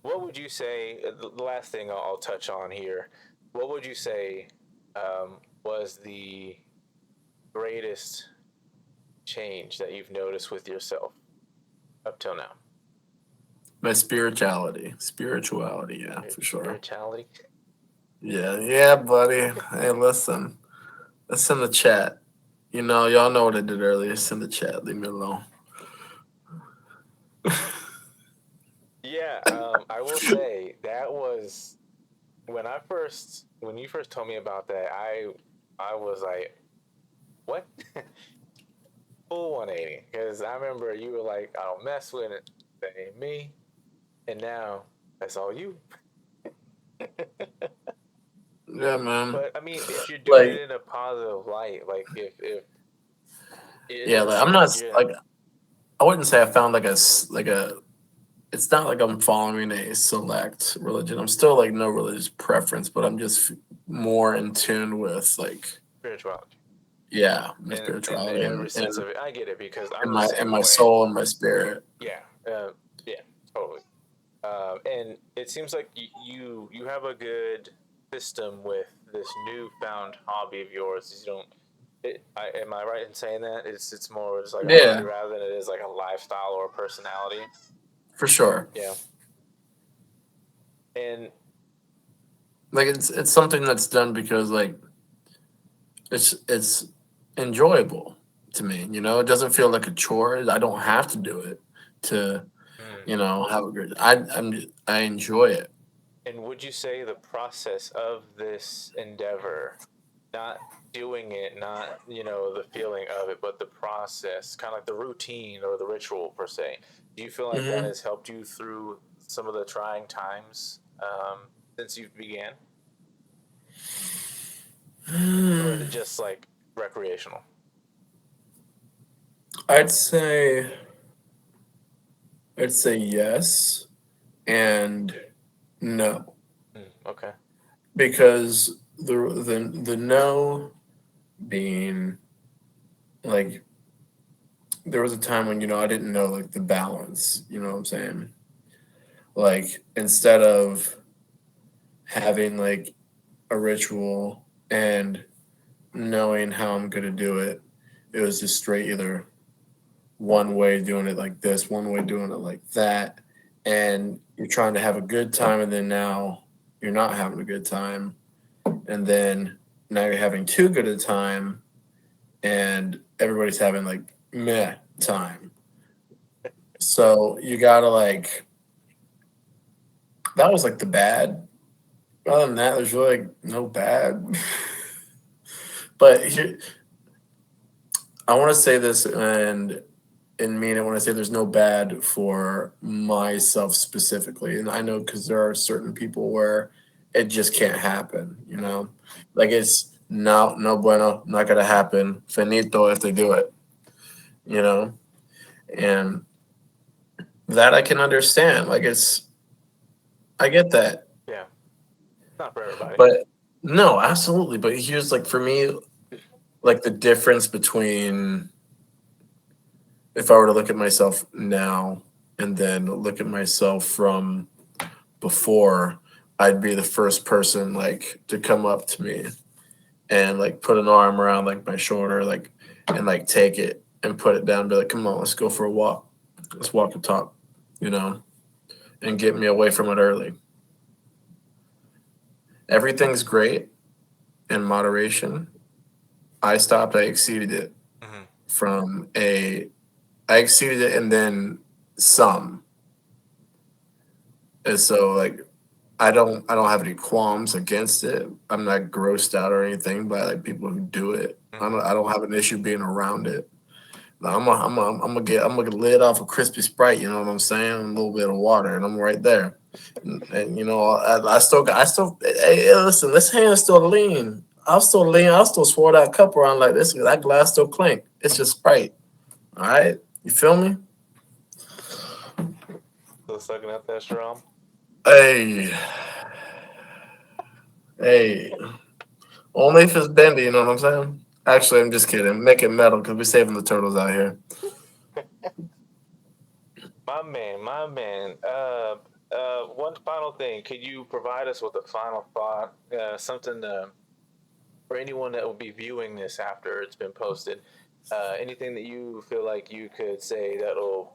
what would you say? The last thing I'll touch on here. What would you say was the greatest change that you've noticed with yourself up till now? My spirituality, yeah, Your for sure. spirituality. Yeah, yeah, buddy. Hey, listen, let's in the chat. Y'all know what I did earlier. Send the chat. Leave me alone. Yeah, I will say that was when you first told me about that. I was like, what? Full 180, because I remember you were like, I don't mess with it. That ain't me. And now that's all you. Yeah, man. But I mean, if you're doing it Like, in a positive light, like if it yeah, like doesn't I'm make not you. like I wouldn't say I found like a. It's not like I'm following a select religion. I'm still like no religious preference, but I'm just more in tune with like Spirituality yeah, my in spirituality every sense of it. I get it because I'm the and same my way. soul and my spirit. Yeah, yeah, totally. And it seems like you have a good system with this newfound hobby of yours. You don't. Am I right in saying that it's more just like a hobby Yeah, rather than it is like a lifestyle or a personality? for sure. Yeah, and Like it's something that's done because like it's enjoyable to me. It doesn't feel like a chore. I don't have to do it to Mm. have a good. I enjoy it. And would you say the process of this endeavor, not doing it, not, the feeling of it, but the process, kind of like the routine or the ritual per se, do you feel like that Hmm. has helped you through some of the trying times since you began? Or is it just like recreational? I'd say I'd say yes and no, Okay. because the no being like, there was a time when I didn't know like the balance. You know what I'm saying? Like, instead of having like a ritual and knowing how I'm gonna do it, it was just straight either one way doing it like this, one way doing it like that, and you're trying to have a good time, and then now you're not having a good time, and then now you're having too good a time, and everybody's having like meh time. So you gotta like, that was like the bad. Other than that, there's really like no bad. But here, I want to say this and mean it when I say there's no bad for myself specifically. And I know because there are certain people where it just can't happen, Mhm. Like, it's no bueno, not gonna happen. Finito if they do it, you know? And that I can understand. Like, I get that. Yeah, not for everybody. But no, absolutely. But here's like, for me, like, the difference between, if I were to look at myself now and then look at myself from before, I'd be the first person like to come up to me and like put an arm around like my shoulder, like, and like take it and put it down, be like, come on, let's go for a walk. Let's walk and talk, you know, and get me away from it early. Everything's great in moderation. I exceeded it Hmm. from a I exceeded it and then some. And so like, I don't have any qualms against it. I'm not grossed out or anything by like people who do it. Hmm. I don't have an issue being around it. Like, I'm gonna lid off a crispy Sprite. You know what I'm saying? A little bit of water, and I'm right there. And I still. Hey, listen, this hand's still lean. I'll still lean. I'll still swirl that cup around like this. That glass still clink. It's just Sprite. All right, you feel me? Still sucking up that strum. Hey, hey. Only if it's bendy, you know what I'm saying? Actually, I'm just kidding. Make it metal because we're saving the turtles out here. My man, my man. One final thing. Could you provide us with a final thought? Something for anyone that will be viewing this after it's been posted. Anything that you feel like you could say that'll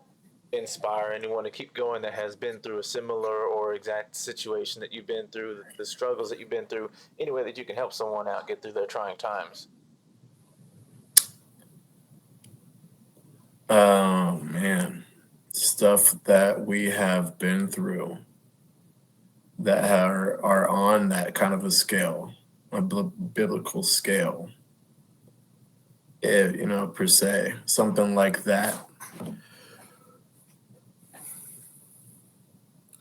inspire anyone to keep going that has been through a similar or exact situation that you've been through, the struggles that you've been through, any way that you can help someone out get through their trying times. Oh man, stuff that we have been through that are on that kind of a scale, a biblical scale, per se, something like that.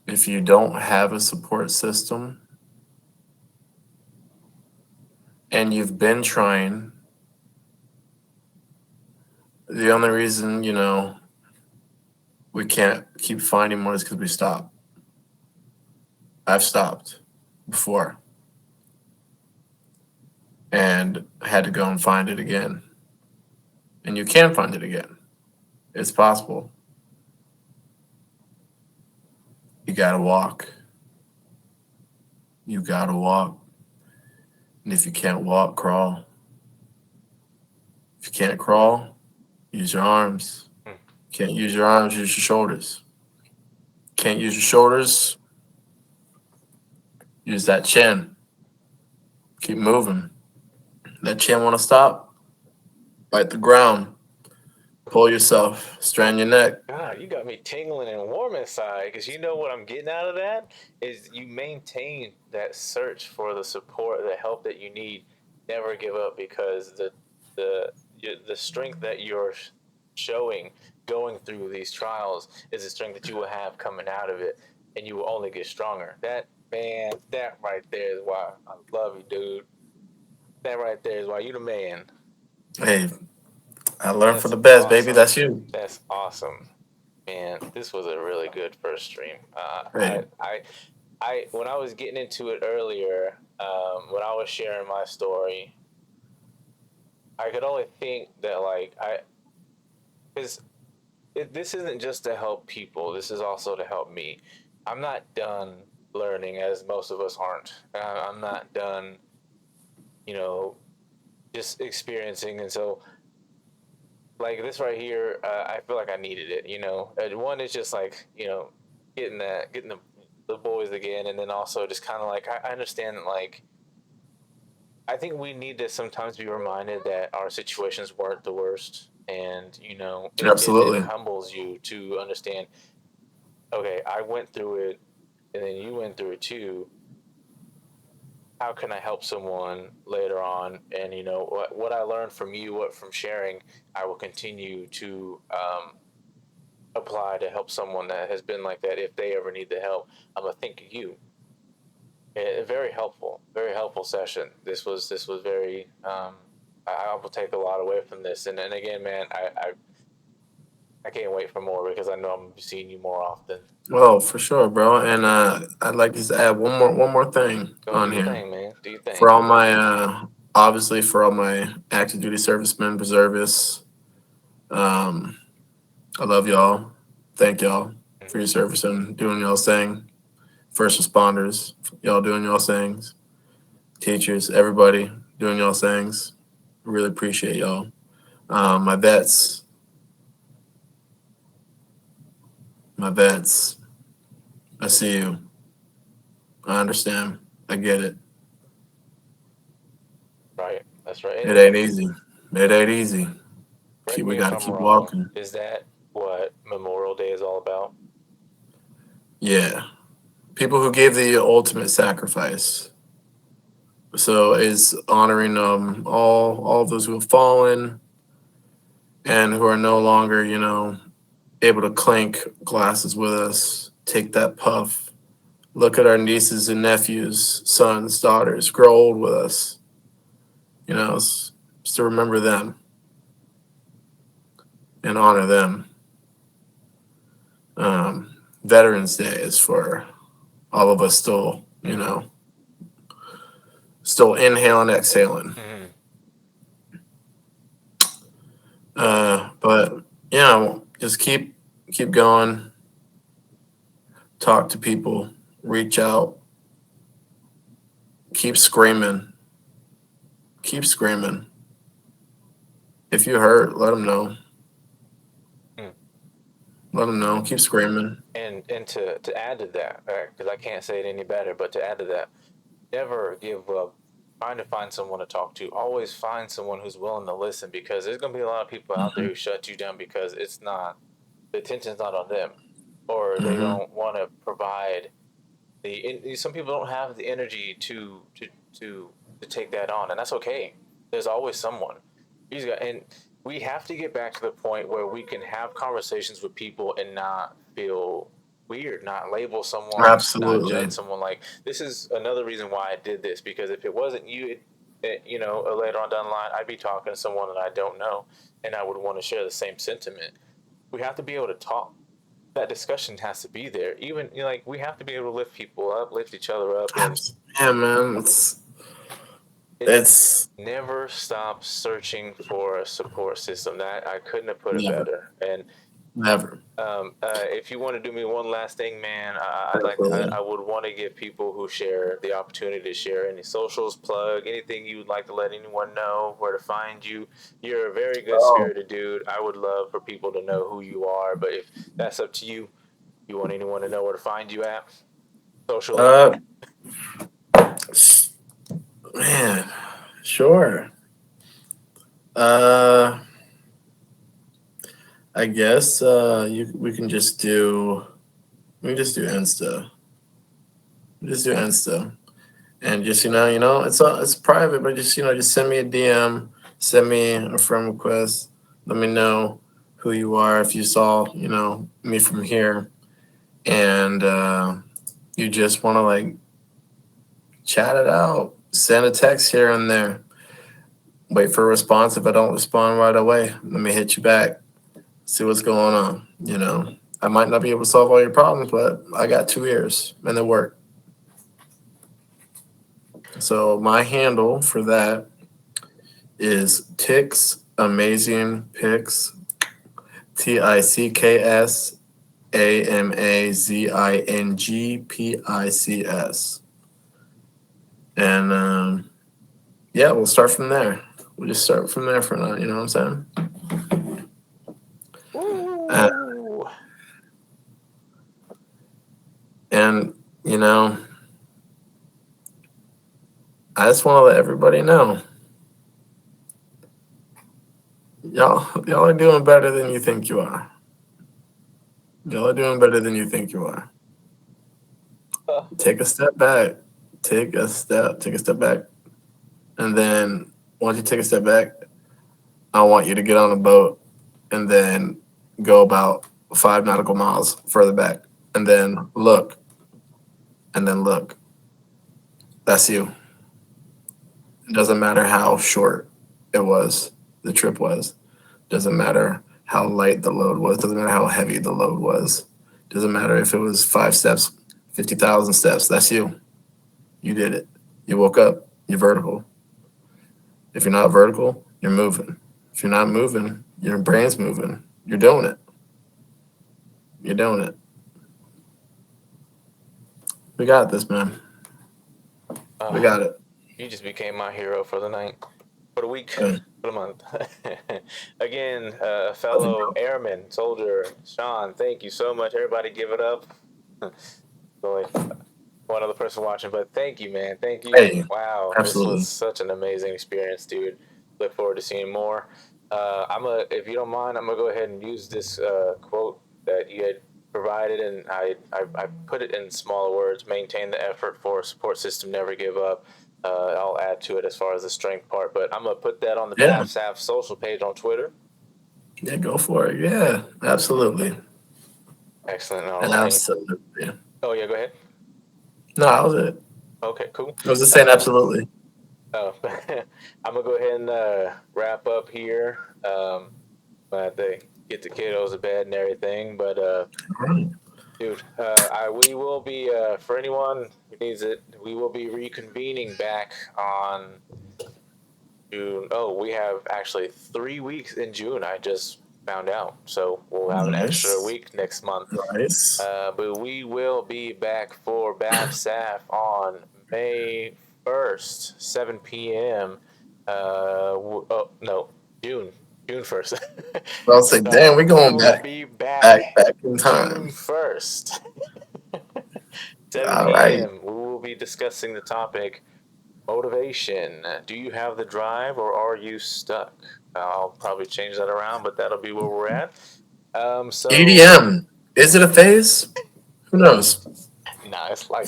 If you don't have a support system and you've been trying, the only reason we can't keep finding more is because we stop. I've stopped before and had to go and find it again. And you can find it again. It's possible. You gotta walk. You gotta walk. And if you can't walk, crawl. If you can't crawl, use your arms. Hmm. Can't use your arms, use your shoulders. Can't use your shoulders, use that chin. Keep moving. That chin wanna stop? Bite the ground. Pull yourself. Strain your neck. God, you got me tingling and warm inside because you know what I'm getting out of that is you maintain that search for the support, the help that you need. Never give up because the the strength that you're showing going through these trials is the strength that you will have coming out of it, and you will only get stronger. That man, that right there is why I love you, dude. That right there is why you the man. Hey, I learned for That's the best, baby. awesome. That's you. That's awesome. Man, this was a really good first stream. Hey, When I was getting into it earlier, when I was sharing my story, I could only think that because this isn't just to help people. This is also to help me. I'm not done learning, as most of us aren't. I'm not done, you know, just experiencing, and so like this right here, I feel like I needed it. One is just like getting the boys again, and then also just kind of like I understand that like I think we need to sometimes be reminded that our situations weren't the worst, and it absolutely. humbles you to understand. Okay, I went through it, and then you went through it too. How can I help someone later on? And what I learned from you, what from sharing, I will continue to apply to help someone that has been like that if they ever need the help. I'm gonna think of you. Very helpful session. This was very. I will take a lot away from this, and again, man, I can't wait for more because I know I'm gonna be seeing you more often. Well, for sure, bro. And I'd like to just add one more thing Go do on your here thing, man. Do your for thing. all my obviously for all my active duty servicemen, reservists. Um, I love y'all. Thank y'all for your Mm-hmm. service and doing y'all's thing. First responders, y'all doing y'all's things. Teachers, everybody doing y'all's things. Really appreciate y'all. My vets, my vets. I see you. I understand. I get it. Right. That's right. It ain't easy. It ain't easy. Correct We me if gotta I'm keep wrong. walking. Is that what Memorial Day is all about? Yeah. People who gave the ultimate sacrifice. So is honoring all of those who have fallen and who are no longer, able to clink glasses with us, take that puff, look at our nieces and nephews, sons, daughters, grow old with us. It's to remember them and honor them. Veterans Day is for all of us still, Mm-hmm. still inhaling, exhaling. Mm-hmm. But just keep going. Talk to people. Reach out. Keep screaming. Keep screaming. If you hurt, let them know. Mm. Let them know. Keep screaming. And to add to that, because I can't say it any better, but to add to that, never give up trying to find someone to talk to. Always find someone who's willing to listen because there's going to be a lot of people out there Hmm. who shut you down because the attention's not on them or they Hmm. don't want to provide some people don't have the energy to to take that on, and that's okay. There's always someone. And we have to get back to the point where we can have conversations with people and not feel weird, not label someone, not judge Absolutely. someone. Like this is another reason why I did this because if it wasn't you, later on down the line, I'd be talking to someone that I don't know, and I would want to share the same sentiment. We have to be able to talk. That discussion has to be there. Even like we have to be able to lift people up, lift each other up, and Yeah, man. it It's never stop searching for a support system. That I couldn't have put it never, better. And never. if you want to do me one last thing, man, Absolutely. I would want to give people who share the opportunity to share any socials, plug anything you would like to let anyone know where to find you. You're a very good Oh. spirited dude. I would love for people to know who you are, but if that's up to you, you want anyone to know where to find you at socially. Uh, man. Sure. Uh, I guess we can just do Insta. Just do Insta, and just it's private, but just just send me a DM, send me a friend request. Let me know who you are if you saw me from here, and you just want to like chat it out. Send a text here and there. Wait for a response. If I don't respond right away, let me hit you back. See what's going on. I might not be able to solve all your problems, but I got 2 ears and they work. So my handle for that is Ticks Amazing Pics. TicksAmazingPics. And yeah, we'll start from there. We'll just start from there for now. You know what I'm saying? Uh, Ooh. and I just want to let everybody know, y'all are doing better than you think you are. Y'all are doing better than you think you are. Uh, Take a step back. Take a step back. And then once you take a step back, I want you to get on a boat and then go about 5 nautical miles further back. And then look. And then look. That's you. It doesn't matter how short the trip was. Doesn't matter how light the load was. Doesn't matter how heavy the load was. Doesn't matter if it was 5 steps, 50,000 steps. That's you. You did it. You woke up. You're vertical. If you're not vertical, you're moving. If you're not moving, your brain's moving. You're doing it. You're doing it. We got this, man. We uh, got it. you just became my hero for the night, for the week, Uh, for the month. Again, love you, fellow bro. airman, soldier, Shawn, thank you so much. Everybody give it up. Only one other person watching, but thank you, man. Thank you. Hey, Wow, this was absolutely. such an amazing experience, dude. Look forward to seeing more. If you don't mind, I'm gonna go ahead and use this quote that you had provided, and I put it in smaller words. Maintain the effort for a support system, never give up. I'll add to it as far as the strength part, but I'm gonna put that on the Yeah. BAFSAF social page on Twitter. Yeah, go for it. Yeah, absolutely. Excellent. All And right. absolutely. Oh yeah, go ahead. No, that was it. Okay, cool. I was just saying Um, absolutely. Oh, I'm gonna go ahead and wrap up here. I have to get the kiddos to bed and everything, but All right. dude, we will be for anyone who needs it. We will be reconvening back on June. Oh, we have actually 3 weeks in June. I just found out, so we'll have an extra Nice. week next month. Nice. But we will be back for BAFSAF on May 1st, 7 p.m. Oh no, June, June 1st. I'll say, damn, we're We going will back, be back back in time. June 1st, 7 All right. p.m. We will be discussing the topic motivation. Do you have the drive or are you stuck? I'll probably change that around, but that'll be where we're at. So EDM. Is it a phase? Who knows? nah, it's like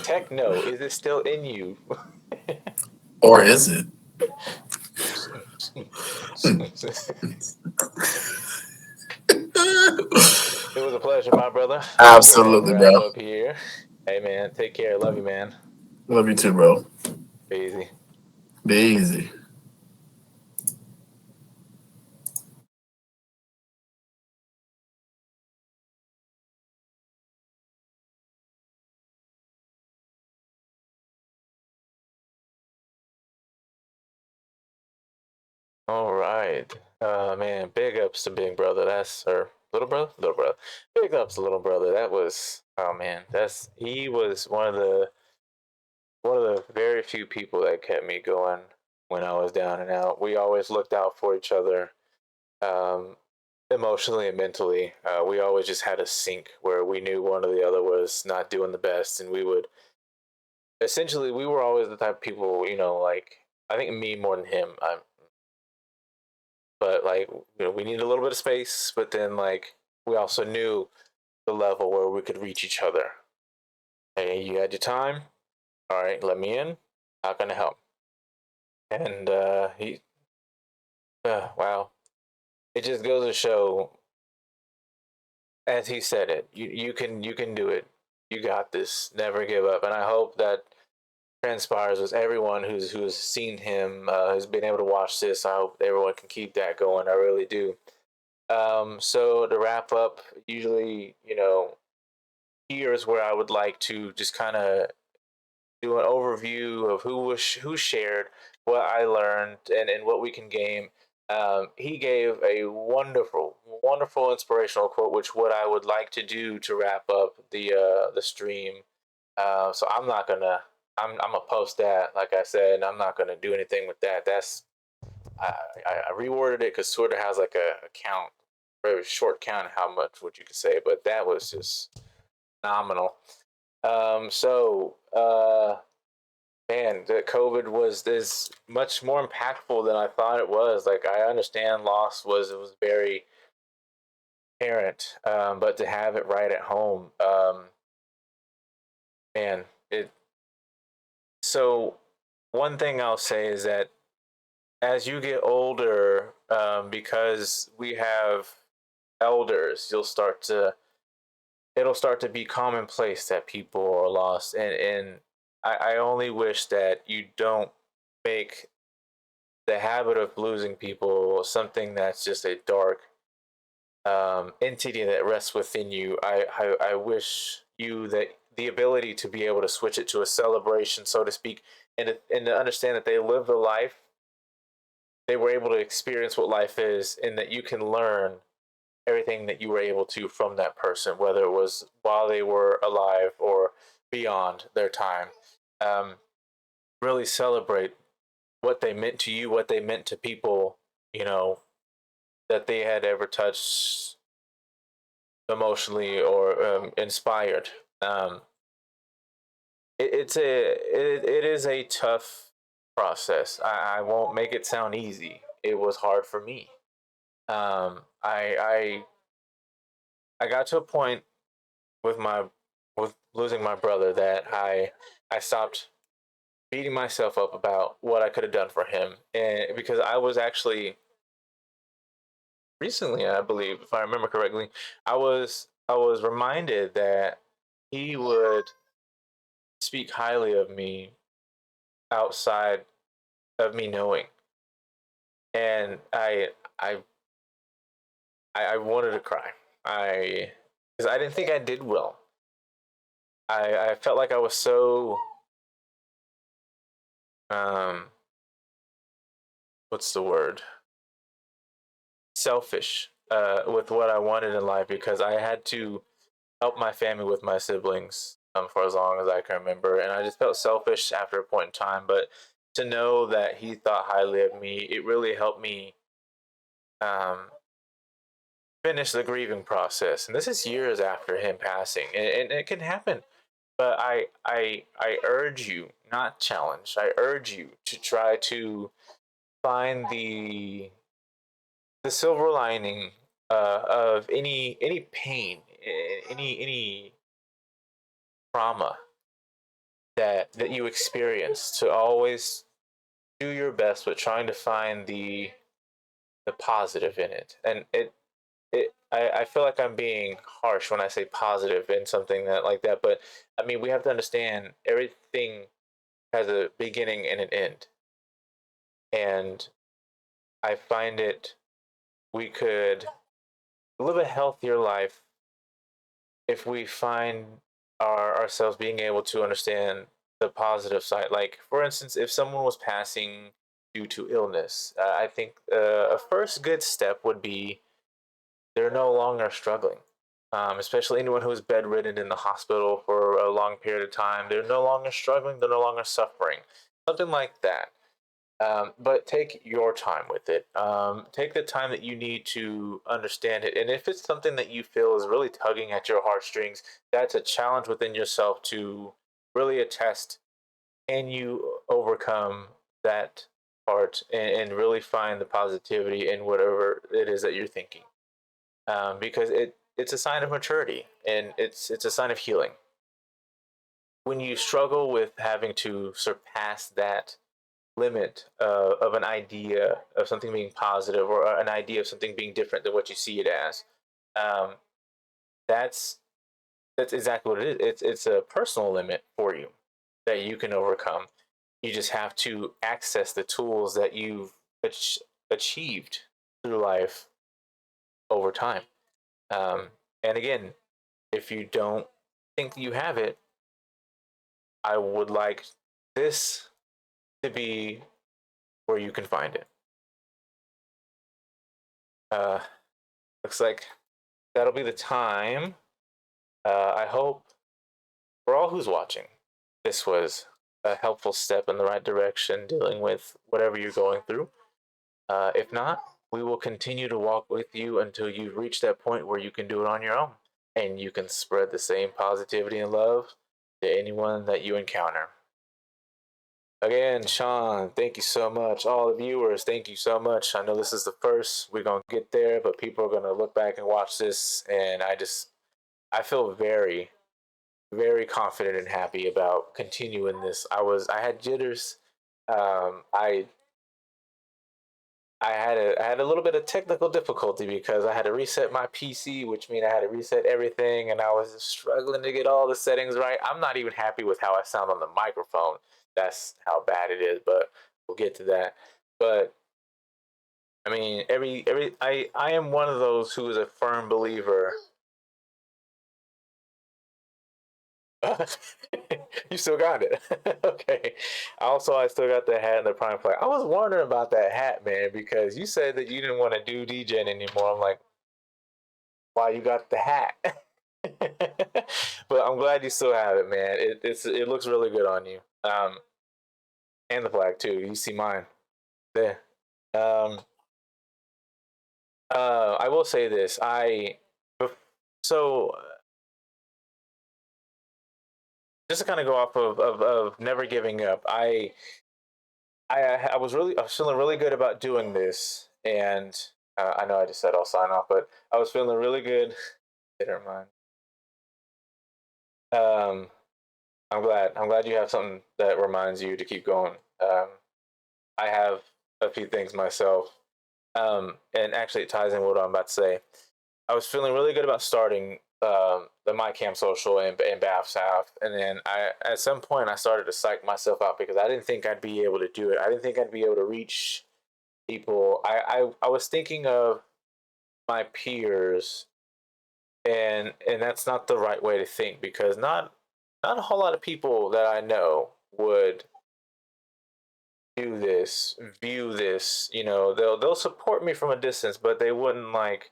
techno. Is it still in you? Or is it? It was a pleasure, my brother. I'm gonna go ahead and Absolutely, wrap bro. up here. Hey, man, take care. Love you, man. Love you too, bro. Easy. Be easy. All right. Man, big ups to Big Brother. That's or little brother, little brother. Big ups to little brother. That was oh man. He was one of the very few people that kept me going when I was down and out. We always looked out for each other, um, emotionally and mentally. We always just had a sync where we knew one or the other was not doing the best, and we would essentially we were always the type of people, like I think me more than him. But like, we needed a little bit of space, but then like we also knew the level where we could reach each other. Hey, you had your time. All right, let me in. How can I help? And wow, it just goes to show, as he said it, you can do it. You got this. Never give up. And I hope that transpires with everyone who's seen him, who's been able to watch this. I hope everyone can keep that going. I really do. So to wrap up, usually, here's where I would like to just kind of do an overview of who shared what I learned and what we can gain. He gave a wonderful, wonderful inspirational quote, which what I would like to do to wrap up the stream. So I'm gonna post that. Like I said, I'm not gonna do anything with that. I reworded it because Twitter has like a count, very short count, how much would you could say, but that was just phenomenal. Man, the COVID was this much more impactful than I thought it was. Like I understand loss was very apparent, but to have it right at home, man, it. So one thing I'll say is that as you get older, because we have elders, it'll start to be commonplace that people are lost, and I only wish that you don't make the habit of losing people something that's just a dark entity that rests within you. I wish you that the ability to be able to switch it to a celebration, so to speak, and to understand that they lived a life, they were able to experience what life is, and that you can learn everything that you were able to from that person, whether it was while they were alive or beyond their time. Um, really celebrate what they meant to you, what they meant to people, you know, that they had ever touched emotionally or inspired. Um, it is a tough process. I won't make it sound easy. It was hard for me. I got to a point with my with losing my brother that I stopped beating myself up about what I could have done for him, and because I was actually recently, I believe, if I remember correctly, I was reminded that he would speak highly of me outside of me knowing, and I wanted to cry. I because I didn't think I did well. I felt like I was so um what's the word, selfish with what I wanted in life because I had to help my family with my siblings for as long as I can remember, and I just felt selfish after a point in time. But to know that he thought highly of me, it really helped me um, finish the grieving process. And this is years after him passing, and it can happen. But I urge you, not challenge. I urge you to try to find the silver lining of any pain, any trauma that you experience, to always do your best with trying to find the positive in it. And I feel like I'm being harsh when I say positive in something that like that, but I mean we have to understand everything has a beginning and an end. And I find it we could live a healthier life if we find ourselves being able to understand the positive side. Like, for instance, if someone was passing due to illness, I think a first good step would be they're no longer struggling. Especially anyone who is bedridden in the hospital for a long period of time, they're no longer struggling, they're no longer suffering. Something like that. But take your time with it. Take the time that you need to understand it. And if it's something that you feel is really tugging at your heartstrings, that's a challenge within yourself to really attest, can you overcome that part and really find the positivity in whatever it is that you're thinking, because it's a sign of maturity and it's a sign of healing. When you struggle with having to surpass that limit of an idea of something being positive or an idea of something being different than what you see it as, um, that's that's exactly what it is. It's a personal limit for you that you can overcome. You just have to access the tools that you've achieved through life over time. Um, and again, if you don't think you have it, I would like this to be where you can find it. Uh, Looks like that'll be the time. I hope for all who's watching, this was a helpful step in the right direction dealing with whatever you're going through. If not, we will continue to walk with you until you reach that point where you can do it on your own and you can spread the same positivity and love to anyone that you encounter. Again, Shawn, thank you so much. All the viewers, thank you so much. I know this is the first. We're going to get there, but people are going to look back and watch this. And I feel very, very confident and happy about continuing this. I had jitters. Um, I, I had a little bit of technical difficulty because I had to reset my PC, which means I had to reset everything, and I was struggling to get all the settings right. I'm not even happy with how I sound on the microphone. That's how bad it is, but we'll get to that. But I mean, I am one of those who is a firm believer. You still got it. Okay. Also, I still got the hat and the prime flag. I was wondering about that hat, man, because you said that you didn't want to do DJing anymore. I'm like, why you got the hat? But I'm glad you still have it, man. It looks really good on you. And the flag too. You see mine there. Um, I will say this. So just to kind of go off of never giving up. I was feeling really good about doing this, and I know I just said I'll sign off, but I was feeling really good. Never mind. Um, I'm glad you have something that reminds you to keep going. I have a few things myself, and actually it ties in with what I'm about to say. I was feeling really good about starting the My Camp Social and BAFSAF, and then at some point I started to psych myself out because I didn't think I'd be able to do it. I didn't think I'd be able to reach people. I was thinking of my peers, and that's not the right way to think because not a whole lot of people that I know would do this, view this. You know, they'll support me from a distance, but they wouldn't like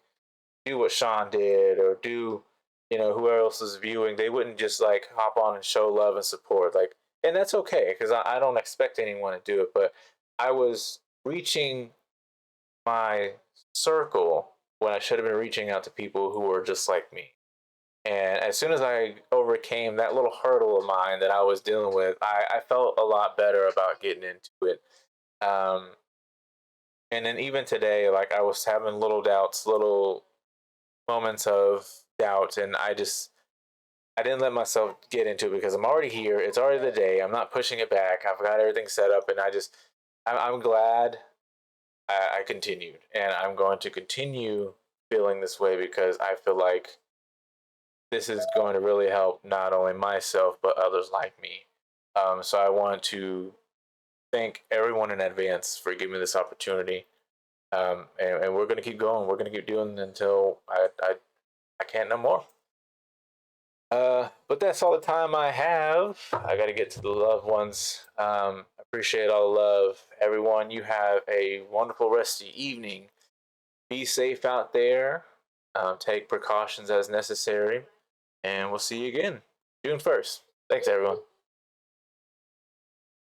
do what Shawn did or do, you know, whoever else is viewing. They wouldn't just like hop on and show love and support. Like, and that's okay because I don't expect anyone to do it. But I was reaching my circle when I should have been reaching out to people who were just like me. And as soon as I overcame that little hurdle of mine that I was dealing with, I felt a lot better about getting into it. Um, and then even today, like I was having little doubts, little moments of doubt, and I didn't let myself get into it because I'm already here. It's already the day. I'm not pushing it back. I've got everything set up, and I'm glad I continued, and I'm going to continue feeling this way because I feel like this is going to really help not only myself but others like me. So I want to thank everyone in advance for giving me this opportunity. And we're going to keep going. We're going to keep doing until I can't no more. But that's all the time I have. I got to get to the loved ones. Appreciate all the love, everyone. You have a wonderful rest of the evening. Be safe out there. Take precautions as necessary, and we'll see you again June 1st. Thanks, everyone.